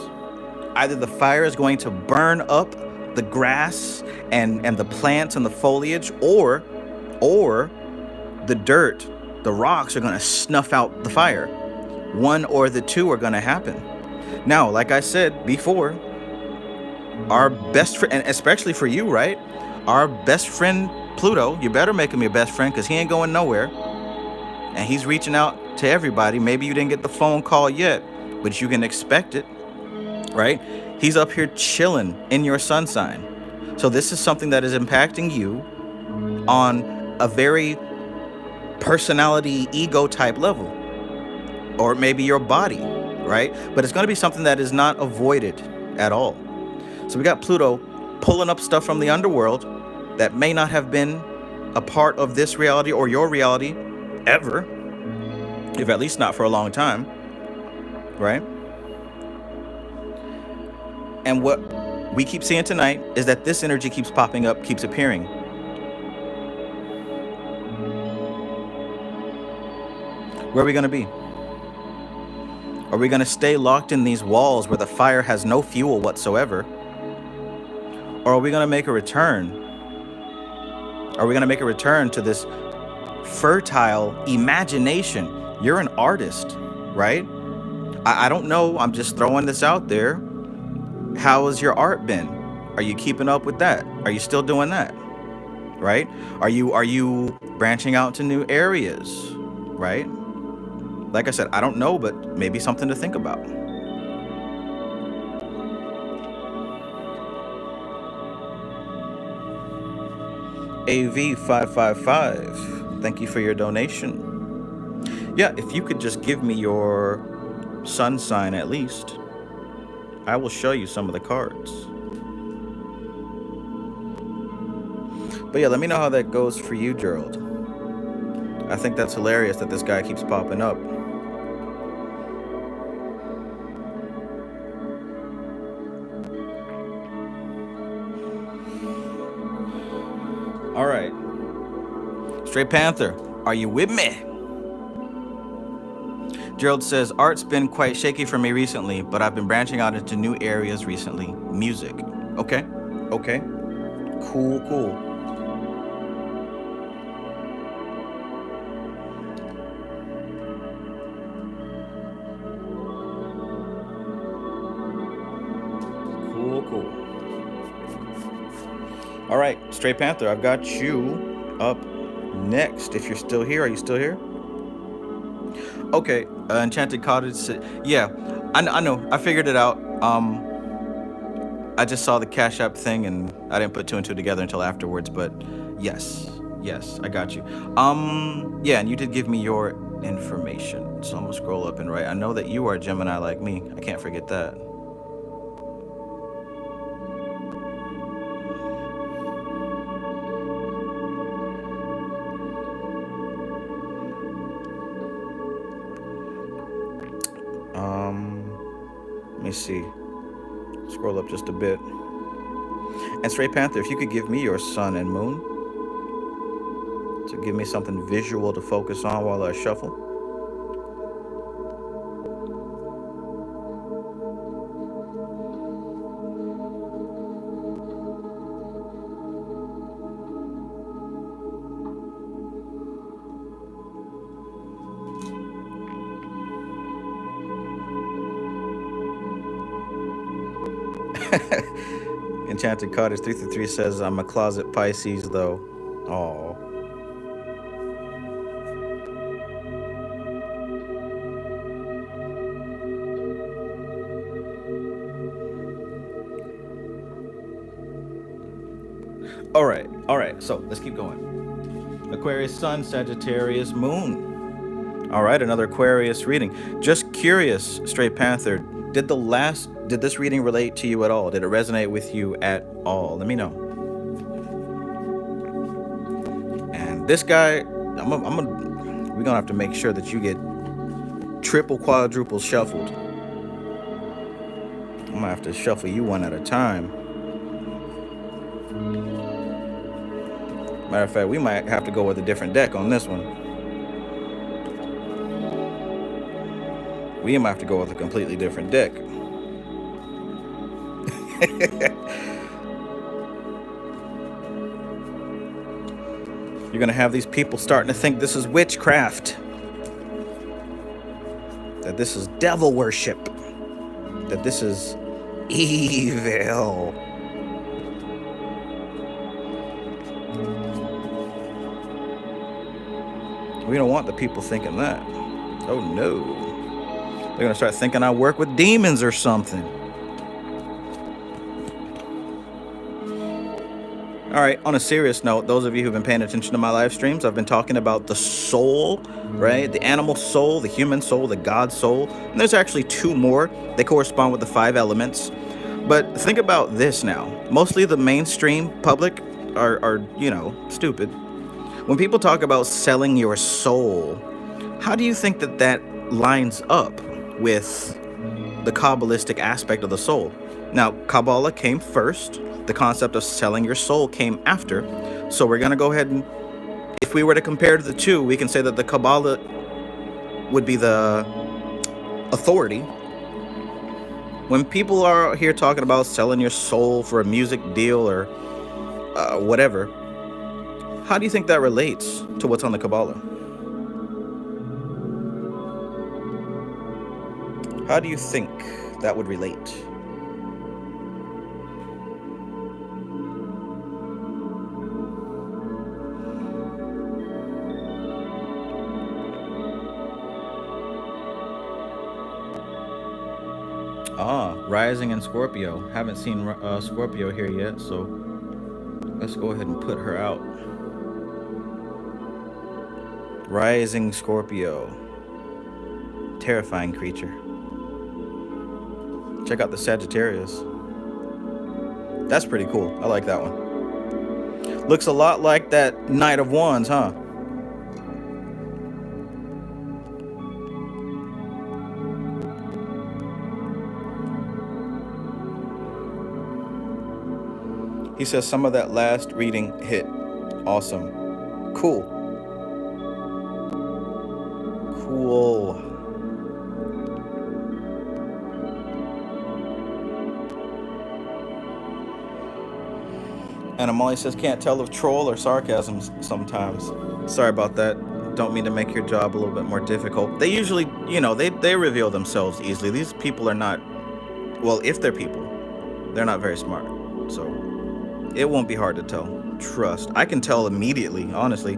Either the fire is going to burn up the grass and the plants and the foliage, or the dirt, the rocks are going to snuff out the fire. One or the two are going to happen. Now, like I said before, our best friend, and especially for you, right? Our best friend, Pluto, you better make him your best friend because he ain't going nowhere. And he's reaching out to everybody. Maybe you didn't get the phone call yet, but you can expect it, right? He's up here chilling in your sun sign. So this is something that is impacting you on a very personality, ego type level, or maybe your body, right? But it's going to be something that is not avoided at all. So we got Pluto pulling up stuff from the underworld that may not have been a part of this reality or your reality ever, if at least not for a long time, right? And what we keep seeing tonight is that this energy keeps popping up, keeps appearing. Where are we going to be? Are we going to stay locked in these walls where the fire has no fuel whatsoever? Or are we going to make a return? Are we going to make a return to this fertile imagination? You're an artist, right? I don't know. I'm just throwing this out there. How has your art been? Are you keeping up with that? Are you still doing that? Right? Are you branching out to new areas? Right? Like I said, I don't know, but maybe something to think about. AV555, thank you for your donation. Yeah, if you could just give me your sun sign at least. I will show you some of the cards. But yeah, let me know how that goes for you, Gerald. I think that's hilarious that this guy keeps popping up. All right. Straight Panther, are you with me? Gerald says, art's been quite shaky for me recently, but I've been branching out into new areas recently. Music. Okay. Okay. Cool, cool. Cool, cool. All right, Straight Panther, I've got you up next. If you're still here, are you still here? Okay, Enchanted Cottage. Yeah, I know. I figured it out. I just saw the Cash App thing, and I didn't put two and two together until afterwards. But yes, I got you. Yeah, and you did give me your information, so I'm gonna scroll up and write. I know that you are a Gemini like me. I can't forget that. Let me see. Scroll up just a bit. And Straight Panther, if you could give me your sun and moon to give me something visual to focus on while I shuffle. Enchanted Cottage 333 says, I'm a closet Pisces, though. Oh. All right. So let's keep going. Aquarius Sun, Sagittarius Moon. All right, another Aquarius reading. Just curious, Straight Panther, did this reading relate to you at all? Did it resonate with you at all? Let me know. And this guy, we're gonna have to make sure that you get triple, quadruple shuffled. I'm gonna have to shuffle you one at a time. Matter of fact, we might have to go with a different deck on this one. We might have to go with a completely different deck. You're gonna have these people starting to think this is witchcraft, that this is devil worship, that this is evil. We don't want the people thinking that. Oh no. They're gonna start thinking I work with demons or something. All right, on a serious note, those of you who've been paying attention to my live streams, I've been talking about the soul, right? The animal soul, the human soul, the God soul. And there's actually two more. They correspond with the 5 elements. But think about this now. Mostly the mainstream public are stupid. When people talk about selling your soul, how do you think that lines up with the Kabbalistic aspect of the soul? Now, Kabbalah came first. The concept of selling your soul came after. So we're going to go ahead and, if we were to compare the two, we can say that the Kabbalah would be the authority. When people are here talking about selling your soul for a music deal or whatever, how do you think that relates to what's on the Kabbalah? How do you think that would relate? Rising in Scorpio. Haven't seen Scorpio here yet, so let's go ahead and put her out. Rising Scorpio. Terrifying creature. Check out the Sagittarius. That's pretty cool. I like that one. Looks a lot like that Knight of Wands, huh? He says some of that last reading hit. Awesome. Cool. Cool. And Amali says, can't tell if troll or sarcasm sometimes. Sorry about that. Don't mean to make your job a little bit more difficult. They usually, you know, they reveal themselves easily. These people are not, well, if they're people, they're not very smart. So it won't be hard to tell. Trust. I can tell immediately, honestly.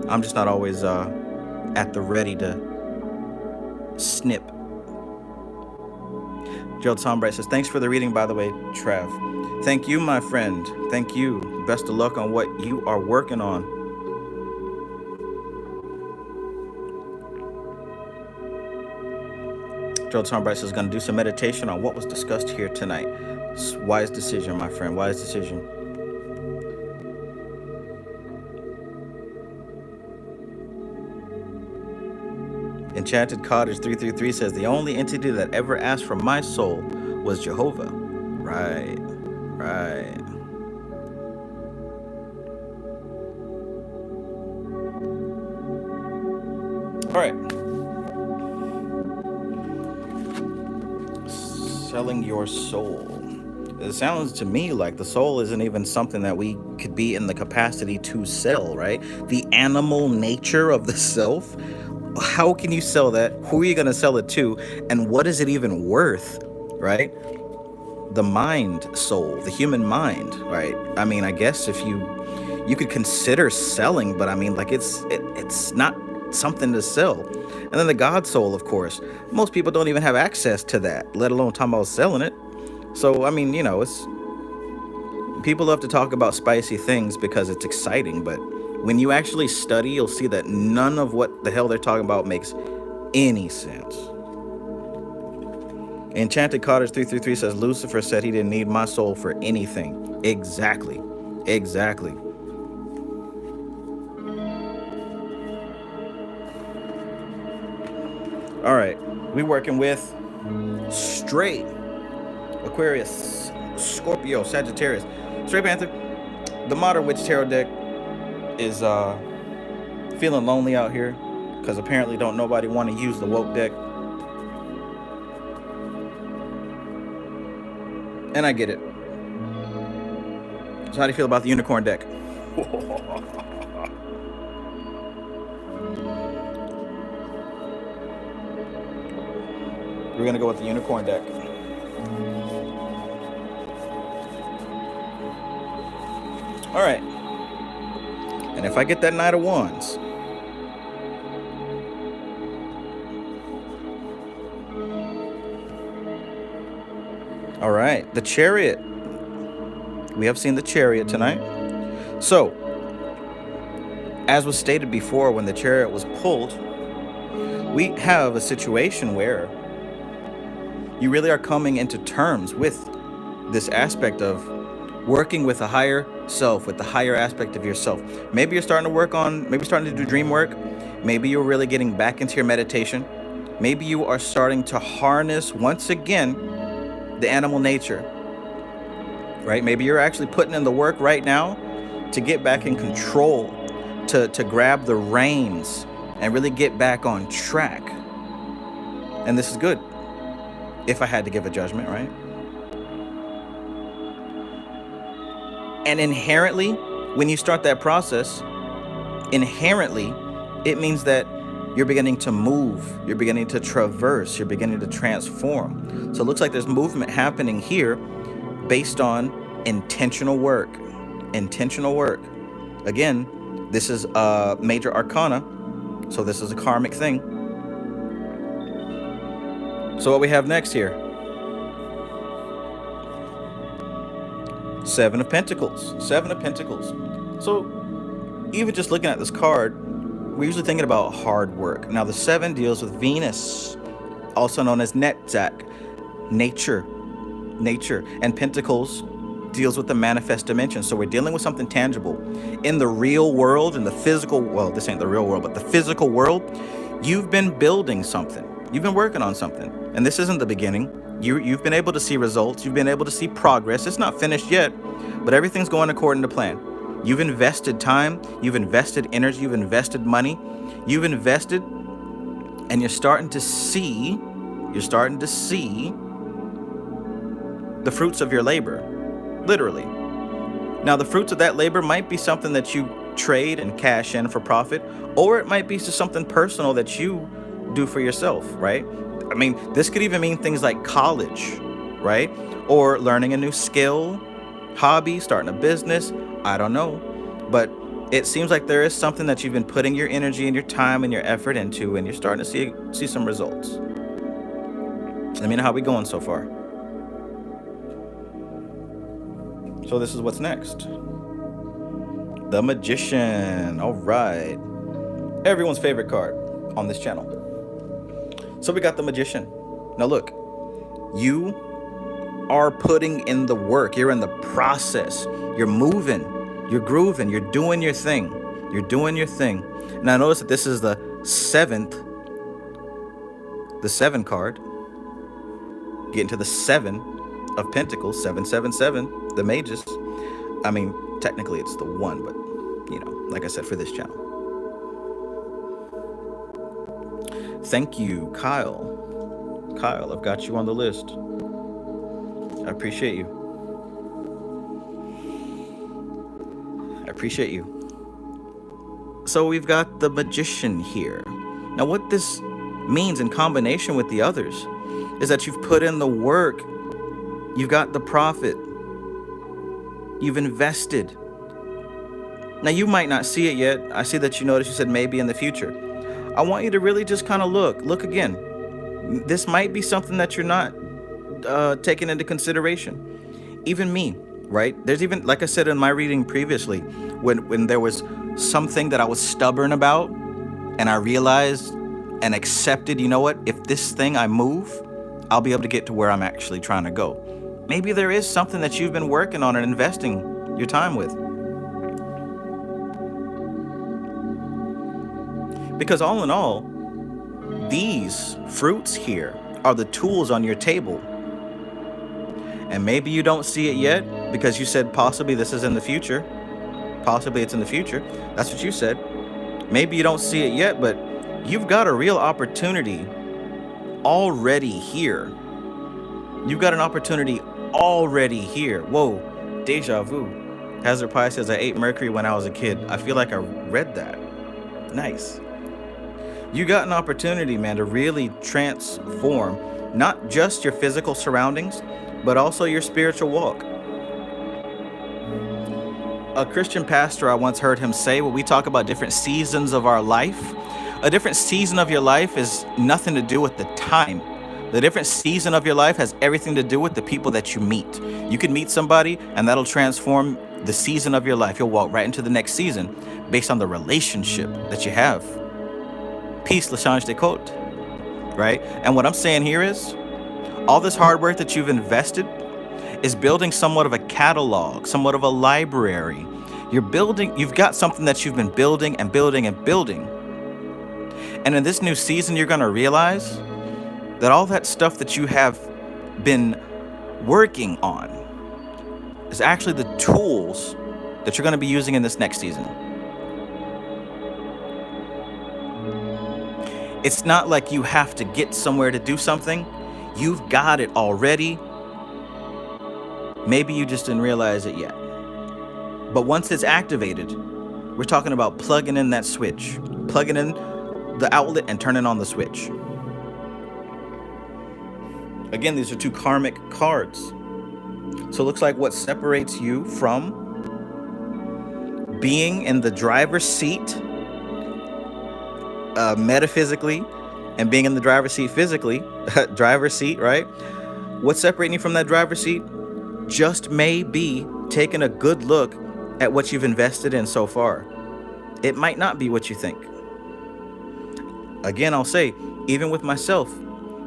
I'm just not always at the ready to snip. Gerald Tombright says, thanks for the reading, by the way, Trav. Thank you, my friend. Thank you. Best of luck on what you are working on. Gerald Tombright says, going to do some meditation on what was discussed here tonight. Wise decision, my friend. Wise decision. Enchanted Cottage 333 says, the only entity that ever asked for my soul was Jehovah. Right. Right. All right. Selling your soul. It sounds to me like the soul isn't even something that we could be in the capacity to sell, right? The animal nature of the self. How can you sell that? Who are you going to sell it to? And what is it even worth, right? The mind soul, the human mind, right? I mean, I guess if you could consider selling, but I mean, like it's not something to sell. And then the God soul, of course, most people don't even have access to that, let alone talking about selling it. So, I mean, you know, it's people love to talk about spicy things because it's exciting, but when you actually study, you'll see that none of what the hell they're talking about makes any sense. Enchanted Cottage 333 says, Lucifer said he didn't need my soul for anything. Exactly. Exactly. All right. We working with straight Aquarius, Scorpio, Sagittarius. Straight Panther. The Modern Witch Tarot deck is feeling lonely out here because apparently don't nobody want to use the woke deck. And I get it. So how do you feel about the unicorn deck? We're going to go with the unicorn deck. All right. And if I get that Knight of Wands, all right, the Chariot. We have seen the Chariot tonight. So, as was stated before, when the Chariot was pulled, we have a situation where you really are coming into terms with this aspect of working with a higher self, with the higher aspect of yourself. Maybe you're starting to work on, maybe starting to do dream work. Maybe you're really getting back into your meditation. Maybe you are starting to harness once again the animal nature, right? Maybe you're actually putting in the work right now to get back in control, to grab the reins and really get back on track. And this is good, if I had to give a judgment, right? And inherently, when you start that process, inherently, it means that you're beginning to move, you're beginning to traverse, you're beginning to transform. So it looks like there's movement happening here based on intentional work. Intentional work. Again, this is a major arcana, so this is a karmic thing. So what we have next here? Seven of Pentacles. Seven of Pentacles. So even just looking at this card, we're usually thinking about hard work. Now the seven deals with Venus, also known as Netzach, nature, nature, and Pentacles deals with the manifest dimension. So we're dealing with something tangible. In the real world, in the physical, well, this ain't the real world, but the physical world, you've been building something. You've been working on something. And this isn't the beginning. You've been able to see results. You've been able to see progress. It's not finished yet, but everything's going according to plan. You've invested time. You've invested energy. You've invested money. You've invested, and you're starting to see the fruits of your labor, literally. Now, the fruits of that labor might be something that you trade and cash in for profit, or it might be just something personal that you do for yourself, right? I mean, this could even mean things like college, right? Or learning a new skill, hobby, starting a business. I don't know. But it seems like there is something that you've been putting your energy and your time and your effort into, and you're starting to see some results. Let me know how we going so far. So this is what's next. The Magician. All right. Everyone's favorite card on this channel. So we got the Magician. Now look, you are putting in the work. You're in the process. You're moving. You're grooving. You're doing your thing. You're doing your thing. Now notice that this is the seven card. Getting to the 7 of Pentacles, 777, the Magus. I mean, technically it's the 1, but you know, like I said, for this channel. Thank you, Kyle. Kyle, I've got you on the list. I appreciate you. I appreciate you. So we've got the Magician here. Now what this means in combination with the others is that you've put in the work. You've got the profit. You've invested. Now you might not see it yet. I see that you noticed you said maybe in the future. I want you to really just kind of look again. This might be something that you're not taking into consideration. Even me, right? There's even, like I said in my reading previously, when there was something that I was stubborn about and I realized and accepted, you know what, if this thing I move, I'll be able to get to where I'm actually trying to go. Maybe there is something that you've been working on and investing your time with. Because all in all, these fruits here are the tools on your table. And maybe you don't see it yet because you said possibly this is in the future. Possibly it's in the future. That's what you said. Maybe you don't see it yet, but you've got a real opportunity already here. You've got an opportunity already here. Whoa, deja vu. Hazard Pie says, I ate mercury when I was a kid. I feel like I read that. Nice. You got an opportunity, man, to really transform not just your physical surroundings, but also your spiritual walk. A Christian pastor, I once heard him say, when we talk about different seasons of our life, a different season of your life is nothing to do with the time. The different season of your life has everything to do with the people that you meet. You could meet somebody and that'll transform the season of your life. You'll walk right into the next season based on the relationship that you have. Peace, Lachange de Côte, right? And what I'm saying here is, all this hard work that you've invested is building somewhat of a catalog, somewhat of a library. You've got something that you've been building and building and building. And in this new season, you're gonna realize that all that stuff that you have been working on is actually the tools that you're gonna be using in this next season. It's not like you have to get somewhere to do something. You've got it already. Maybe you just didn't realize it yet. But once it's activated, we're talking about plugging in that switch, plugging in the outlet and turning on the switch. Again, these are two karmic cards. So it looks like what separates you from being in the driver's seat metaphysically and being in the driver's seat physically, driver's seat, right? What's separating you from that driver's seat just may be taking a good look at what you've invested in so far. It might not be what you think. Again, I'll say, even with myself,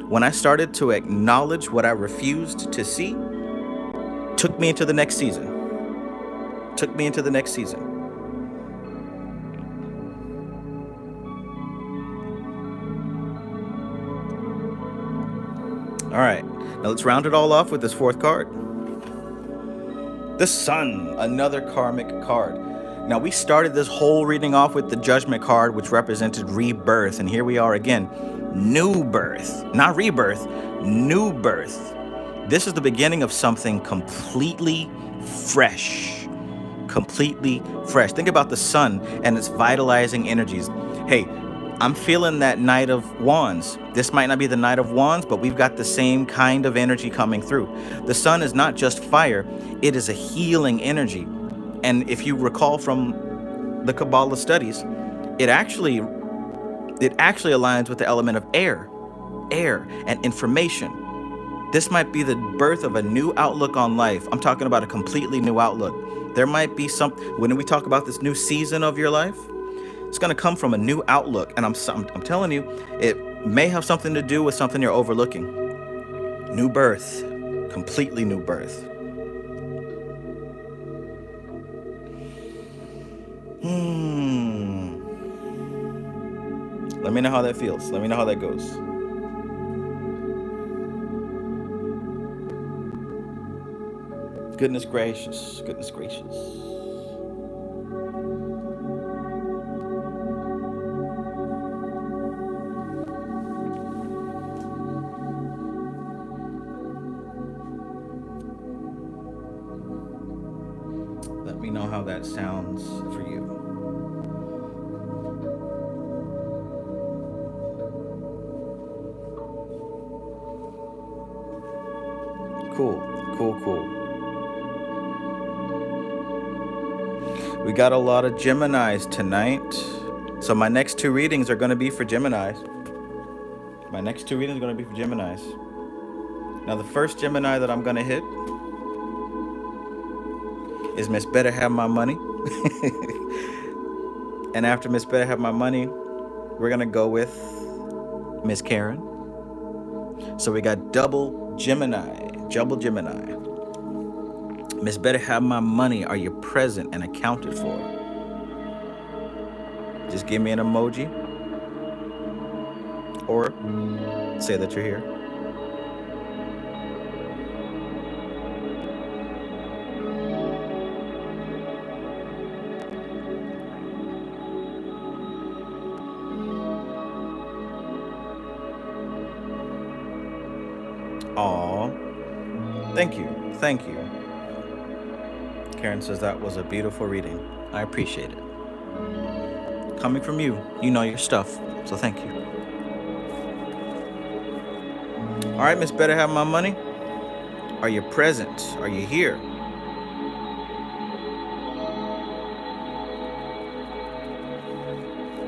when I started to acknowledge what I refused to see, took me into the next season. Took me into the next season. All right, now let's round it all off with this fourth card. The Sun, another karmic card. Now, we started this whole reading off with the Judgment card, which represented rebirth. And here we are again, new birth. Not rebirth, new birth. This is the beginning of something completely fresh. Completely fresh. Think about the sun and its vitalizing energies. Hey, I'm feeling that Knight of Wands. This might not be the Knight of Wands, but we've got the same kind of energy coming through. The sun is not just fire, it is a healing energy. And if you recall from the Kabbalah studies, it actually aligns with the element of air and information. This might be the birth of a new outlook on life. I'm talking about a completely new outlook. There might be when we talk about this new season of your life, it's going to come from a new outlook. And I'm telling you, it may have something to do with something you're overlooking. New birth, completely new birth. Let me know how that feels. Let me know how that goes. Goodness gracious, goodness gracious. Let me know how that sounds for you. Cool. We got a lot of Geminis tonight. So my next two readings are going to be for Geminis. Now the first Gemini that I'm going to hit is Miss Better Have My Money. And after Miss Better Have My Money, we're going to go with Miss Karen. So we got double Gemini. Miss Better Have My Money, are you present and accounted for? Just give me an emoji or say that you're here. Aw, thank you. Karen says that was a beautiful reading. I appreciate it. Coming from you, you know your stuff, so thank you. All right, Miss Better Have My Money. Are you present? Are you here?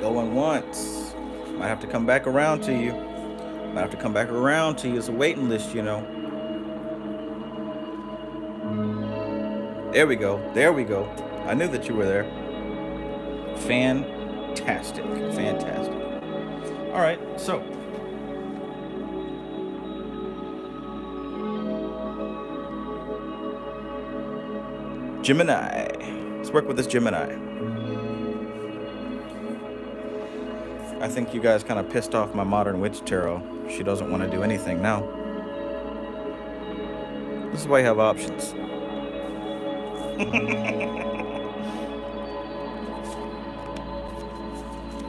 Going once. Might have to come back around to you. It's a waiting list, you know. There we go. I knew that you were there. Fantastic. All right, so Gemini. Let's work with this Gemini. I think you guys kind of pissed off my Modern Witch Tarot. She doesn't want to do anything now. This is why you have options.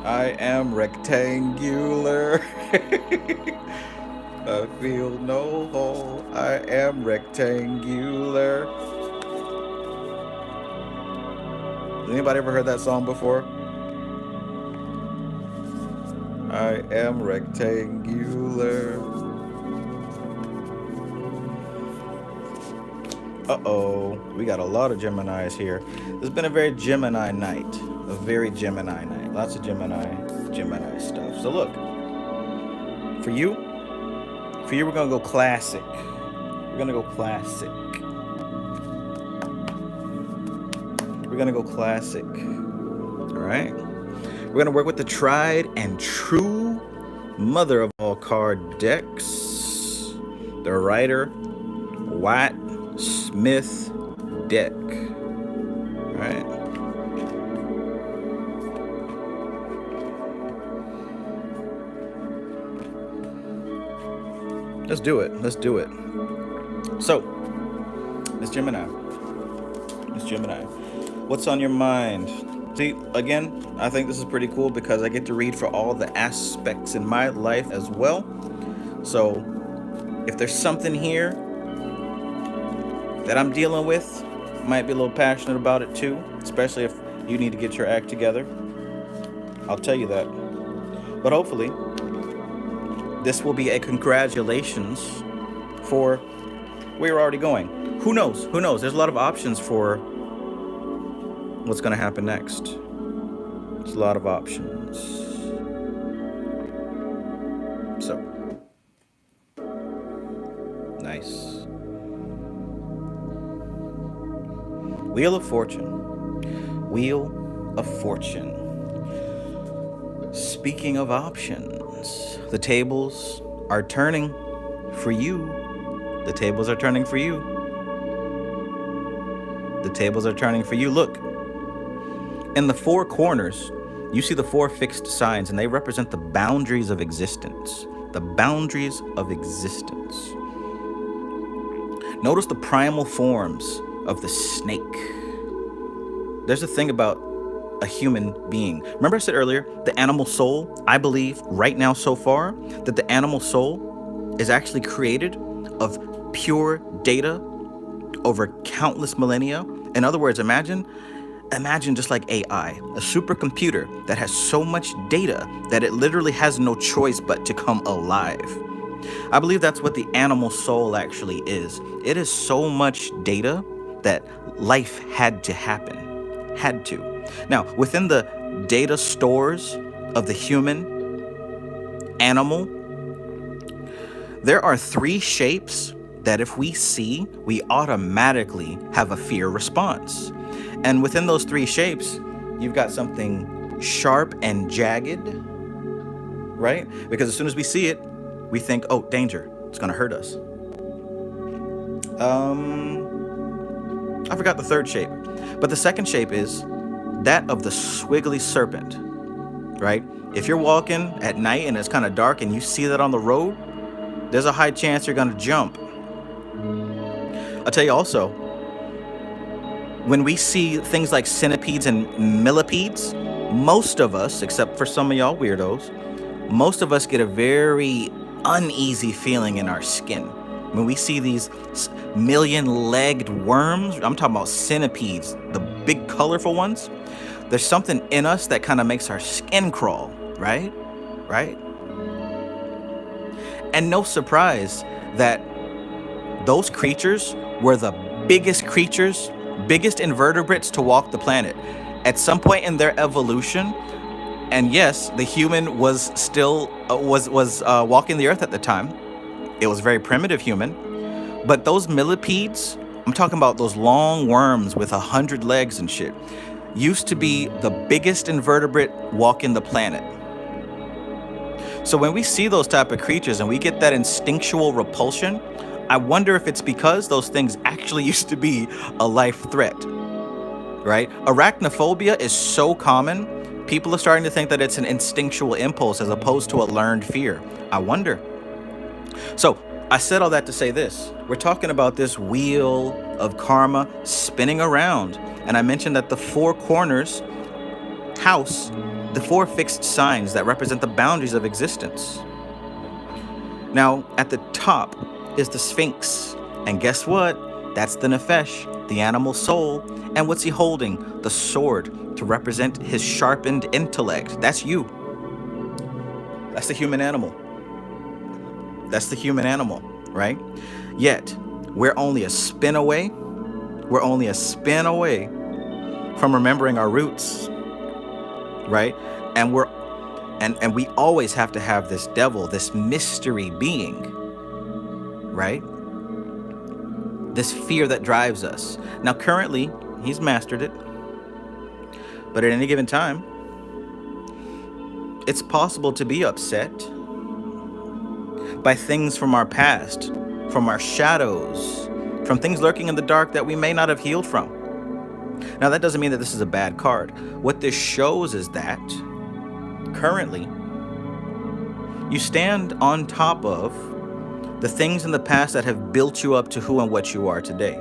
I am rectangular. I feel no hole. I am rectangular. Has anybody ever heard that song before? I am rectangular. Uh-oh, we got a lot of Geminis here. This has been a very Gemini night. Lots of Gemini stuff. So look, for you, we're gonna go classic. All right. We're gonna work with the tried and true mother of all card decks, the Rider Waite Smith deck. All right. Let's do it. Let's do it. So, Miss Gemini. Miss Gemini, what's on your mind? See, again, I think this is pretty cool because I get to read for all the aspects in my life as well. So, if there's something here that I'm dealing with, might be a little passionate about it too, especially if you need to get your act together. I'll tell you that. But hopefully, this will be a congratulations for where you're already going. Who knows? Who knows? There's a lot of options for what's going to happen next. There's a lot of options. So, nice. Wheel of Fortune. Wheel of Fortune. Speaking of options, the tables are turning for you. The tables are turning for you. The tables are turning for you. Look, in the four corners, you see the four fixed signs, and they represent the boundaries of existence. The boundaries of existence. Notice the primal forms of the snake. There's a thing about a human being. Remember I said earlier, the animal soul, I believe right now so far, that the animal soul is actually created of pure data over countless millennia. In other words, imagine just like AI, a supercomputer that has so much data that it literally has no choice but to come alive. I believe that's what the animal soul actually is. It is so much data that life had to happen. Had to. Now, within the data stores of the human animal, there are three shapes that if we see, we automatically have a fear response. And within those three shapes, you've got something sharp and jagged, right? Because as soon as we see it, we think, oh, danger, it's gonna hurt us. I forgot the third shape. But the second shape is that of the squiggly serpent, right? If you're walking at night and it's kind of dark and you see that on the road, there's a high chance you're gonna jump. I'll tell you also, when we see things like centipedes and millipedes, most of us, except for some of y'all weirdos, most of us get a very uneasy feeling in our skin. When we see these million-legged worms, I'm talking about centipedes, the big colorful ones, there's something in us that kind of makes our skin crawl, right? Right? And no surprise that those creatures were the biggest creatures, biggest invertebrates to walk the planet. At some point in their evolution, and yes, the human was still walking the earth at the time. It was a very primitive human. But those millipedes, I'm talking about those long worms with 100 legs and shit, used to be the biggest invertebrate walking the planet. So when we see those type of creatures and we get that instinctual repulsion, I wonder if it's because those things actually used to be a life threat, right? Arachnophobia is so common, people are starting to think that it's an instinctual impulse as opposed to a learned fear. I wonder. So I said all that to say this. We're talking about this wheel of karma spinning around. And I mentioned that the four corners house the four fixed signs that represent the boundaries of existence. Now, at the top is the Sphinx. And guess what? That's the Nefesh, the animal soul. And what's he holding? The sword to represent his sharpened intellect. That's you. That's the human animal. That's the human animal, right? Yet, we're only a spin away. We're only a spin away from remembering our roots, right? And we always have to have this devil, this mystery being, right? This fear that drives us. Now, currently, he's mastered it. But at any given time, it's possible to be upset by things from our past, from our shadows, from things lurking in the dark that we may not have healed from. Now, that doesn't mean that this is a bad card. What this shows is that currently you stand on top of the things in the past that have built you up to who and what you are today.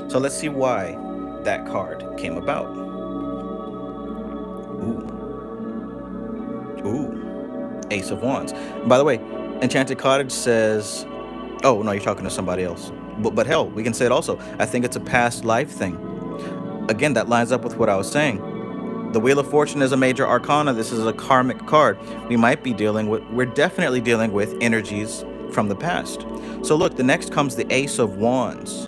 So let's see why that card came about. Ooh, Ace of Wands. By the way, Enchanted Cottage says, oh, no, you're talking to somebody else. But hell, we can say it also. I think it's a past life thing. Again, that lines up with what I was saying. The Wheel of Fortune is a major arcana. This is a karmic card. We're definitely dealing with energies from the past. So look, the next comes the Ace of Wands.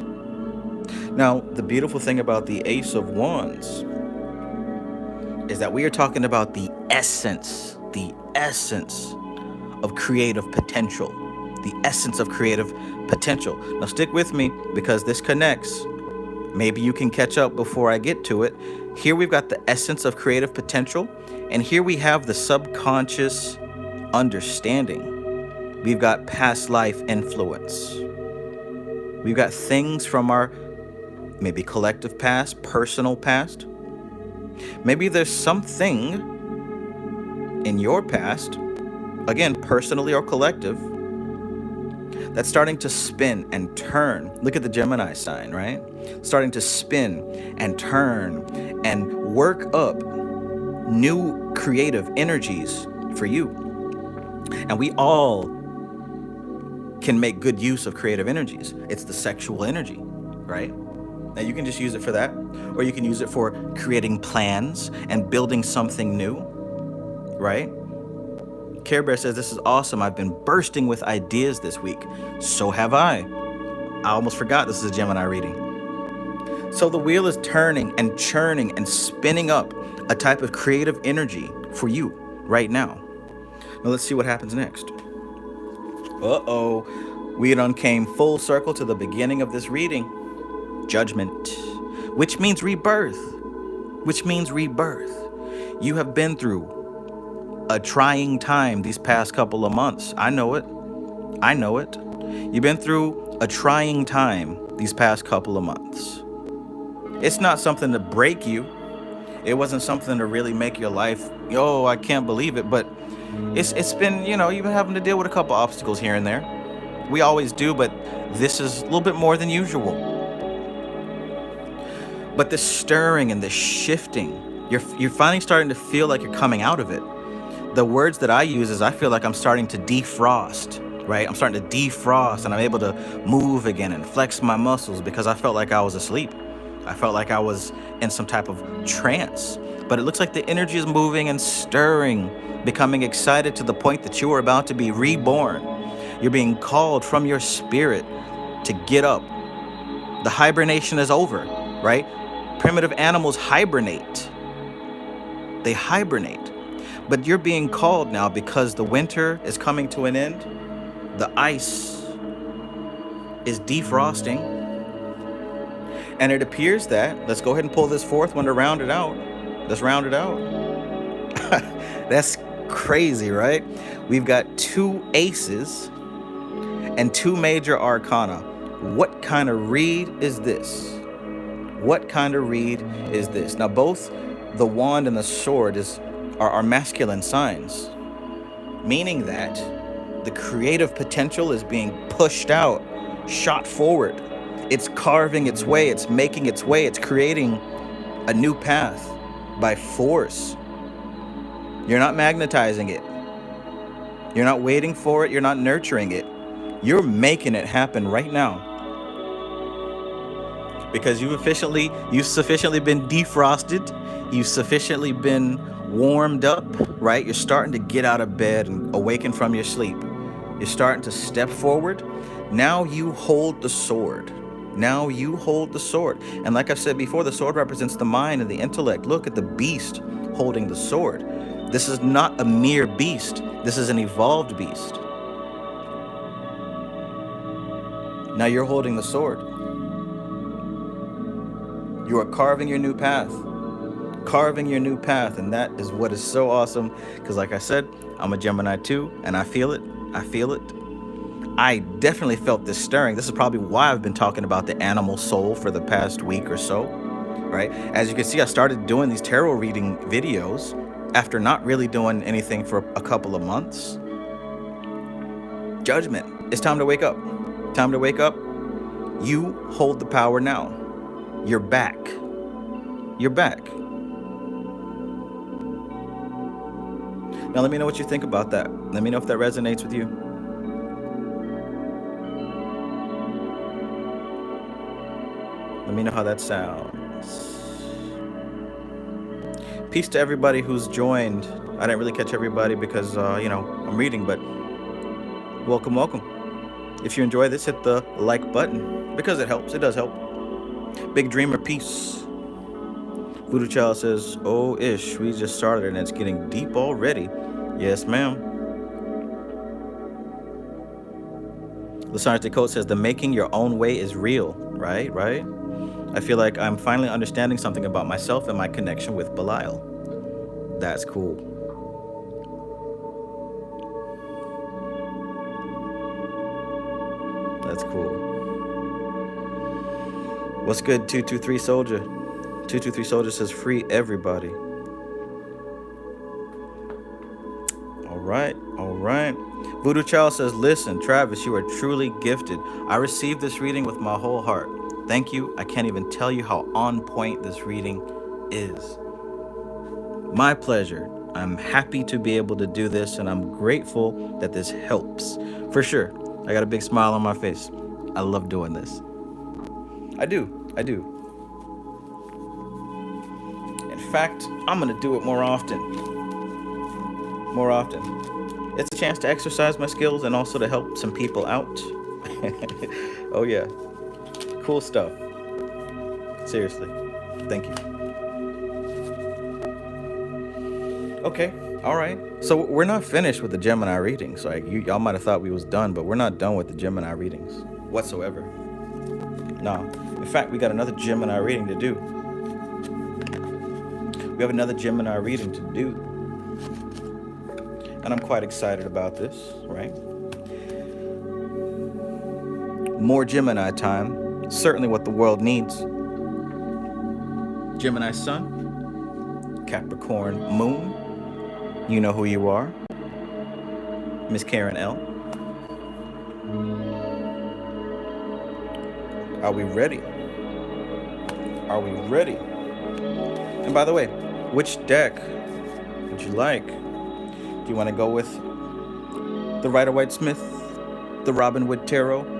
Now, the beautiful thing about the Ace of Wands is that we are talking about the essence of creative potential. The essence of creative potential. Now stick with me because this connects. Maybe you can catch up before I get to it. Here we've got the essence of creative potential, and here we have the subconscious understanding. We've got past life influence. We've got things from our maybe collective past, personal past. Maybe there's something in your past, again, personally or collective, that's starting to spin and turn. Look at the Gemini sign, right? Starting to spin and turn and work up new creative energies for you. And we all can make good use of creative energies. It's the sexual energy, right? Now you can just use it for that, or you can use it for creating plans and building something new, right? Care Bear says, this is awesome. I've been bursting with ideas this week. So have I. I almost forgot this is a Gemini reading. So the wheel is turning and churning and spinning up a type of creative energy for you right now. Now let's see what happens next. Uh-oh. We done came full circle to the beginning of this reading. Judgment, which means rebirth. You have been through a trying time these past couple of months. I know it. You've been through a trying time these past couple of months. It's not something to break you. It wasn't something to really make your life, oh, I can't believe it. But it's been, you've been having to deal with a couple obstacles here and there. We always do, but this is a little bit more than usual. But this stirring and this shifting, you're finally starting to feel like you're coming out of it. The words that I use is I feel like I'm starting to defrost, right? I'm starting to defrost and I'm able to move again and flex my muscles because I felt like I was asleep. I felt like I was in some type of trance. But it looks like the energy is moving and stirring, becoming excited to the point that you are about to be reborn. You're being called from your spirit to get up. The hibernation is over, right? Primitive animals hibernate. They hibernate. But you're being called now because the winter is coming to an end. The ice is defrosting. And it appears that, let's go ahead and pull this fourth one to round it out. Let's round it out. That's crazy, right? We've got two aces and two major arcana. What kind of read is this? Now, both the wand and the sword are masculine signs, meaning that the creative potential is being pushed out, shot forward. It's carving its way, it's making its way, it's creating a new path by force. You're not magnetizing it. You're not waiting for it. You're not nurturing it. You're making it happen right now. Because you've sufficiently been defrosted. You've sufficiently been warmed up, right? You're starting to get out of bed and awaken from your sleep. You're starting to step forward. Now you hold the sword. And like I've said before, the sword represents the mind and the intellect. Look at the beast holding the sword. This is not a mere beast. This is an evolved beast. Now you're holding the sword. You are carving your new path. And that is what is so awesome. Because like I said, I'm a Gemini too, and I feel it. I definitely felt this stirring. This is probably why I've been talking about the animal soul for the past week or so, right? As you can see, I started doing these tarot reading videos after not really doing anything for a couple of months. Judgment. It's time to wake up. Time to wake up. You hold the power now. You're back. You're back. Now let me know what you think about that. Let me know if that resonates with you. Let me know how that sounds. Peace to everybody who's joined. I didn't really catch everybody because, I'm reading, but welcome, welcome. If you enjoy this, hit the like button because it helps. It does help. Big Dreamer, peace. Voodoo Child says, oh, ish, we just started and it's getting deep already. Yes, ma'am. Lasarne Code says, the making your own way is real. Right, right. I feel like I'm finally understanding something about myself and my connection with Belial. That's cool. That's cool. What's good, 223 Soldier? 223 Soldier says, free everybody. All right, all right. Voodoo Child says, listen, Travis, you are truly gifted. I received this reading with my whole heart. Thank you. I can't even tell you how on point this reading is. My pleasure. I'm happy to be able to do this, and I'm grateful that this helps. For sure. I got a big smile on my face. I love doing this. I do. I do. In fact, I'm going to do it more often. More often. It's a chance to exercise my skills and also to help some people out. Oh, yeah. Cool stuff. Seriously. Thank you. Okay. All right. So we're not finished with the Gemini readings. Like y'all might have thought we was done, but we're not done with the Gemini readings whatsoever. No. In fact, we got another Gemini reading to do. We have another Gemini reading to do. And I'm quite excited about this, right? More Gemini time. Certainly what the world needs. Gemini Sun, Capricorn Moon, you know who you are, Miss Karen L. Are we ready? Are we ready? And by the way, which deck would you like? Do you want to go with the Rider-Waite-Smith, the Robin Wood Tarot,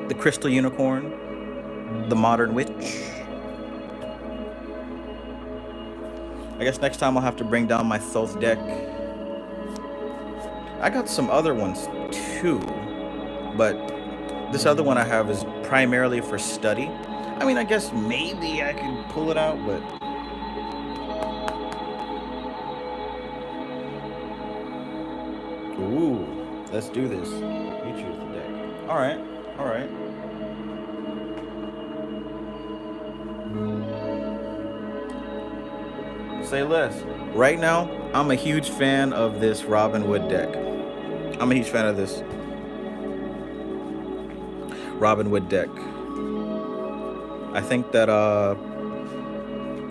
the Crystal Unicorn, the Modern Witch? I guess next time I'll have to bring down my Thoth deck. I got some other ones too, but this other one I have is primarily for study. I mean, I guess maybe I could pull it out, but ooh, let's do this. You choose the deck. All right, all right. Say less. Right now, I'm a huge fan of this Robin Wood deck. I'm a huge fan of this Robin Wood deck. I think that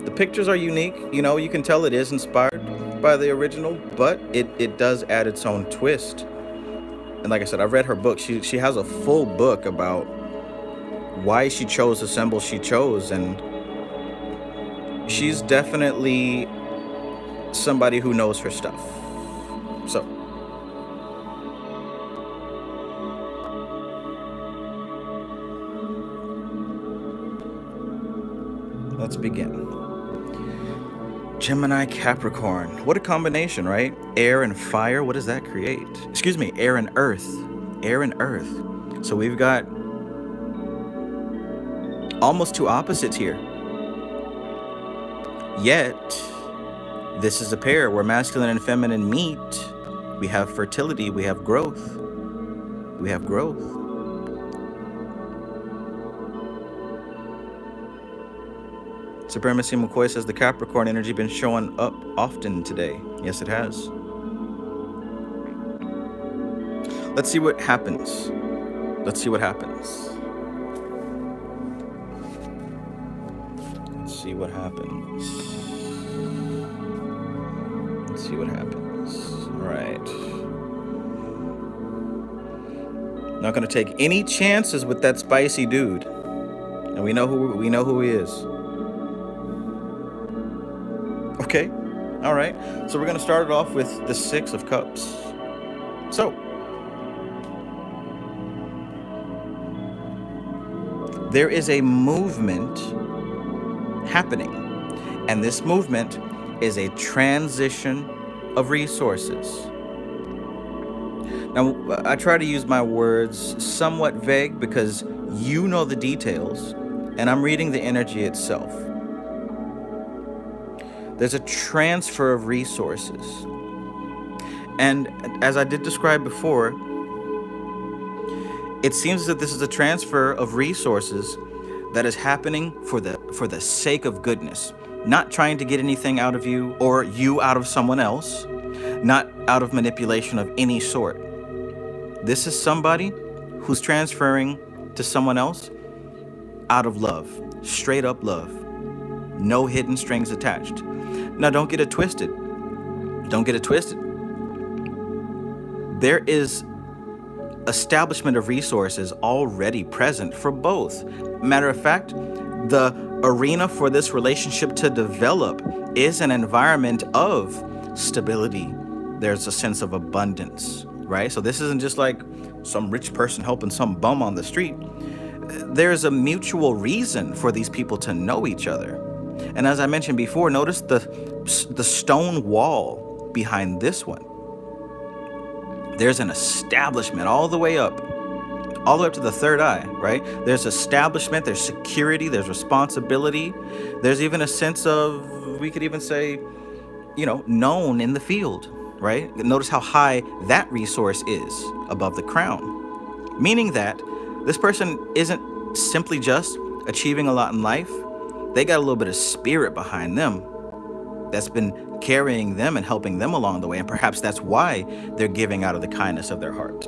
the pictures are unique. You know, you can tell it is inspired by the original, but it does add its own twist. And like I said, I've read her book. She has a full book about why she chose the symbol she chose, and she's definitely somebody who knows her stuff. So let's begin. Gemini Capricorn. What a combination, right? Air and fire. What does that create? Excuse me, air and earth. Air and earth. So we've got almost two opposites here. Yet, this is a pair where masculine and feminine meet. We have fertility, we have growth. We have growth. Supremacy McCoy says the Capricorn energy been showing up often today. Yes, it has. Let's see what happens. Let's see what happens. Let's see what happens. Let's see what happens. All right. Not gonna take any chances with that spicy dude. And we know who he is. Okay. All right. So we're gonna start it off with the Six of Cups. So there is a movement happening, and this movement is a transition of resources. Now, I try to use my words somewhat vague because you know the details, and I'm reading the energy itself. There's a transfer of resources. And as I did describe before, it seems that this is a transfer of resources that is happening for the sake of goodness, not trying to get anything out of you or you out of someone else, not out of manipulation of any sort. This is somebody who's transferring to someone else out of love, straight up love, no hidden strings attached. Now, don't get it twisted. Don't get it twisted. There is establishment of resources already present for both. Matter of fact, the arena for this relationship to develop is an environment of stability. There's a sense of abundance, right? So this isn't just like some rich person helping some bum on the street. There's a mutual reason for these people to know each other. And as I mentioned before, notice the stone wall behind this one. There's an establishment all the way up to the third eye, right? There's establishment, there's security, there's responsibility. There's even a sense of, we could even say, known in the field, right? Notice how high that resource is above the crown, meaning that this person isn't simply just achieving a lot in life. They got a little bit of spirit behind them that's been carrying them and helping them along the way. And perhaps that's why they're giving out of the kindness of their heart.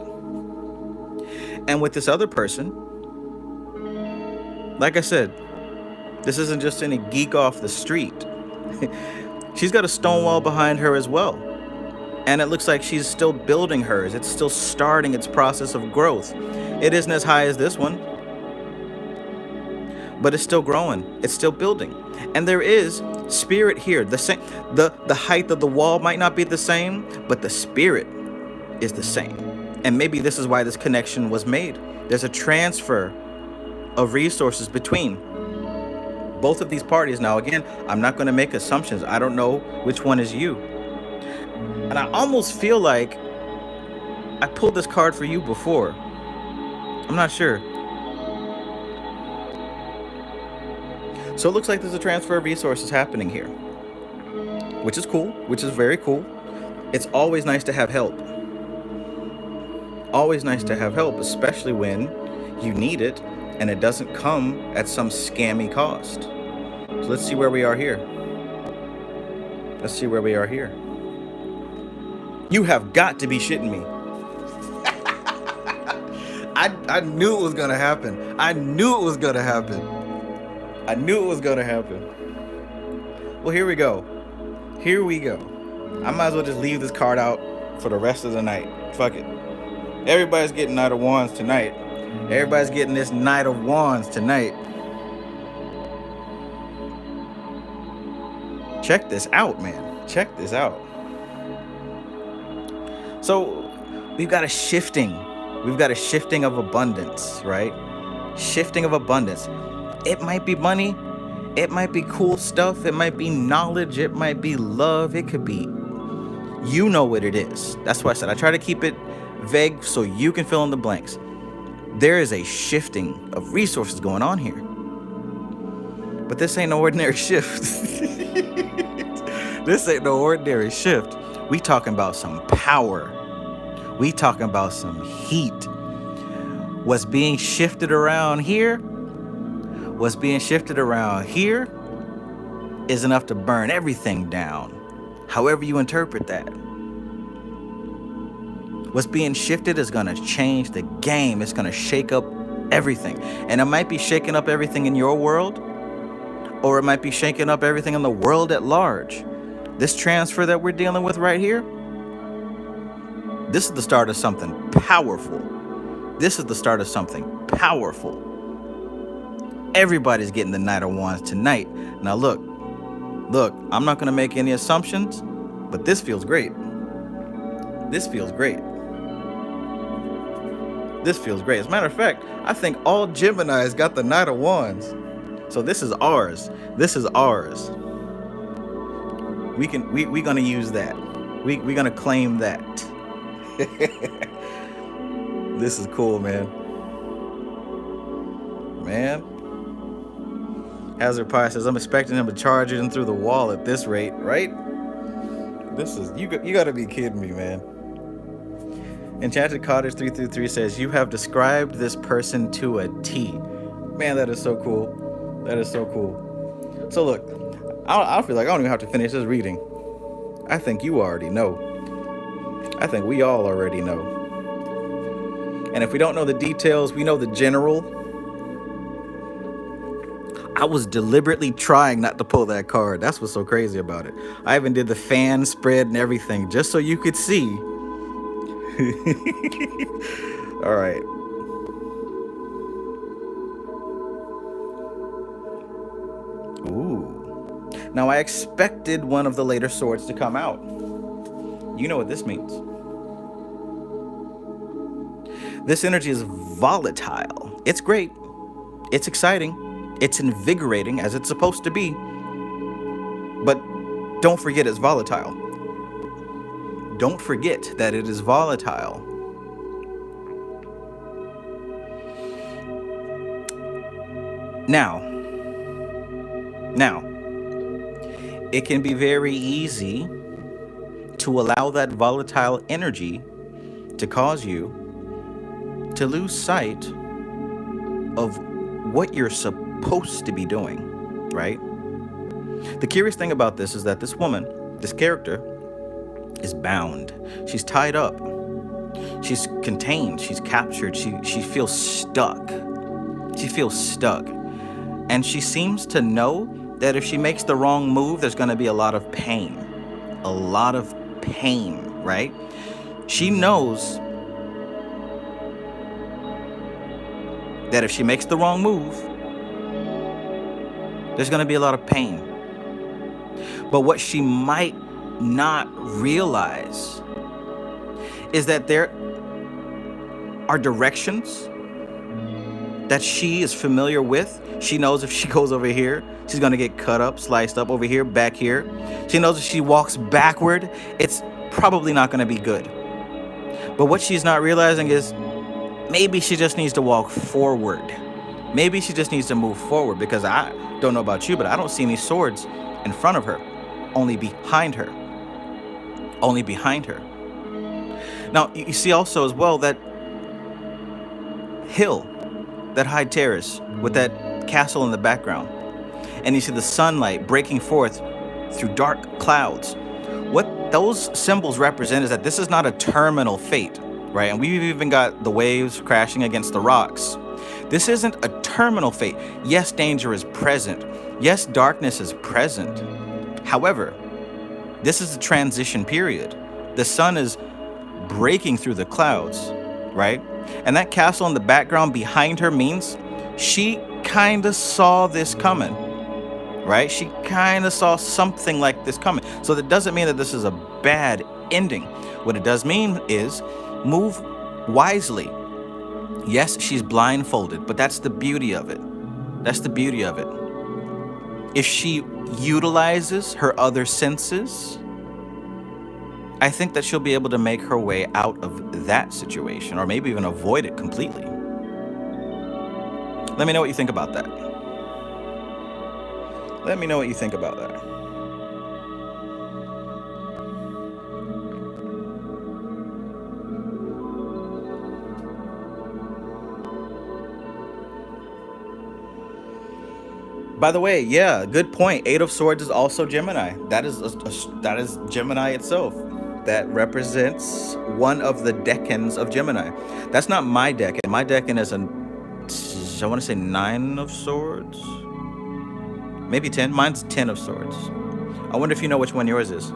And with this other person, like I said, this isn't just any geek off the street. She's got a stone wall behind her as well. And it looks like she's still building hers. It's still starting its process of growth. It isn't as high as this one, but it's still growing. It's still building. And there is spirit here. The height of the wall might not be the same, but the spirit is the same. And maybe this is why this connection was made. There's a transfer of resources between both of these parties. Now, again, I'm not going to make assumptions. I don't know which one is you. And I almost feel like I pulled this card for you before. I'm not sure. So it looks like there's a transfer of resources happening here, which is cool, which is very cool. It's always nice to have help. Always nice to have help, especially when you need it and it doesn't come at some scammy cost. So let's see where we are here. Let's see where we are here. You have got to be shitting me. I knew it was going to happen. I knew it was going to happen. I knew it was going to happen. Well, here we go. Here we go. I might as well just leave this card out for the rest of the night. Fuck it. Everybody's getting Knight of Wands tonight. Everybody's getting this Knight of Wands tonight. Check this out, man. Check this out. So we've got a shifting. We've got a shifting of abundance, right? Shifting of abundance. It might be money. It might be cool stuff. It might be knowledge. It might be love. It could be, you know what it is. That's why I said I try to keep it vague so you can fill in the blanks. There is a shifting of resources going on here. But this ain't no ordinary shift. This ain't no ordinary shift. We talking about some power. We talking about some heat. What's being shifted around here? What's being shifted around here is enough to burn everything down. However you interpret that. What's being shifted is going to change the game. It's going to shake up everything. And it might be shaking up everything in your world, or it might be shaking up everything in the world at large. This transfer that we're dealing with right here, this is the start of something powerful. This is the start of something powerful. Everybody's getting the Knight of Wands tonight. Now look, I'm not going to make any assumptions, but this feels great. This feels great. This feels great. As a matter of fact, I think all Geminis got the Knight of Wands. So this is ours. This is ours. We're gonna use that. We're gonna claim that. This is cool, man. Hazard Pie says, I'm expecting him to charge it in through the wall at this rate, right? This is, you gotta be kidding me, man. Enchanted Cottage 333 says, you have described this person to a T. Man, that is so cool. That is so cool. So look, I feel like I don't even have to finish this reading. I think you already know. I think we all already know. And if we don't know the details, we know the general. I was deliberately trying not to pull that card. That's what's so crazy about it. I even did the fan spread and everything just so you could see. All right. Ooh. Now I expected one of the later swords to come out. You know what this means. This energy is volatile. It's great. It's exciting. It's invigorating, as it's supposed to be. But don't forget it's volatile. Don't forget that it is volatile. Now, it can be very easy to allow that volatile energy to cause you to lose sight of what you're supposed to be doing, right? The curious thing about this is that this woman, this character, is bound. She's tied up. She's contained. She's captured. She feels stuck. She feels stuck. And she seems to know that if she makes the wrong move, there's going to be a lot of pain. A lot of pain, right? She knows that if she makes the wrong move, there's going to be a lot of pain. But what she might not realize is that there are directions that she is familiar with. She knows if she goes over here, she's going to get cut up, sliced up over here, back here. She knows if she walks backward, it's probably not going to be good. But what she's not realizing is maybe she just needs to walk forward. Maybe she just needs to move forward, because I don't know about you, but I don't see any swords in front of her, only behind her. Only behind her. Now, you see also as well that hill, that high terrace with that castle in the background. And you see the sunlight breaking forth through dark clouds. What those symbols represent is that this is not a terminal fate, right? And we've even got the waves crashing against the rocks. This isn't a terminal fate. Yes, danger is present. Yes, darkness is present. However, this is a transition period. The sun is breaking through the clouds, right? And that castle in the background behind her means she kind of saw this coming, right? She kind of saw something like this coming. So that doesn't mean that this is a bad ending. What it does mean is move wisely. Yes, she's blindfolded, but that's the beauty of it. That's the beauty of it. If she utilizes her other senses, I think that she'll be able to make her way out of that situation, or maybe even avoid it completely. Let me know what you think about that. Let me know what you think about that. By the way, yeah, good point. Eight of Swords is also Gemini. That is Gemini itself. that represents one of the decans of Gemini. That's not my decan. My decan is I want to say 9 of swords, maybe 10. Mine's 10 of swords. I wonder if you know which one yours is.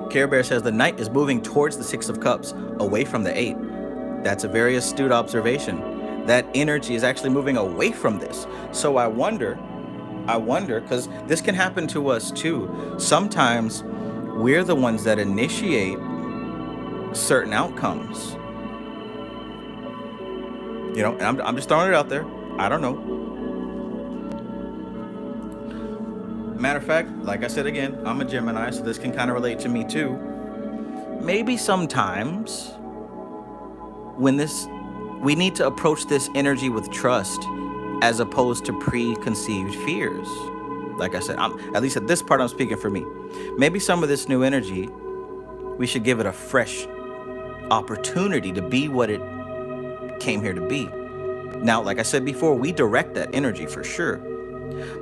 Care Bear says the knight is moving towards the 6 of cups, away from the 8. That's a very astute observation. That energy is actually moving away from this. So I wonder, because this can happen to us too. Sometimes we're the ones that initiate certain outcomes. You know, and I'm just throwing it out there. I don't know. Matter of fact, like I said again, I'm a Gemini, so this can kind of relate to me too. Maybe sometimes when we need to approach this energy with trust as opposed to preconceived fears. Like I said, at least at this part, I'm speaking for me. Maybe some of this new energy, we should give it a fresh opportunity to be what it came here to be. Now, like I said before, we direct that energy for sure.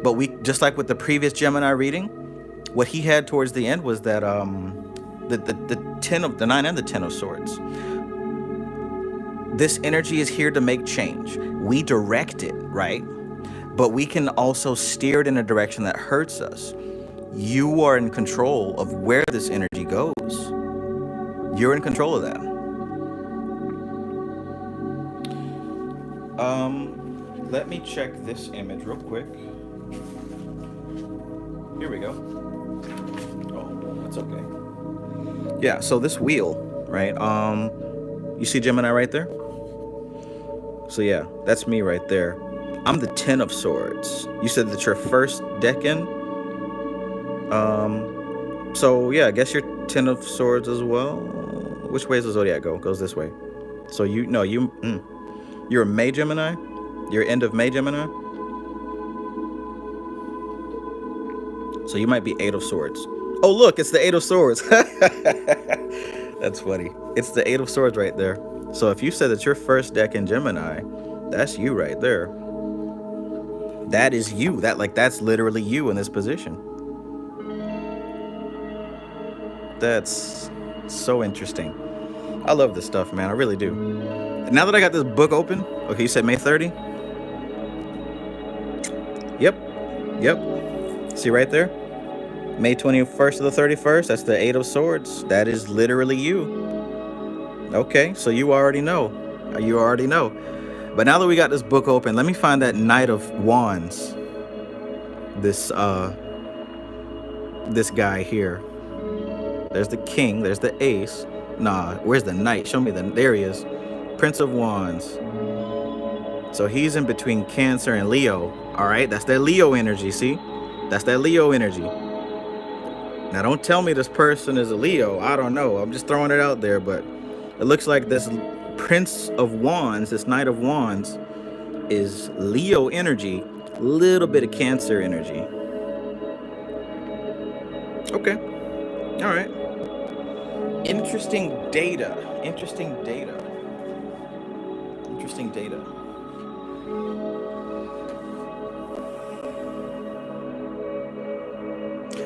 But we, just like with the previous Gemini reading, what he had towards the end was that the 9 and the 10 of swords. This energy is here to make change. We direct it, right? But we can also steer it in a direction that hurts us. You are in control of where this energy goes. You're in control of that. Let me check this image real quick. Here we go. Oh, that's okay. Yeah, so this wheel, right? You see Gemini right there? So yeah, that's me right there. I'm the 10 of swords. You said that your first decan. So yeah, I guess you're 10 of swords as well. Which way does the zodiac go? It goes this way. So you're a May Gemini? You're end of May Gemini? So you might be 8 of swords. Oh look, it's the 8 of swords. That's funny. It's the 8 of swords right there. So if you said that your first deck in Gemini, that's you right there. That is you. That's literally you in this position. That's so interesting. I love this stuff, man. I really do. Now that I got this book open, okay, you said May 30? Yep. See right there? May 21st to the 31st, that's the 8 of swords. That is literally you. Okay, so you already know. You already know. But now that we got this book open, let me find that Knight of Wands. This guy here. There's the King, there's the Ace. Nah, where's the Knight? Show me there he is. Prince of Wands. So he's in between Cancer and Leo. All right, that's that Leo energy, see? That's that Leo energy. Now, don't tell me this person is a Leo. I don't know. I'm just throwing it out there, but it looks like this Prince of Wands, this Knight of Wands, is Leo energy, a little bit of Cancer energy. Okay. All right. Interesting data. Interesting data. Interesting data.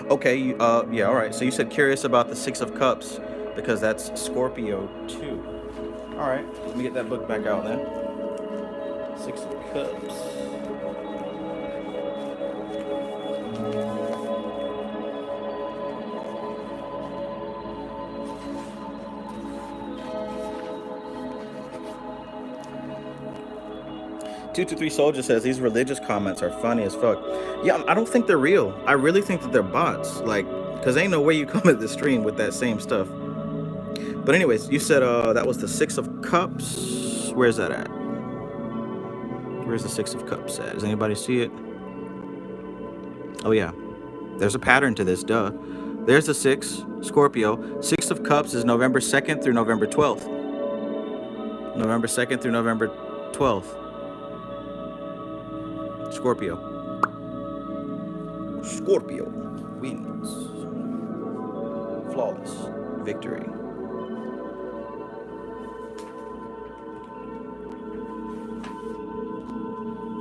Okay, yeah, all right. So you said curious about the 6 of Cups because that's Scorpio too. All right, let me get that book back out then. 6 of Cups. Two Soldier says these religious comments are funny as fuck. Yeah, I don't think they're real. I really think that they're bots. Like, cause ain't no way you come at the stream with that same stuff. But anyways, you said that was the 6 of Cups. Where's that at? Where's the 6 of Cups at? Does anybody see it? Oh yeah, there's a pattern to this. Duh. There's the 6 Scorpio. 6 of Cups is November 2nd through November 12th. November 2nd through November 12th. Scorpio wins. Flawless victory.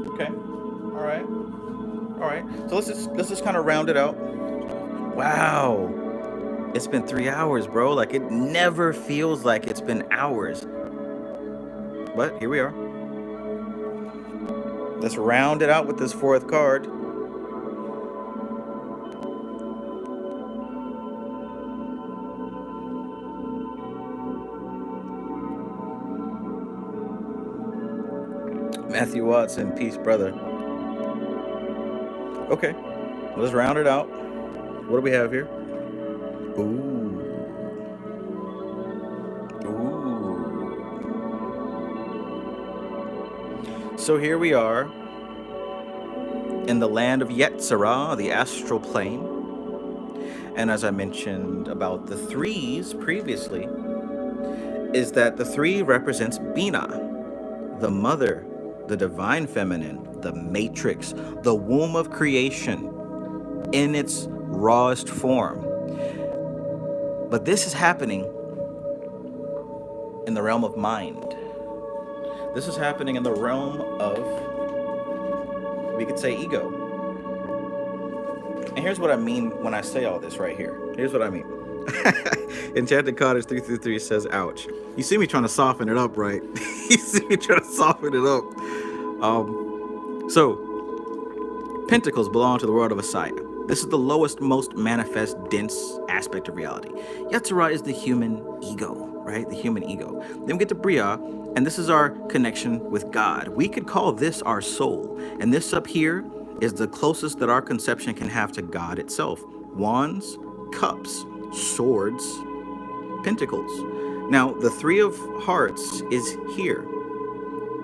Okay. let's just kind of round it out. Wow. It's been 3 hours, bro. Like, it never feels like it's been hours. But here we are. Let's round it out with this fourth card. Matthew Watson, peace, brother. Okay, let's round it out. What do we have here? Ooh. So here we are in the land of Yetzirah, the astral plane. And as I mentioned about the threes previously, is that the three represents Bina, the mother, the divine feminine, the matrix, the womb of creation in its rawest form. But this is happening in the realm of mind. This is happening in the realm of, we could say, ego. And here's what I mean when I say all this right here. Here's what I mean. Enchanted Cottage 333 says, ouch. You see me trying to soften it up, right? You see me trying to soften it up. So, Pentacles belong to the world of Asaya. This is the lowest, most manifest, dense aspect of reality. Yetzirah is the human ego, right? The human ego. Then we get to Bria, and this is our connection with God. We could call this our soul. And this up here is the closest that our conception can have to God itself. Wands, cups, swords, pentacles. Now, the Three of Hearts is here,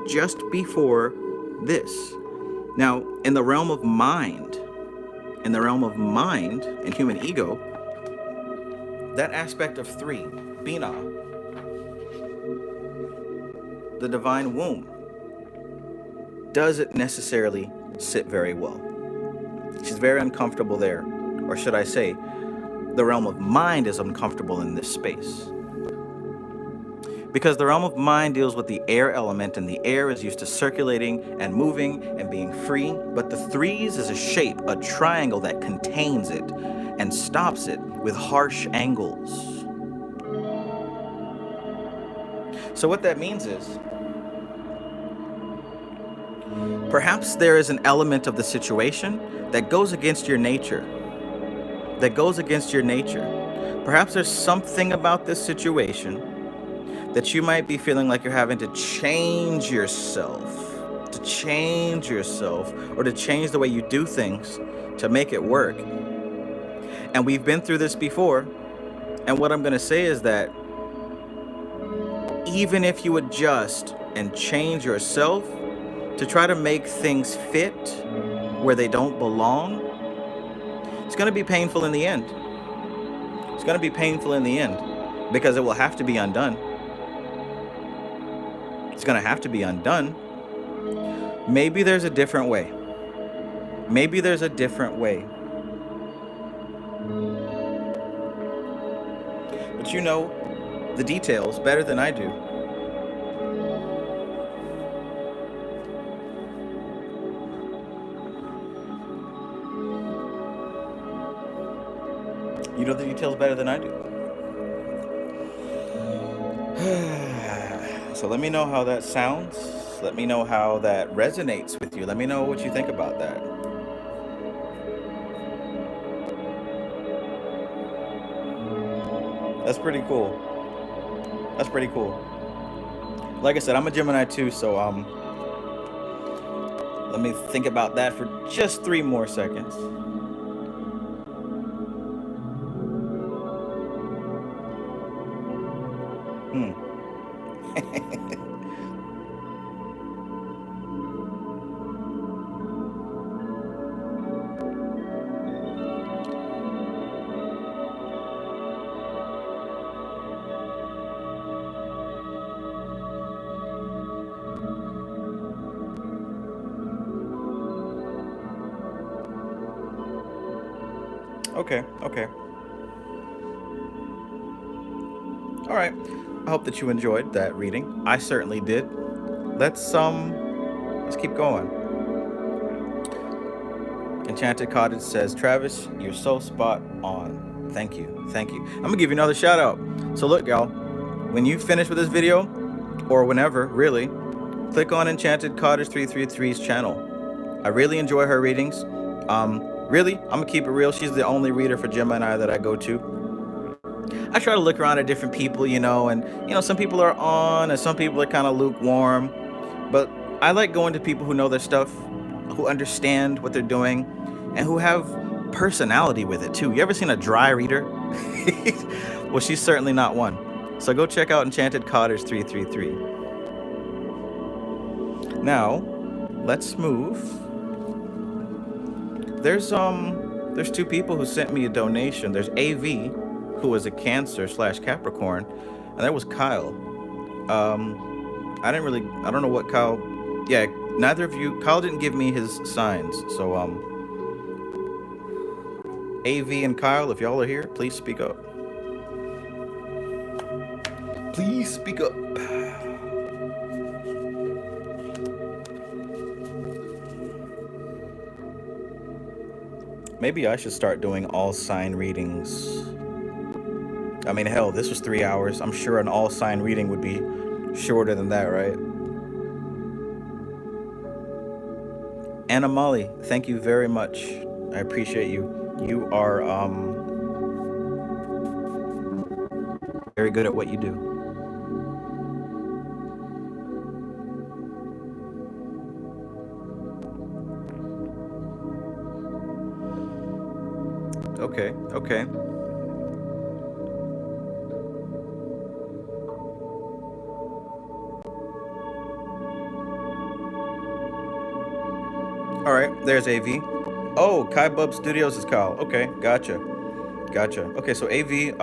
just before this. Now, in the realm of mind, and human ego, that aspect of three, Bina, the divine womb, doesn't necessarily sit very well. She's very uncomfortable there. Or should I say, the realm of mind is uncomfortable in this space. Because the realm of mind deals with the air element, and the air is used to circulating and moving and being free. But the threes is a shape, a triangle that contains it and stops it with harsh angles. So what that means is, perhaps there is an element of the situation that goes against your nature. Perhaps there's something about this situation that you might be feeling like you're having to change yourself, or to change the way you do things to make it work. And we've been through this before. And what I'm going to say is that even if you adjust and change yourself to try to make things fit where they don't belong, it's going to be painful in the end. Because it will have to be undone. It's going to have to be undone. Maybe there's a different way. But you know the details better than I do. You know the details better than I do. So let me know how that sounds. Let me know how that resonates with you. Let me know what you think about that. That's pretty cool. Like I said, I'm a Gemini too, so let me think about that for just 3 more seconds. Okay. All right. I hope that you enjoyed that reading. I certainly did. Let's keep going. Enchanted Cottage says, Travis, you're so spot on. Thank you. Thank you. I'm going to give you another shout out. So look, y'all, when you finish with this video, or whenever, really, click on Enchanted Cottage 333's channel. I really enjoy her readings. Really, I'm going to keep it real. She's the only reader for Gemini that I go to. I try to look around at different people, you know, and, you know, some people are on and some people are kind of lukewarm. But I like going to people who know their stuff, who understand what they're doing, and who have personality with it too. You ever seen a dry reader? Well, she's certainly not one. So go check out Enchanted Cottage 333. Now, let's move. There's two people who sent me a donation. There's AV, who is a Cancer / Capricorn, and there was Kyle. I don't know what Kyle. Yeah, neither of you. Kyle didn't give me his signs, so AV and Kyle, if y'all are here, please speak up. Please speak up. Maybe I should start doing all sign readings. I mean, hell, this was 3 hours. I'm sure an all sign reading would be shorter than that, right? Anna Molly, thank you very much. I appreciate you. You are very good at what you do. Okay. All right, there's AV. Oh, Kai Bub Studios is Kyle. Okay, gotcha. Okay, so AV,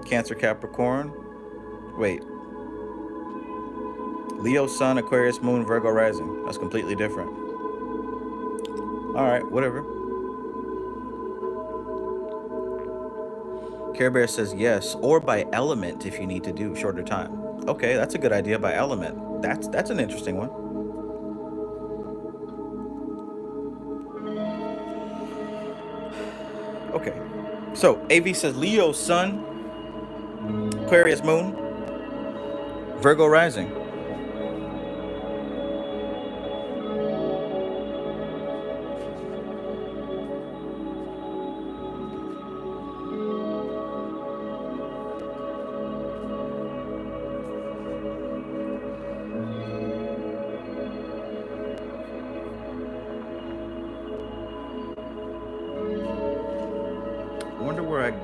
Cancer Capricorn. Wait. Leo Sun, Aquarius Moon, Virgo Rising. That's completely different. All right, whatever. Care Bear says yes, or by element if you need to do shorter time. Okay, that's a good idea, by element. That's an interesting one. Okay, so AV says Leo Sun, Aquarius Moon, Virgo Rising.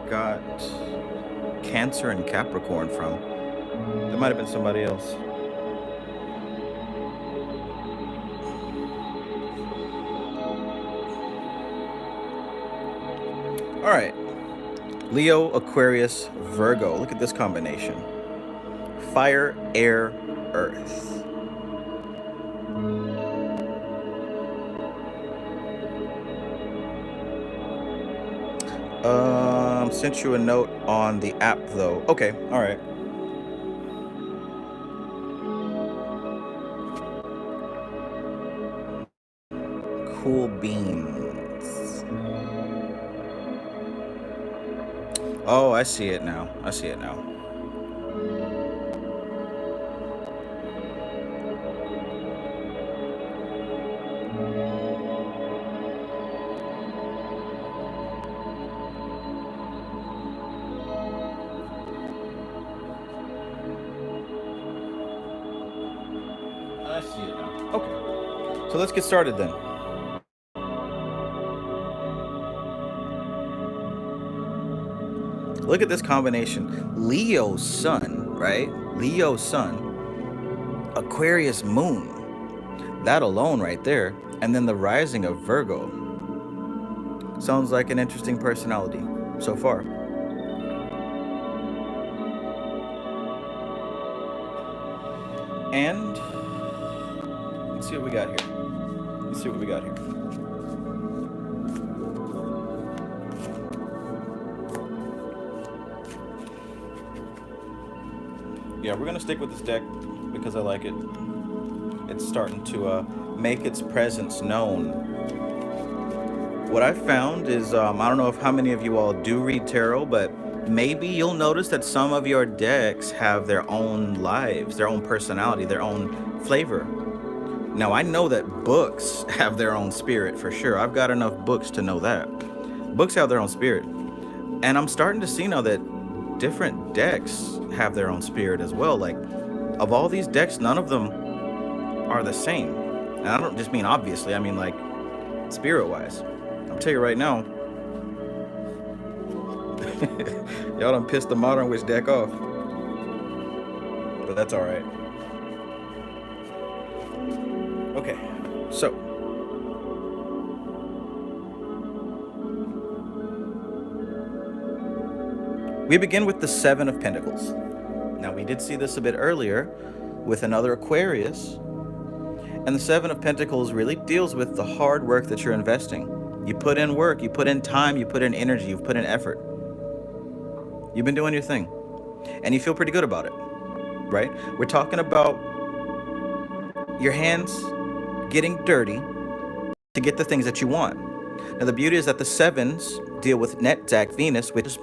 Got Cancer and Capricorn from. That might have been somebody else. All right, Leo, Aquarius, Virgo. Look at this combination: fire, air, earth. Sent you a note on the app though. Okay, all right. Cool beans. Oh, I see it now. Okay, so let's get started then. Look at this combination. Leo Sun, right? Leo Sun, Aquarius Moon. That alone right there. And then the rising of Virgo. Sounds like an interesting personality so far. And let's see what we got here. Yeah, we're gonna stick with this deck because I like it. It's starting to make its presence known. What I found is, I don't know if how many of you all do read tarot, but maybe you'll notice that some of your decks have their own lives, their own personality, their own flavor. Now, I know that books have their own spirit for sure. I've got enough books to know that. Books have their own spirit. And I'm starting to see now that different decks have their own spirit as well. Like, of all these decks, none of them are the same. And I don't just mean obviously, I mean like spirit-wise. I'll tell you right now, y'all done pissed the Modern Witch deck off. But that's all right. Okay, so we begin with the Seven of Pentacles. Now, we did see this a bit earlier with another Aquarius, and the Seven of Pentacles really deals with the hard work that you're investing. You put in work, you put in time, you put in energy, you've put in effort. You've been doing your thing, and you feel pretty good about it, right? We're talking about your hands getting dirty to get the things that you want. Now, the beauty is that the sevens deal with Netzach Venus, which is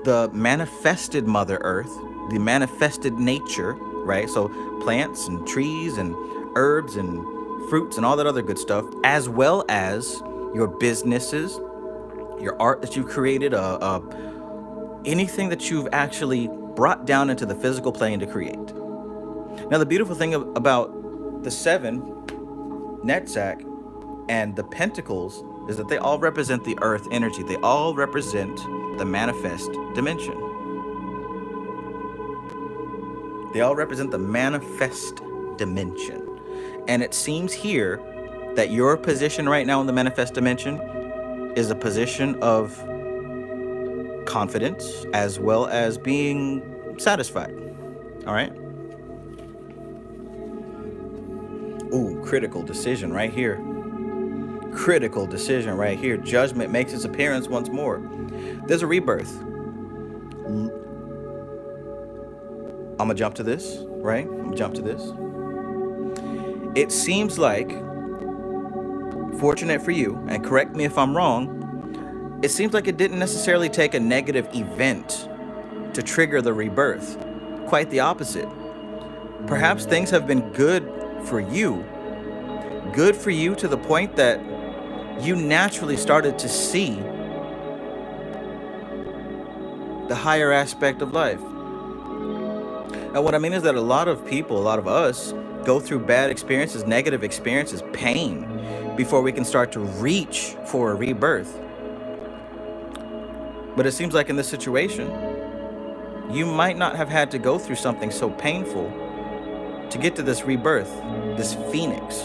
the manifested Mother Earth, the manifested nature, right? So plants and trees and herbs and fruits and all that other good stuff, as well as your businesses, your art that you've created, anything that you've actually brought down into the physical plane to create. Now, the beautiful thing about the seven, Netzach, and the Pentacles is that they all represent the earth energy. They all represent the manifest dimension. They all represent the manifest dimension. And it seems here that your position right now in the manifest dimension is a position of confidence as well as being satisfied. All right? Ooh, critical decision right here. Critical decision right here. Judgment makes its appearance once more. There's a rebirth. I'm gonna jump to this, right? I'm gonna jump to this. It seems like, fortunate for you, and correct me if I'm wrong, it seems like it didn't necessarily take a negative event to trigger the rebirth. Quite the opposite. Perhaps things have been good for you to the point that you naturally started to see the higher aspect of life. Now, what I mean is that a lot of people, a lot of us, go through bad experiences, negative experiences, pain, before we can start to reach for a rebirth. But it seems like in this situation, you might not have had to go through something so painful to get to this rebirth, this phoenix.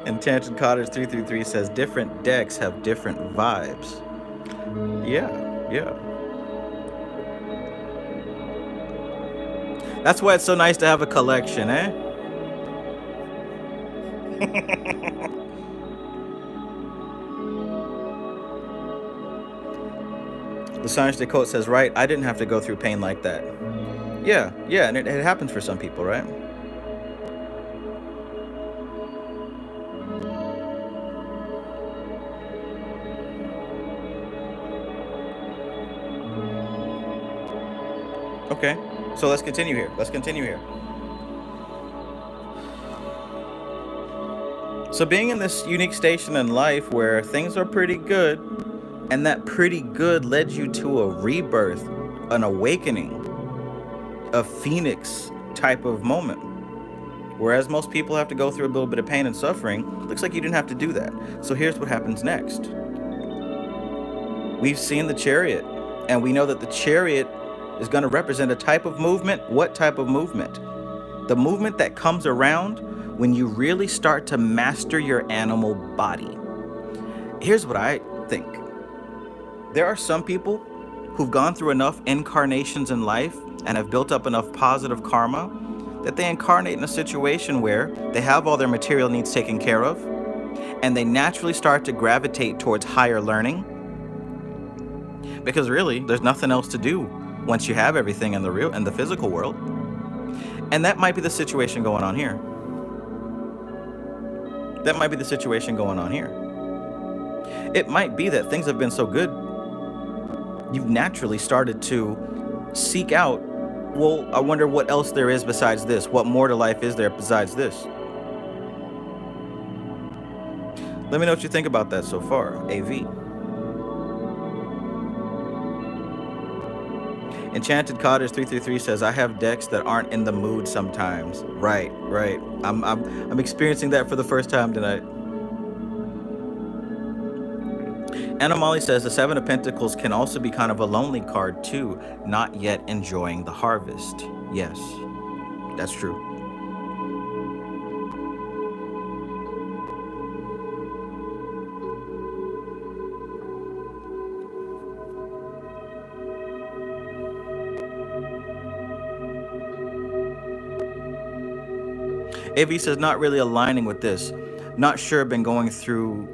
Enchanted Cottage 333 says different decks have different vibes. Yeah. That's why it's so nice to have a collection, eh? The Science Decode says, right, I didn't have to go through pain like that. Yeah, and it happens for some people, right? Okay, so let's continue here. So being in this unique station in life where things are pretty good, and that pretty good led you to a rebirth, an awakening, a phoenix type of moment. Whereas most people have to go through a little bit of pain and suffering, looks like you didn't have to do that. So here's what happens next. We've seen the Chariot, and we know that the Chariot is going to represent a type of movement. What type of movement? The movement that comes around when you really start to master your animal body. Here's what I think. There are some people who've gone through enough incarnations in life and have built up enough positive karma that they incarnate in a situation where they have all their material needs taken care of, and they naturally start to gravitate towards higher learning Because really, there's nothing else to do once you have everything in the physical world. And that might be the situation going on here. That might be the situation going on here. It might be that things have been so good, you've naturally started to seek out, well, I wonder what else there is besides this. What more to life is there besides this? Let me know what you think about that so far, AV. Enchanted Cottage 333 says, I have decks that aren't in the mood sometimes. Right. I'm experiencing that for the first time tonight. Anna Molly says the Seven of Pentacles can also be kind of a lonely card too, not yet enjoying the harvest. Yes, that's true. AV says, not really aligning with this. Not sure, been going through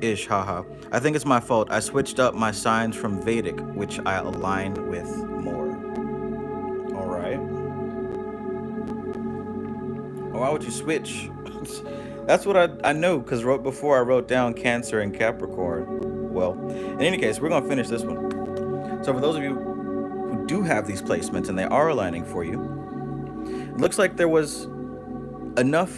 ish, haha. I think it's my fault. I switched up my signs from Vedic, which I align with more. All right. Why would you switch? That's what I know, because before I wrote down Cancer and Capricorn. Well, in any case, we're going to finish this one. So for those of you who do have these placements and they are aligning for you, it looks like there was enough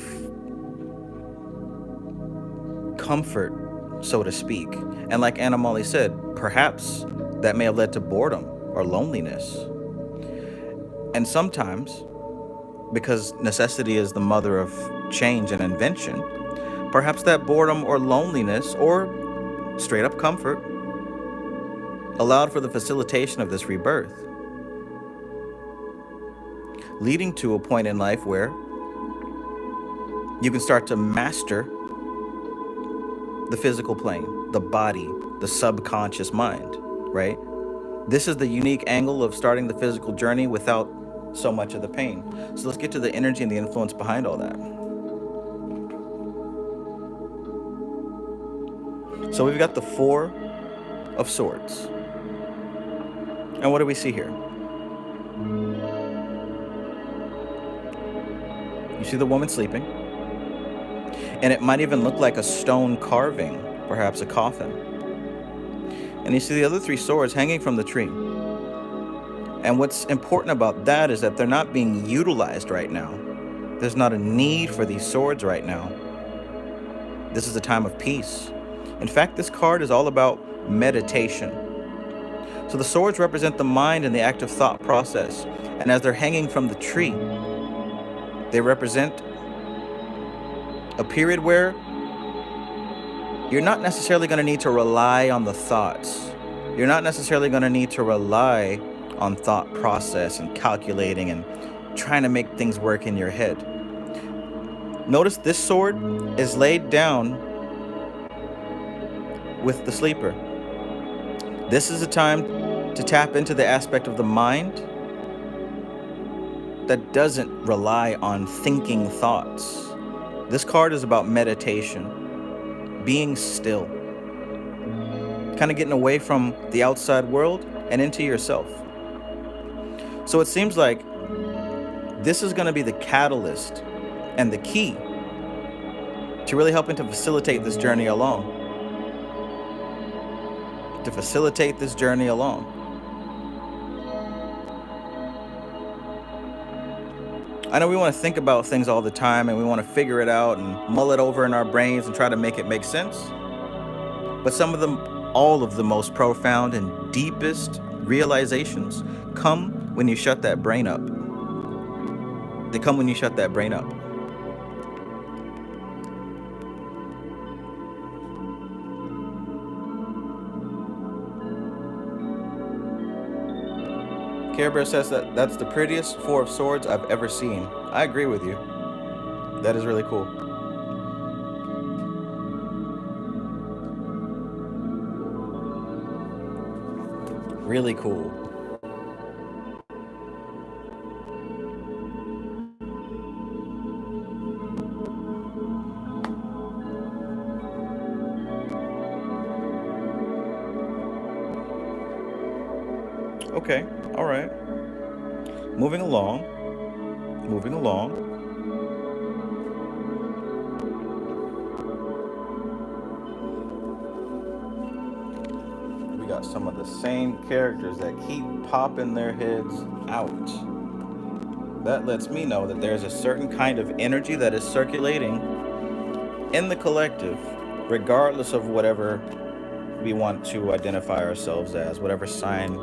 comfort, so to speak. And like Anna Molly said, perhaps that may have led to boredom or loneliness. And sometimes, because necessity is the mother of change and invention, perhaps that boredom or loneliness or straight up comfort allowed for the facilitation of this rebirth, leading to a point in life where you can start to master the physical plane, the body, the subconscious mind, right? This is the unique angle of starting the physical journey without so much of the pain. So let's get to the energy and the influence behind all that. So we've got the Four of Swords. And what do we see here? You see the woman sleeping. And it might even look like a stone carving, perhaps a coffin. And you see the other three swords hanging from the tree. And what's important about that is that they're not being utilized right now. There's not a need for these swords right now. This is a time of peace. In fact, this card is all about meditation. So the swords represent the mind and the active thought process. And as they're hanging from the tree, they represent a period where you're not necessarily going to need to rely on the thoughts. You're not necessarily going to need to rely on thought process and calculating and trying to make things work in your head. Notice this sword is laid down with the sleeper. This is a time to tap into the aspect of the mind that doesn't rely on thinking thoughts. This card is about meditation, being still, kind of getting away from the outside world and into yourself. So it seems like this is going to be the catalyst and the key to really helping to facilitate this journey along. To facilitate this journey along. I know we want to think about things all the time and we want to figure it out and mull it over in our brains and try to make it make sense. But all of the most profound and deepest realizations come when you shut that brain up. They come when you shut that brain up. Care Bear says that's the prettiest Four of Swords I've ever seen. I agree with you. That is really cool. Really cool. Okay, all right. Moving along. Moving along. We got some of the same characters that keep popping their heads out. That lets me know that there's a certain kind of energy that is circulating in the collective, regardless of whatever we want to identify ourselves as, whatever sign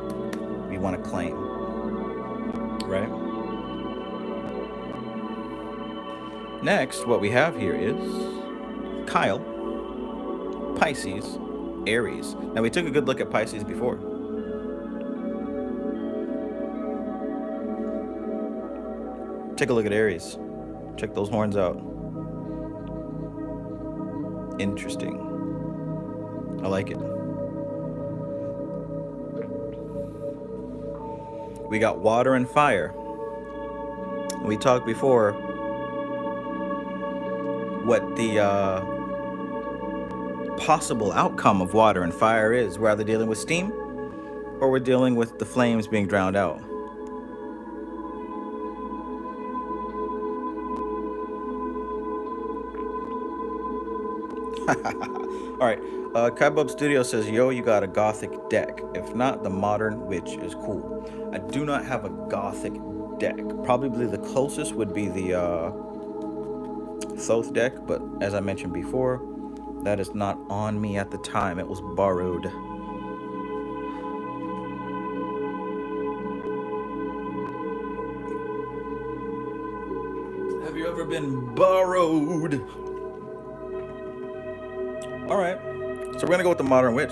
we want to claim, right? Next, what we have here is Kyle, Pisces, Aries. Now, we took a good look at Pisces before. Take a look at Aries. Check those horns out. Interesting. I like it. We got water and fire. We talked before what the possible outcome of water and fire is. We're either dealing with steam or we're dealing with the flames being drowned out. All right. Kaibub Studio says, yo, you got a gothic deck. If not, the modern witch is cool. I do not have a gothic deck. Probably the closest would be the Thoth deck, but as I mentioned before, that is not on me at the time. It was borrowed. Have you ever been borrowed? All right, so we're gonna go with the Modern Witch.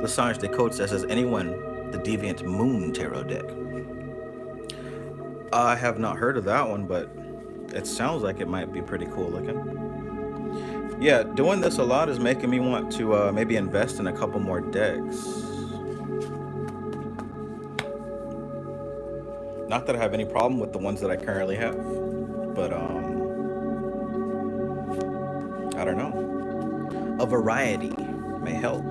Lesage Descotes says, anyone the Deviant Moon Tarot deck? I have not heard of that one, but it sounds like it might be pretty cool looking. Yeah, doing this a lot is making me want to maybe invest in a couple more decks. Not that I have any problem with the ones that I currently have, but I don't know. A variety may help.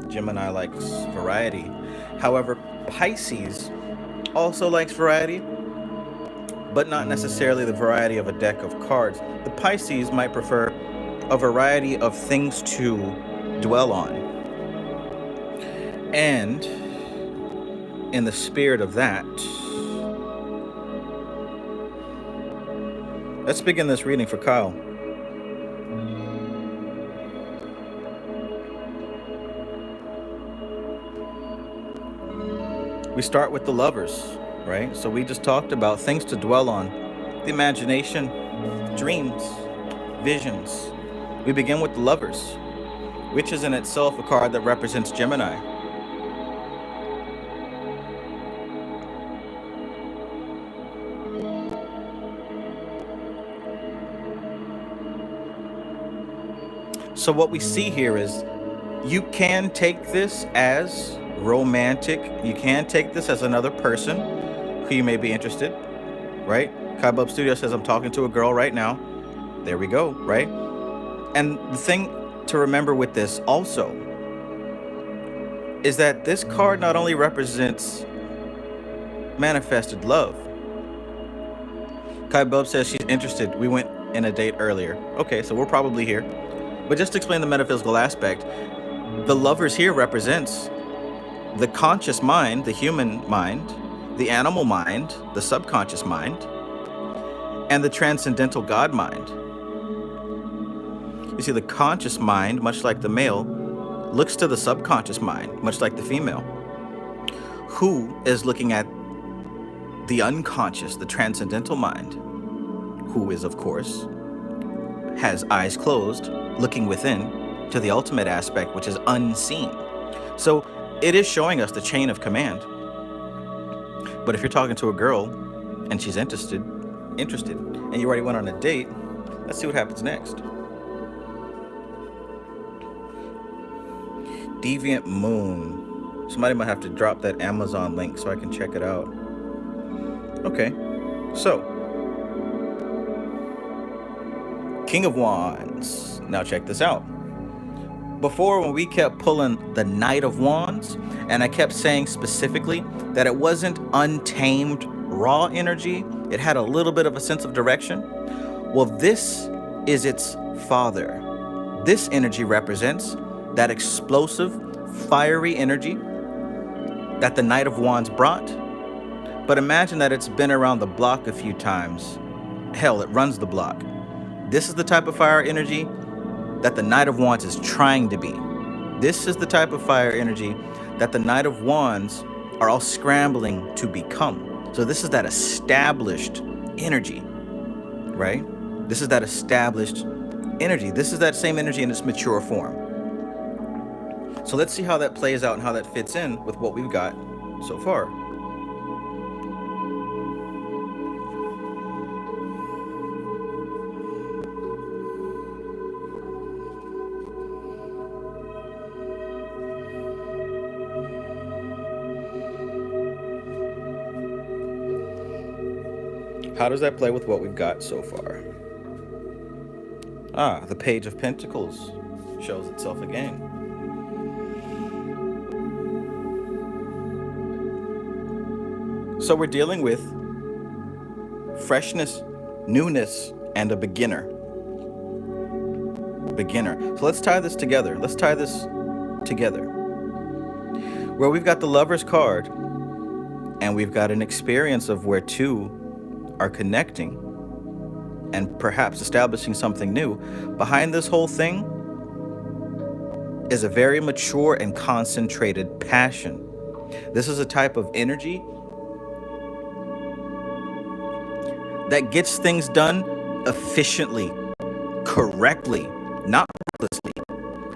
Gemini likes variety. However, Pisces also likes variety, but not necessarily the variety of a deck of cards. The Pisces might prefer a variety of things to dwell on. And in the spirit of that, let's begin this reading for Kyle. We start with the Lovers, right? So we just talked about things to dwell on, the imagination, dreams, visions. We begin with the Lovers, which is in itself a card that represents Gemini. So what we see here is you can take this as romantic. You can take this as another person who you may be interested, right? Kaibub Studio says, I'm talking to a girl right now. There we go, right? And the thing to remember with this also is that this card not only represents manifested love. Kaibub says she's interested. We went in a date earlier. Okay, so we're probably here. But just to explain the metaphysical aspect, the Lovers here represents the conscious mind, the human mind, the animal mind, the subconscious mind, and the transcendental God mind. You see, the conscious mind, much like the male, looks to the subconscious mind, much like the female, who is looking at the unconscious, the transcendental mind, who is, of course, has eyes closed, looking within to the ultimate aspect, which is unseen. So it is showing us the chain of command. But if you're talking to a girl and she's interested, and you already went on a date, let's see what happens next. Deviant Moon. Somebody might have to drop that Amazon link so I can check it out. Okay, so King of Wands. Now check this out. Before, when we kept pulling the Knight of Wands, and I kept saying specifically that it wasn't untamed raw energy, it had a little bit of a sense of direction. Well, this is its father. This energy represents that explosive, fiery energy that the Knight of Wands brought. But imagine that it's been around the block a few times. Hell, it runs the block. This is the type of fire energy that the Knight of Wands is trying to be. This is the type of fire energy that the Knight of Wands are all scrambling to become. So this is that established energy, right? This is that established energy. This is that same energy in its mature form. So let's see how that plays out and how that fits in with what we've got so far. How does that play with what we've got so far? Ah, the Page of Pentacles shows itself again. So we're dealing with freshness, newness, and a beginner. So let's tie this together. Where we've got the Lover's card, and we've got an experience of where two are connecting and perhaps establishing something new. Behind this whole thing is a very mature and concentrated passion. This is a type of energy that gets things done efficiently, correctly, not recklessly.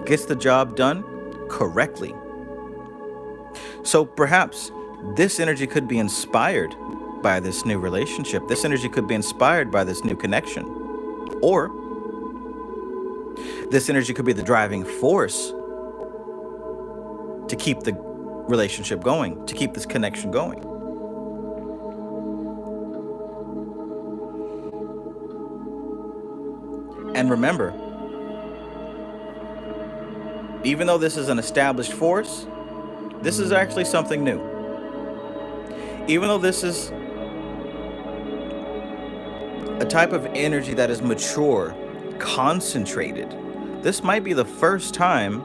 Gets the job done correctly. So perhaps this energy could be inspired by this new relationship. This energy could be inspired by this new connection. Or this energy could be the driving force to keep the relationship going, to keep this connection going. And remember, even though this is an established force, this is actually something new. Even though this is a type of energy that is mature, concentrated, this might be the first time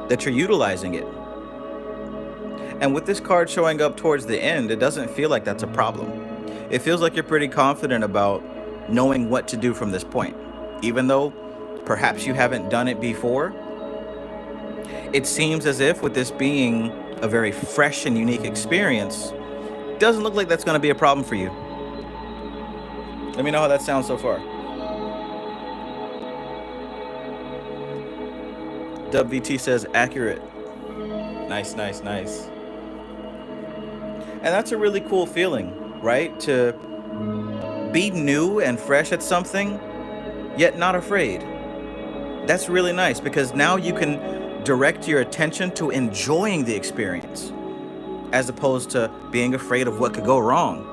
that you're utilizing it. And with this card showing up towards the end, it doesn't feel like that's a problem. It feels like you're pretty confident about knowing what to do from this point. Even though perhaps you haven't done it before, it seems as if with this being a very fresh and unique experience, it doesn't look like that's going to be a problem for you. Let me know how that sounds so far. WVT says accurate. Nice. And that's a really cool feeling, right? To be new and fresh at something, yet not afraid. That's really nice, because now you can direct your attention to enjoying the experience as opposed to being afraid of what could go wrong.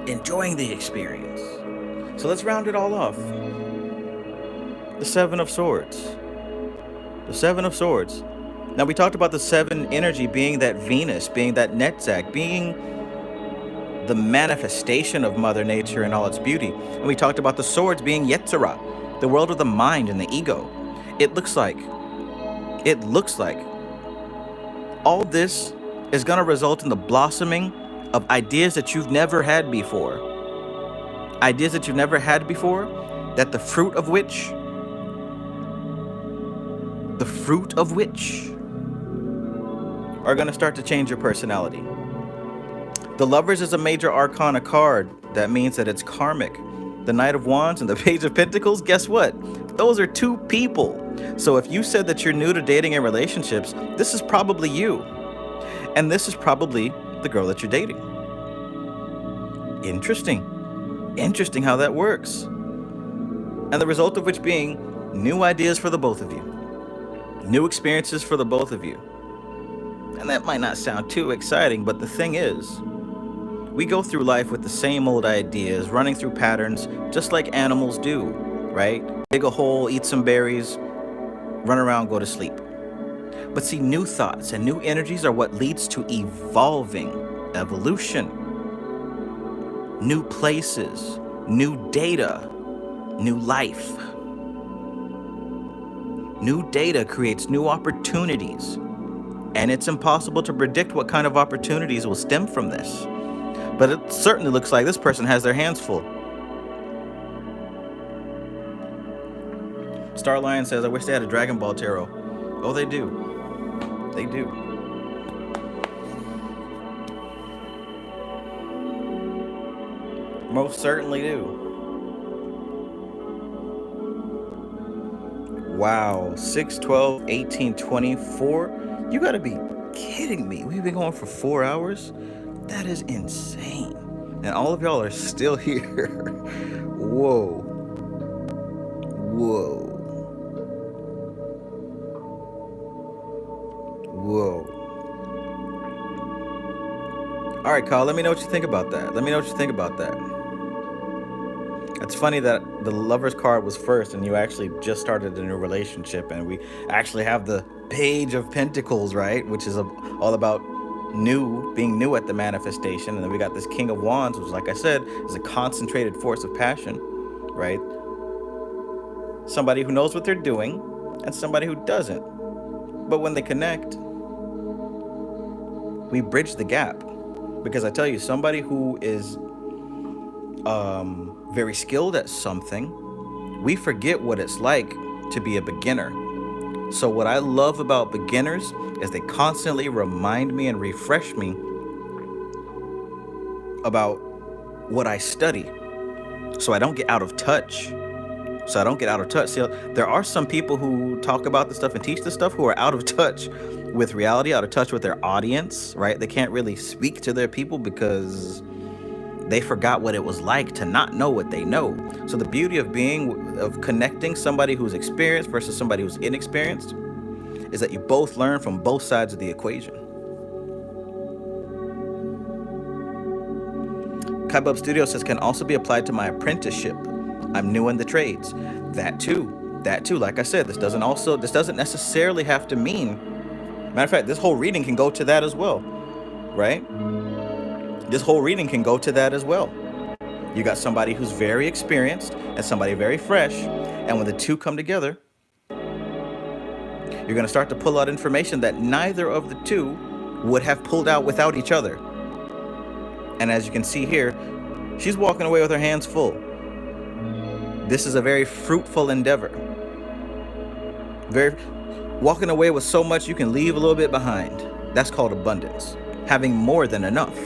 Enjoying the experience. So let's round it all off. The Seven of Swords. The Seven of Swords. Now we talked about the seven energy being that Venus, being that Netzach, being the manifestation of Mother Nature and all its beauty. And we talked about the swords being Yetzirah, the world of the mind and the ego. It looks like all this is going to result in the blossoming of ideas that you've never had before. Ideas that you've never had before, that the fruit of which are going to start to change your personality. The Lovers is a major arcana card. That means that it's karmic. The Knight of Wands and the Page of Pentacles, guess what? Those are two people. So if you said that you're new to dating and relationships, this is probably you. And this is probably the girl that you're dating. Interesting how that works. And the result of which being new ideas for the both of you. New experiences for the both of you. And that might not sound too exciting, but the thing is, we go through life with the same old ideas, running through patterns, just like animals do. right? Dig a hole, eat some berries, run around, go to sleep. But see, new thoughts and new energies are what leads to evolving, evolution, new places, new data, new life. New data creates new opportunities, and it's impossible to predict what kind of opportunities will stem from this. But it certainly looks like this person has their hands full. Star Lion says, I wish they had a Dragon Ball tarot. Oh, they do. They do. Most certainly do. Wow, 6, 12, 18, 24. You gotta be kidding me. We've been going for 4 hours? That is insane. And all of y'all are still here. Whoa. Whoa. Whoa. All right, Kyle, let me know what you think about that. Let me know what you think about that. It's funny that the Lover's card was first and you actually just started a new relationship, and we actually have the Page of Pentacles, right? Which is all about being new at the manifestation. And then we got this King of Wands, which, like I said, is a concentrated force of passion, right? Somebody who knows what they're doing and somebody who doesn't. But when they connect, we bridge the gap. Because I tell you, somebody who is very skilled at something, we forget what it's like to be a beginner. So what I love about beginners is they constantly remind me and refresh me about what I study, so I don't get out of touch. See, there are some people who talk about this stuff and teach this stuff who are out of touch with reality, out of touch with their audience, right? They can't really speak to their people because they forgot what it was like to not know what they know. So the beauty of connecting somebody who's experienced versus somebody who's inexperienced is that you both learn from both sides of the equation. Kaibub Studio says, can also be applied to my apprenticeship. I'm new in the trades. That too. Like I said, this doesn't necessarily have to mean, matter of fact, this whole reading can go to that as well, right? This whole reading can go to that as well. You got somebody who's very experienced and somebody very fresh, and when the two come together, you're going to start to pull out information that neither of the two would have pulled out without each other. And as you can see here, she's walking away with her hands full. This is a very fruitful endeavor. Walking away with so much you can leave a little bit behind. That's called abundance. Having more than enough.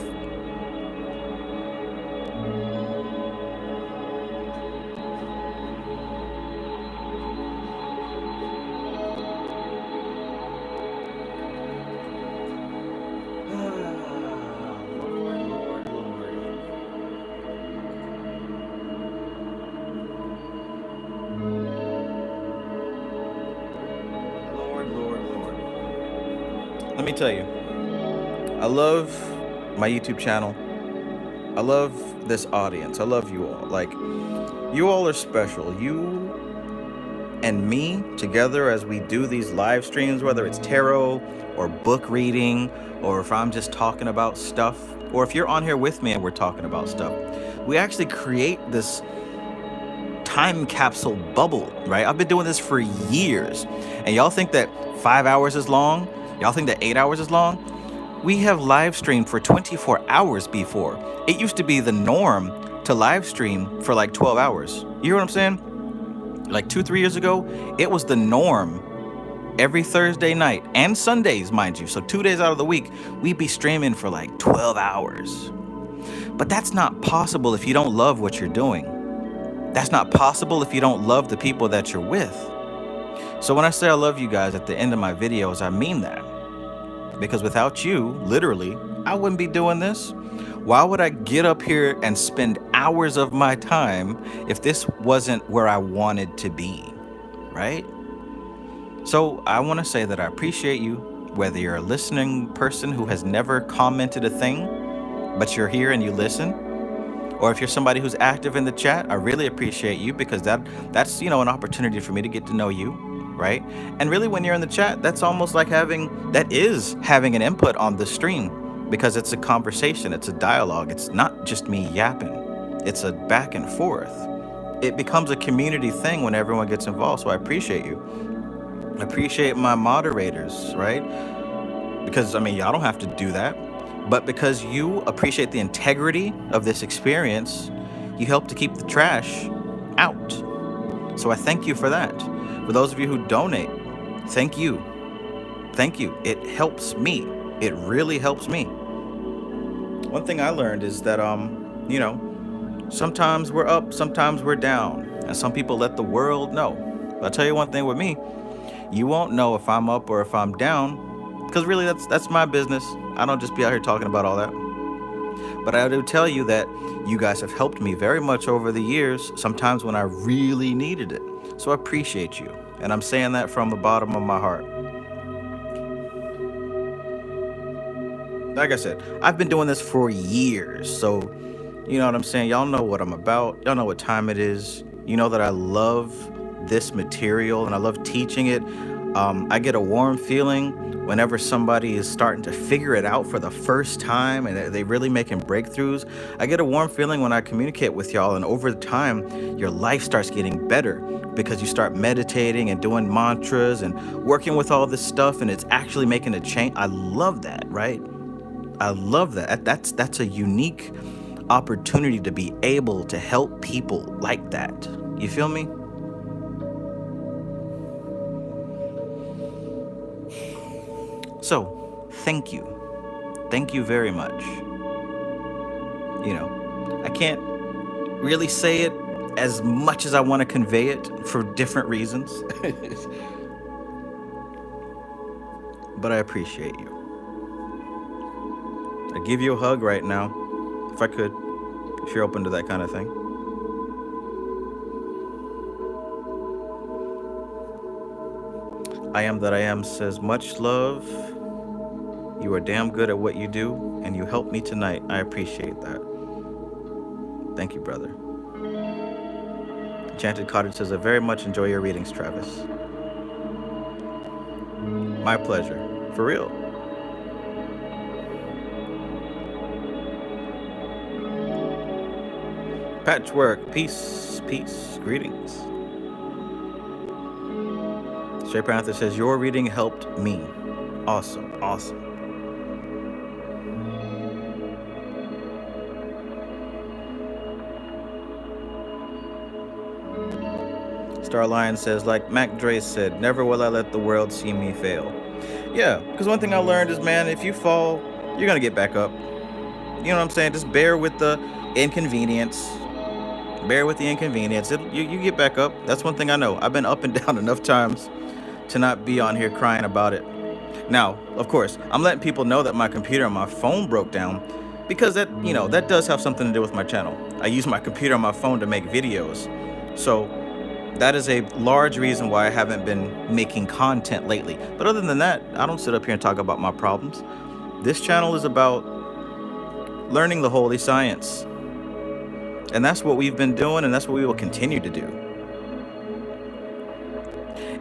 Let me tell you, I love my YouTube channel. I love this audience. I love you all. Like, you all are special. You and me together as we do these live streams, whether it's tarot or book reading, or if I'm just talking about stuff, or if you're on here with me and we're talking about stuff, we actually create this time capsule bubble, right? I've been doing this for years, and y'all think that 5 hours is long? Y'all think that 8 hours is long? We have live streamed for 24 hours before. It used to be the norm to live stream for like 12 hours. You hear what I'm saying? Like 2-3 years ago, it was the norm. Every Thursday night and Sundays, mind you. So 2 days out of the week, we'd be streaming for like 12 hours. But that's not possible if you don't love what you're doing. That's not possible if you don't love the people that you're with. So when I say I love you guys at the end of my videos, I mean that. Because without you, literally, I wouldn't be doing this. Why would I get up here and spend hours of my time if this wasn't where I wanted to be, right? So I want to say that I appreciate you, whether you're a listening person who has never commented a thing, but you're here and you listen, Or if you're somebody who's active in the chat, I really appreciate you, because that's an opportunity for me to get to know you, right? And really, when you're in the chat, that's almost like having an input on the stream, because it's a conversation, it's a dialogue. It's not just me yapping. It's a back and forth. It becomes a community thing when everyone gets involved. So I appreciate you. I appreciate my moderators, right? Because I mean, y'all don't have to do that, but because you appreciate the integrity of this experience, you help to keep the trash out. So I thank you for that. For those of you who donate, thank you. Thank you. It helps me. It really helps me. One thing I learned is that sometimes we're up, sometimes we're down, and some people let the world know. But I'll tell you one thing with me, you won't know if I'm up or if I'm down, because really that's my business. I don't just be out here talking about all that. But I do tell you that you guys have helped me very much over the years, sometimes when I really needed it. So I appreciate you. And I'm saying that from the bottom of my heart. Like I said, I've been doing this for years. So, you know what I'm saying? Y'all know what I'm about. Y'all know what time it is. You know that I love this material and I love teaching it. I get a warm feeling whenever somebody is starting to figure it out for the first time and they really making breakthroughs. I get a warm feeling when I communicate with y'all, and over time, your life starts getting better because you start meditating and doing mantras and working with all this stuff, and it's actually making a change. I love that, right? I love that. That's a unique opportunity to be able to help people like that. You feel me? So, thank you. Thank you very much. I can't really say it as much as I want to convey it for different reasons. But I appreciate you. I'd give you a hug right now, if I could, if you're open to that kind of thing. I Am That I Am says, much love. You are damn good at what you do, and you helped me tonight. I appreciate that. Thank you, brother. Enchanted Cottage says, I very much enjoy your readings, Travis. My pleasure. For real. Patchwork, peace, greetings. Stray Panther says, your reading helped me. Awesome. Star Lion says, like Mac Dre said, never will I let the world see me fail. Yeah, because one thing I learned is, man, if you fall, you're going to get back up. You know what I'm saying? Just bear with the inconvenience. You get back up. That's one thing I know. I've been up and down enough times to not be on here crying about it. Now, of course, I'm letting people know that my computer and my phone broke down, because that does have something to do with my channel. I use my computer and my phone to make videos. So that is a large reason why I haven't been making content lately. But other than that, I don't sit up here and talk about my problems. This channel is about learning the holy science. And that's what we've been doing, and that's what we will continue to do.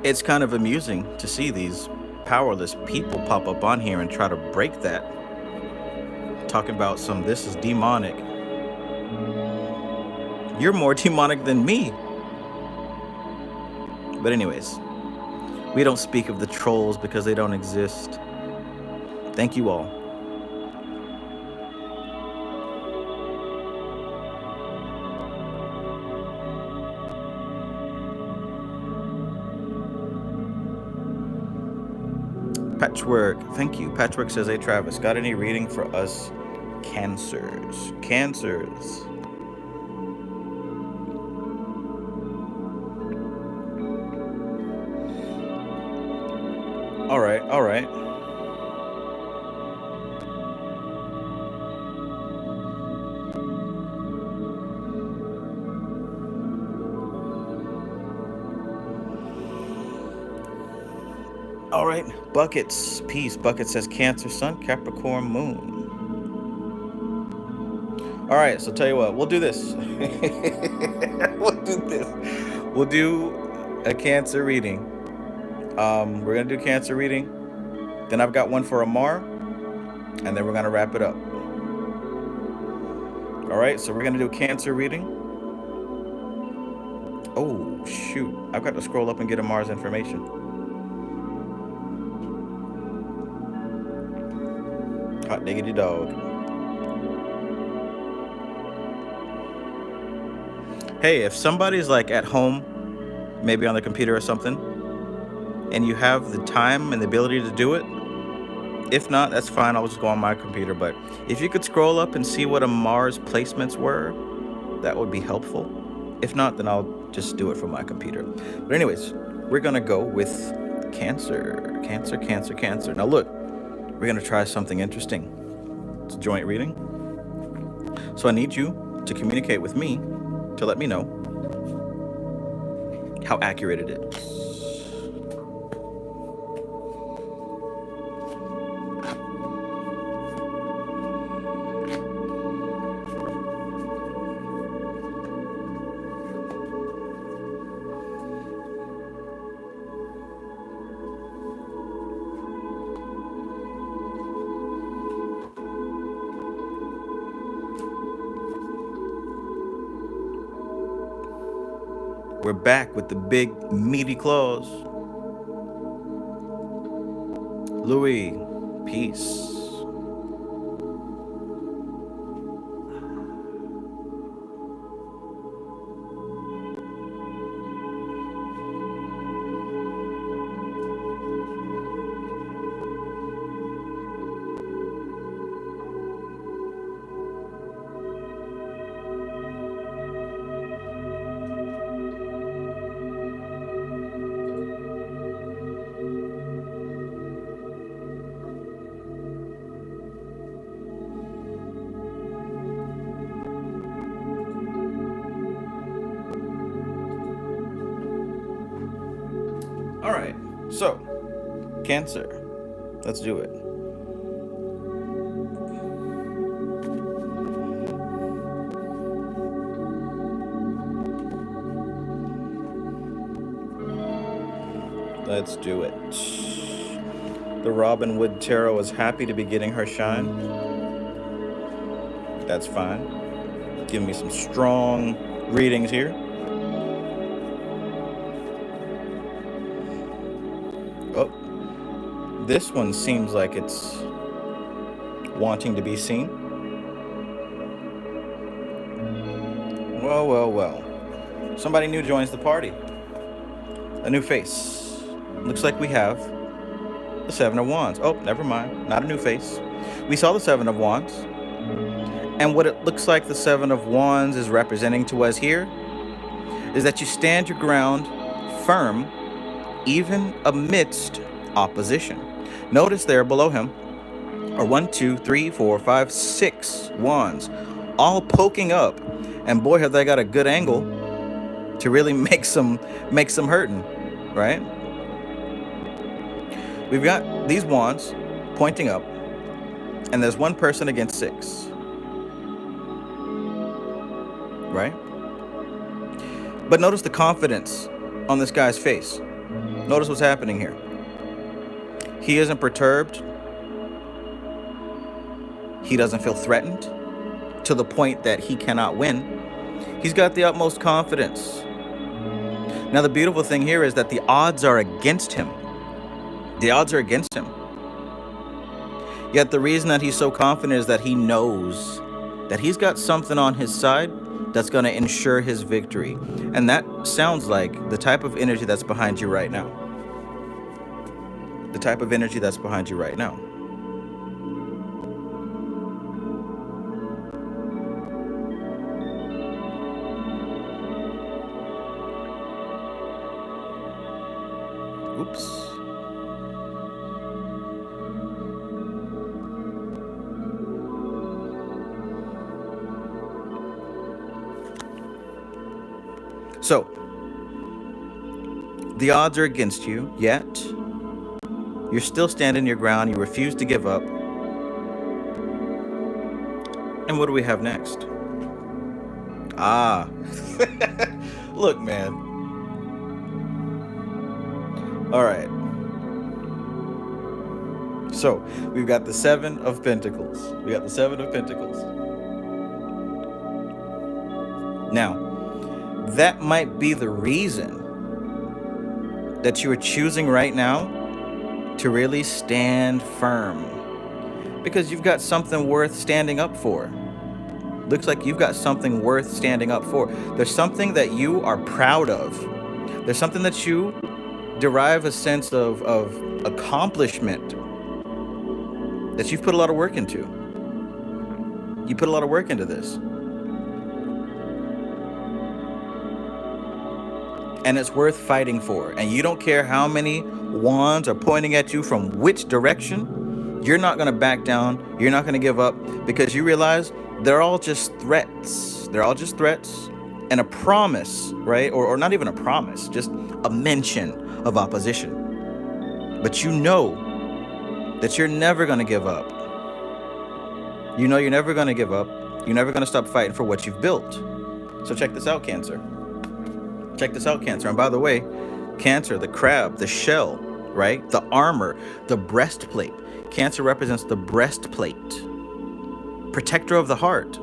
It's kind of amusing to see these powerless people pop up on here and try to break that. Talking about this is demonic. You're more demonic than me. But anyways, we don't speak of the trolls because they don't exist. Thank you all. Patchwork, thank you. Patchwork says, hey Travis, got any reading for us cancers? All right. All right, Buckets, peace. Bucket says Cancer Sun, Capricorn Moon. All right, so tell you what, we'll do this. We'll do this. We'll do a Cancer reading. We're gonna do Cancer reading. Then I've got one for Amar, and then we're gonna wrap it up. All right, so we're gonna do a Cancer reading. Oh shoot, I've got to scroll up and get Amar's information. Hot diggity dog. Hey, if somebody's like at home, maybe on the computer or something, and you have the time and the ability to do it, if not, that's fine. I'll just go on my computer. But if you could scroll up and see what Amar's placements were, that would be helpful. If not, then I'll just do it from my computer. But anyways, we're gonna go with Cancer. Cancer, Cancer, Cancer. Now look, we're gonna try something interesting. It's a joint reading. So I need you to communicate with me to let me know how accurate it is. We're back with the big meaty claws. Louis, peace. All right, so Cancer, let's do it. Let's do it. The Robin Wood Tarot is happy to be getting her shine. That's fine. Give me some strong readings here. Oh, this one seems like it's wanting to be seen. Well, well, well. Somebody new joins the party. A new face. Looks like we have the Seven of Wands. Oh, never mind. Not a new face. We saw the Seven of Wands. And what it looks like the Seven of Wands is representing to us here is that you stand your ground firm even amidst opposition. Notice there below him are 1, 2, 3, 4, 5, 6 wands, all poking up. And boy, have they got a good angle to really make some hurting, right? We've got these wands pointing up, and there's one person against 6, right? But notice the confidence on this guy's face. Notice what's happening here. He isn't perturbed. He doesn't feel threatened to the point that he cannot win. He's got the utmost confidence. Now, the beautiful thing here is that the odds are against him. The odds are against him. Yet the reason that he's so confident is that he knows that he's got something on his side that's going to ensure his victory. And that sounds like the type of energy that's behind you right now. The type of energy that's behind you right now. Oops. So, the odds are against you, yet you're still standing your ground. You refuse to give up. And what do we have next? Ah, look, man. All right. So we've got the Seven of Pentacles. We got the Seven of Pentacles. Now, that might be the reason that you are choosing right now to really stand firm, because you've got something worth standing up for. Looks like you've got something worth standing up for. There's something that you are proud of. There's something that you derive a sense of accomplishment that you've put a lot of work into. You put a lot of work into this. And it's worth fighting for. And you don't care how many wands are pointing at you from which direction. You're not going to back down. You're not going to give up, because you realize they're all just threats. They're all just threats and a promise, right? Or not even a promise, just a mention of opposition. But you know that you're never going to give up. You know you're never going to give up. You're never going to stop fighting for what you've built. So check this out, Cancer. Check this out, Cancer. And by the way, Cancer, the crab, the shell, right? The armor, the breastplate. Cancer represents the breastplate. Protector of the heart.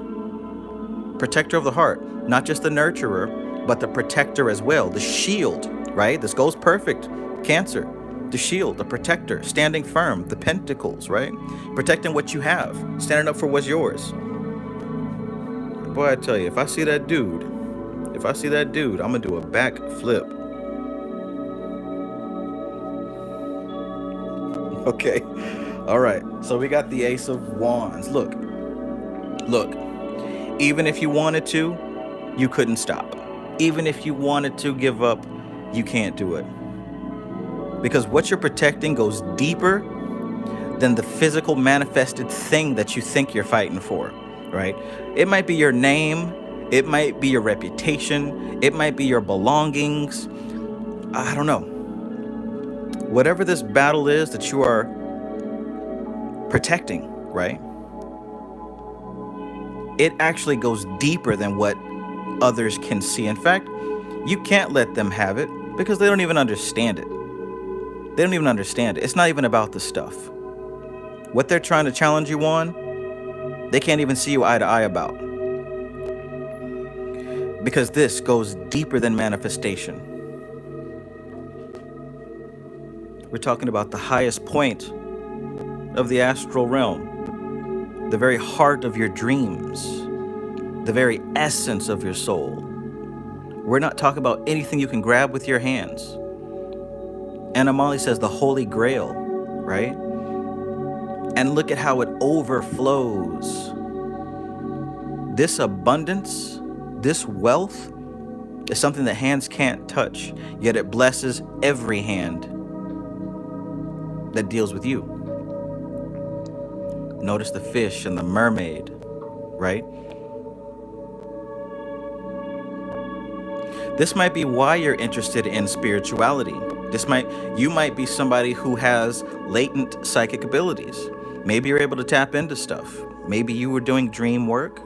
Protector of the heart. Not just the nurturer, but the protector as well. The shield, right? This goes perfect. Cancer. The shield, the protector, standing firm, the pentacles, right? Protecting what you have, standing up for what's yours. Boy, I tell you, if I see that dude, I'm gonna do a backflip. Okay, all right. So we got the Ace of Wands. Look, even if you wanted to, you couldn't stop. Even if you wanted to give up, you can't do it. Because what you're protecting goes deeper than the physical manifested thing that you think you're fighting for, right? It might be your name. It might be your reputation. It might be your belongings. I don't know. Whatever this battle is that you are protecting, right? It actually goes deeper than what others can see. In fact, you can't let them have it because they don't even understand it. They don't even understand it. It's not even about the stuff. What they're trying to challenge you on, they can't even see you eye to eye about. Because this goes deeper than manifestation. We're talking about the highest point of the astral realm, the very heart of your dreams, the very essence of your soul. We're not talking about anything you can grab with your hands. Anamali says the Holy Grail, right? And look at how it overflows. This abundance, this wealth is something that hands can't touch, yet it blesses every hand that deals with you. Notice the fish and the mermaid, right? This might be why you're interested in spirituality. You might be somebody who has latent psychic abilities. Maybe you're able to tap into stuff. Maybe you were doing dream work.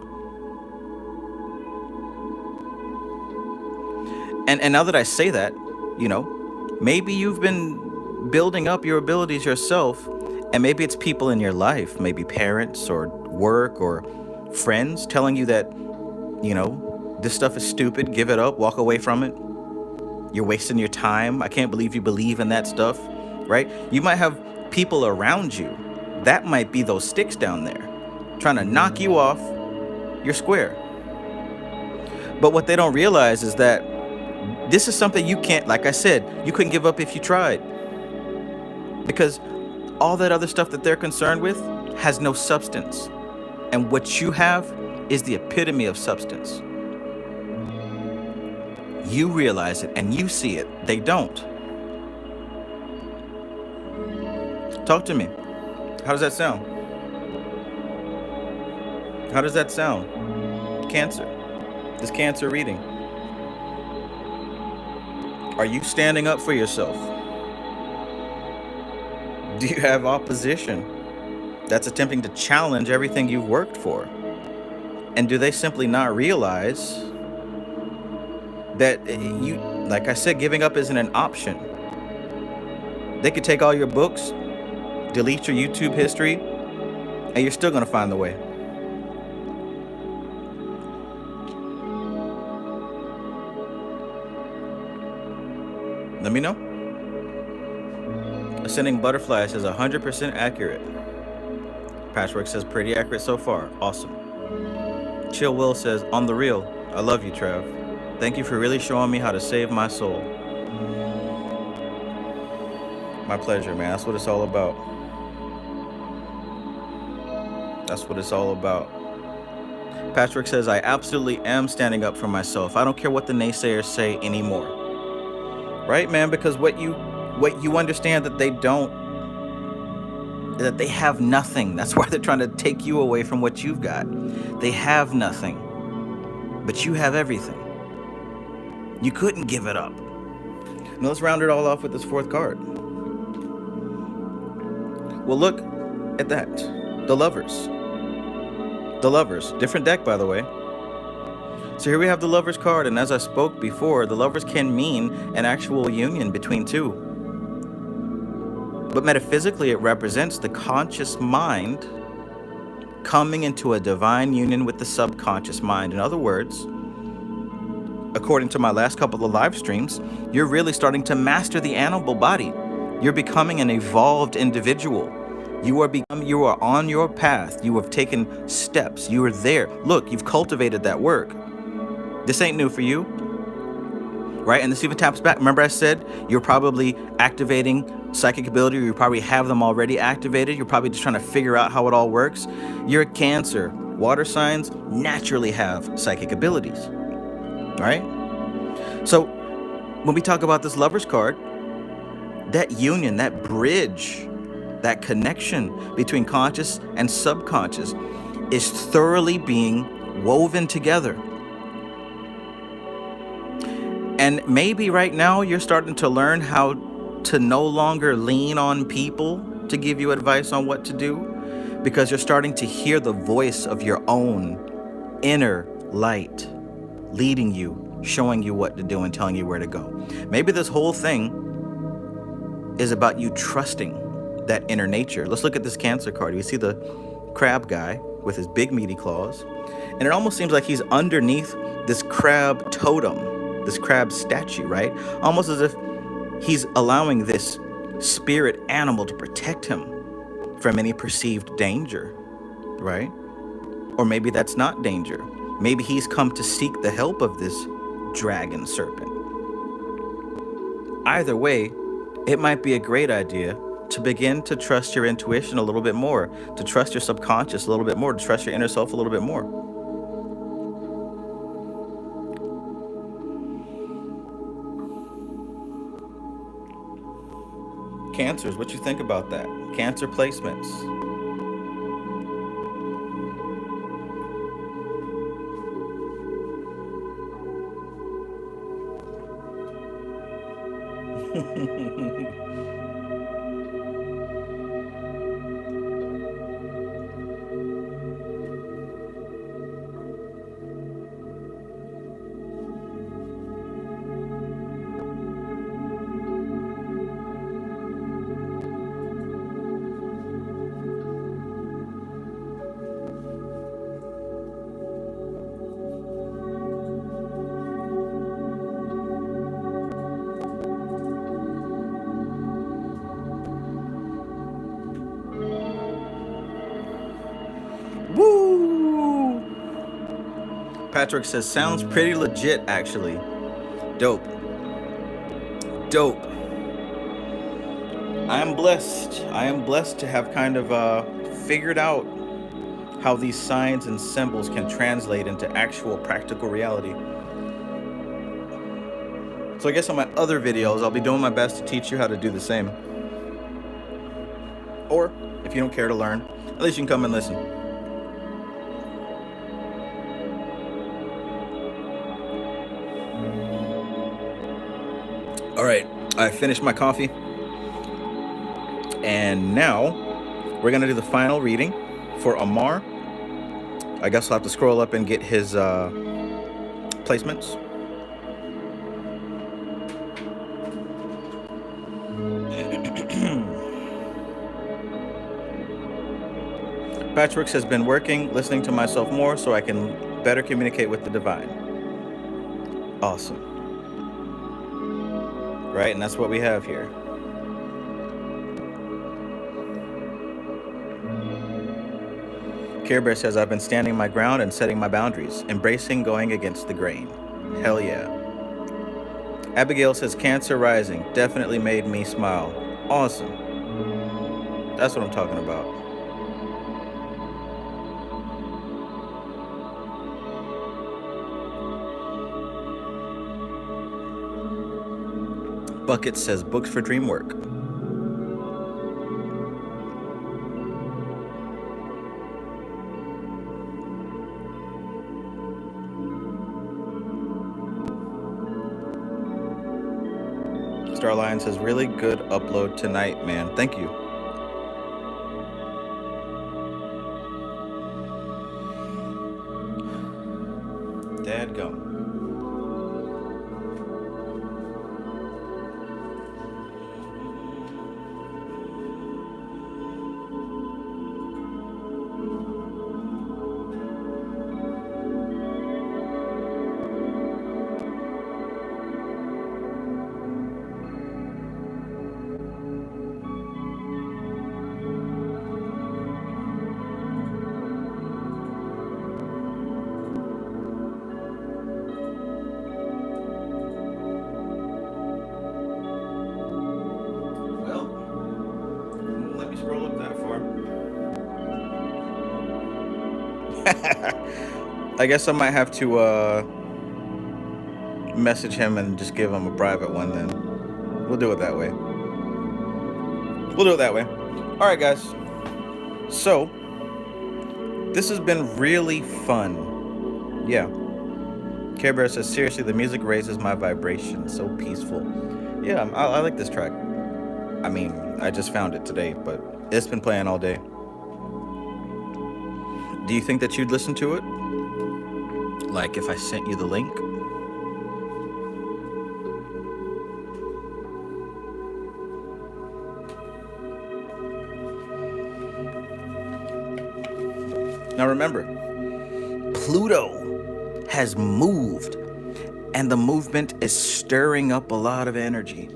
And now that I say that, maybe you've been building up your abilities yourself, and maybe it's people in your life, maybe parents or work or friends telling you that, this stuff is stupid, give it up, walk away from it. You're wasting your time. I can't believe you believe in that stuff, right? You might have people around you. That might be those sticks down there trying to knock you off your square. But what they don't realize is that this is something you can't, like I said, you couldn't give up if you tried. Because all that other stuff that they're concerned with has no substance. And what you have is the epitome of substance. You realize it and you see it. They don't. Talk to me. How does that sound? How does that sound? Cancer. This Cancer reading. Are you standing up for yourself? Do you have opposition that's attempting to challenge everything you've worked for? And do they simply not realize that you, like I said, giving up isn't an option? They could take all your books, delete your YouTube history, and you're still going to find the way. Let me know. Ascending Butterfly says 100% accurate. Patchwork says pretty accurate so far. Awesome. Chill Will says, on the real, I love you, Trev. Thank you for really showing me how to save my soul. My pleasure, man. That's what it's all about. That's what it's all about. Patrick says, I absolutely am standing up for myself. I don't care what the naysayers say anymore. Right, man? Because what you understand that they don't, that they have nothing. That's why they're trying to take you away from what you've got. They have nothing, but you have everything. You couldn't give it up. Now let's round it all off with this fourth card. Well, look at that. The Lovers. The Lovers. Different deck, by the way. So here we have the Lovers card, and as I spoke before, the Lovers can mean an actual union between two. But metaphysically, it represents the conscious mind coming into a divine union with the subconscious mind. In other words, according to my last couple of live streams, you're really starting to master the animal body. You're becoming an evolved individual. You are on your path. You have taken steps. You are there. Look, you've cultivated that work. This ain't new for you, right? And this even taps back. Remember I said you're probably activating psychic ability, or you probably have them already activated. You're probably just trying to figure out how it all works. You're a Cancer. Water signs naturally have psychic abilities, right? So when we talk about this Lovers card, that union, that bridge, that connection between conscious and subconscious is thoroughly being woven together. And maybe right now you're starting to learn how to no longer lean on people to give you advice on what to do, because you're starting to hear the voice of your own inner light leading you, showing you what to do and telling you where to go. Maybe this whole thing is about you trusting that inner nature. Let's look at this Cancer card. You see the crab guy with his big meaty claws, and it almost seems like he's underneath this crab totem, this crab statue, right? Almost as if he's allowing this spirit animal to protect him from any perceived danger, right? Or maybe that's not danger. Maybe he's come to seek the help of this dragon serpent. Either way, it might be a great idea to begin to trust your intuition a little bit more, to trust your subconscious a little bit more, to trust your inner self a little bit more. Cancers, what you think about that? Cancer placements. Woo! Patrick says, sounds pretty legit, actually. Dope. Dope. I am blessed to have kind of figured out how these signs and symbols can translate into actual practical reality. So I guess on my other videos, I'll be doing my best to teach you how to do the same. Or, if you don't care to learn, at least you can come and listen. All right, I finished my coffee. And now we're gonna do the final reading for Amar I guess I'll have to scroll up and get his placements. Patchworks has been working, listening to myself more so I can better communicate with the divine. Awesome. Right, and that's what we have here. Care Bear says, I've been standing my ground and setting my boundaries, embracing going against the grain. Hell yeah. Abigail says, Cancer rising, definitely made me smile. Awesome. That's what I'm talking about. Bucket says, books for dream work. Starline says, really good upload tonight, man. Thank you. Dadgum. I guess I might have to message him and just give him a private one then. We'll do it that way. Alright guys. So, this has been really fun. Yeah. Care Bear says, seriously, the music raises my vibration. So peaceful. Yeah, I like this track. I mean, I just found it today, but it's been playing all day. Do you think that you'd listen to it? Like if I sent you the link? Now remember, Pluto has moved, and the movement is stirring up a lot of energy.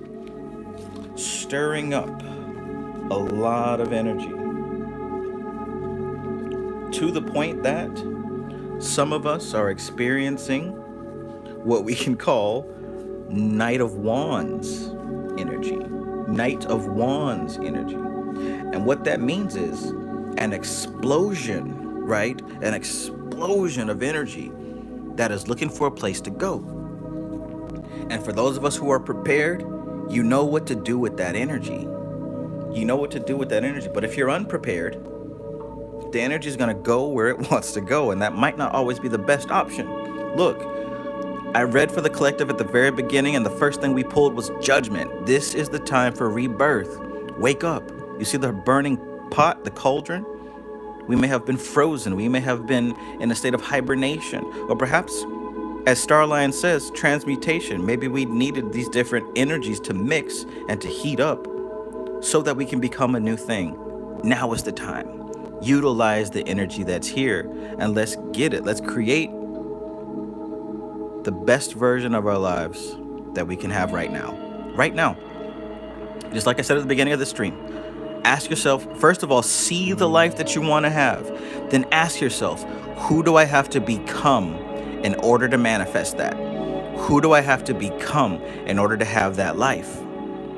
To the point that some of us are experiencing what we can call Knight of Wands energy. And what that means is an explosion, right? An explosion of energy that is looking for a place to go. And for those of us who are prepared, you know what to do with that energy. But if you're unprepared, the energy is going to go where it wants to go, and that might not always be the best option. Look, I read for the collective at the very beginning, and the first thing we pulled was judgment. This is the time for rebirth. Wake up. You see the burning pot, the cauldron? We may have been frozen. We may have been in a state of hibernation. Or perhaps, as Starline says, transmutation. Maybe we needed these different energies to mix and to heat up so that we can become a new thing. Now is the time. Utilize the energy that's here, and let's get it. Let's create the best version of our lives that we can have right now. Just like I said at the beginning of the stream, ask yourself, first of all, see the life that you want to have. Then ask yourself, who do I have to become in order to manifest that? Who do I have to become in order to have that life?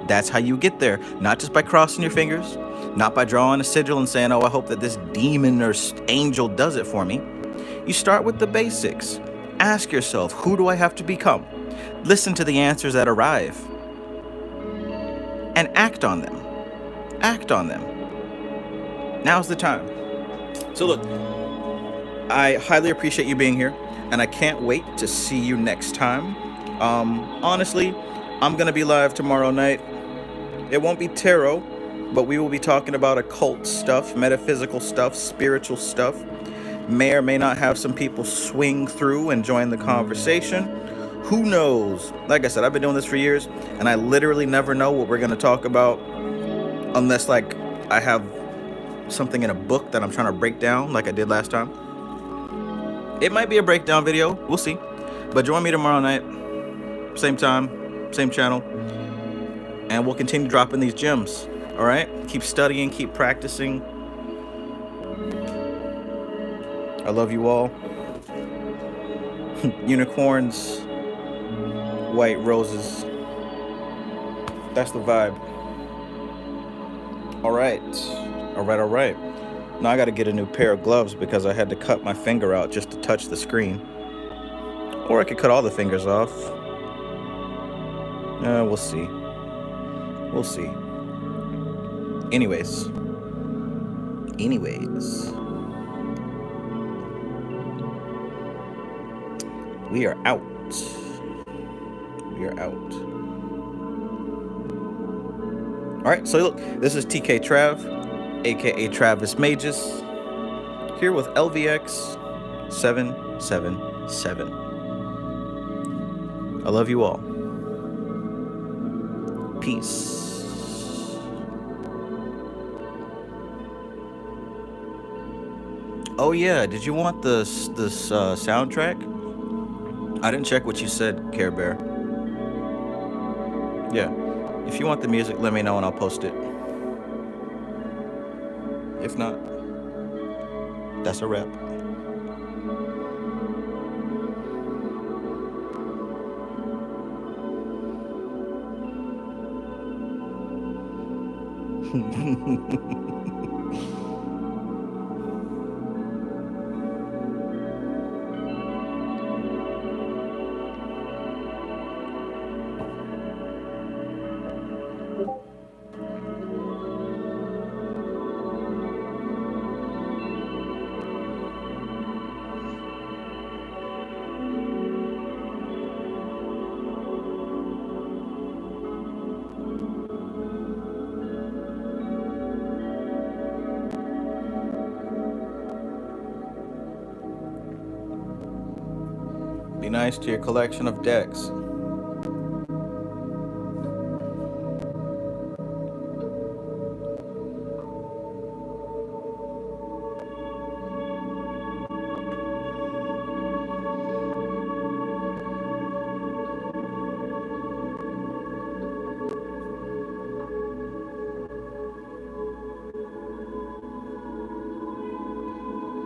That's how you get there, not just by crossing your fingers, not by drawing a sigil and saying, oh, I hope that this demon or angel does it for me. You start with the basics. Ask yourself, who do I have to become? Listen to the answers that arrive and act on them. Now's the time. So look, I highly appreciate you being here, and I can't wait to see you next time. Honestly, I'm gonna be live tomorrow night. It won't be tarot, but we will be talking about occult stuff, metaphysical stuff, spiritual stuff. May or may not have some people swing through and join the conversation. Who knows? Like I said, I've been doing this for years, and I literally never know what we're going to talk about unless, like, I have something in a book that I'm trying to break down like I did last time. It might be a breakdown video. We'll see. But join me tomorrow night. Same time, same channel. And we'll continue dropping these gems. All right? Keep studying, keep practicing. I love you all. Unicorns, white roses. That's the vibe. All right. All right. Now I got to get a new pair of gloves because I had to cut my finger out just to touch the screen. Or I could cut all the fingers off. We'll see. We'll see. Anyways. We are out. All right, so look, this is TK Trav, aka Travis Magus, here with LVX777. I love you all. Peace. Oh yeah, did you want this soundtrack? I didn't check what you said, Care Bear. Yeah, if you want the music, let me know and I'll post it. If not, that's a wrap. Be nice to your collection of decks.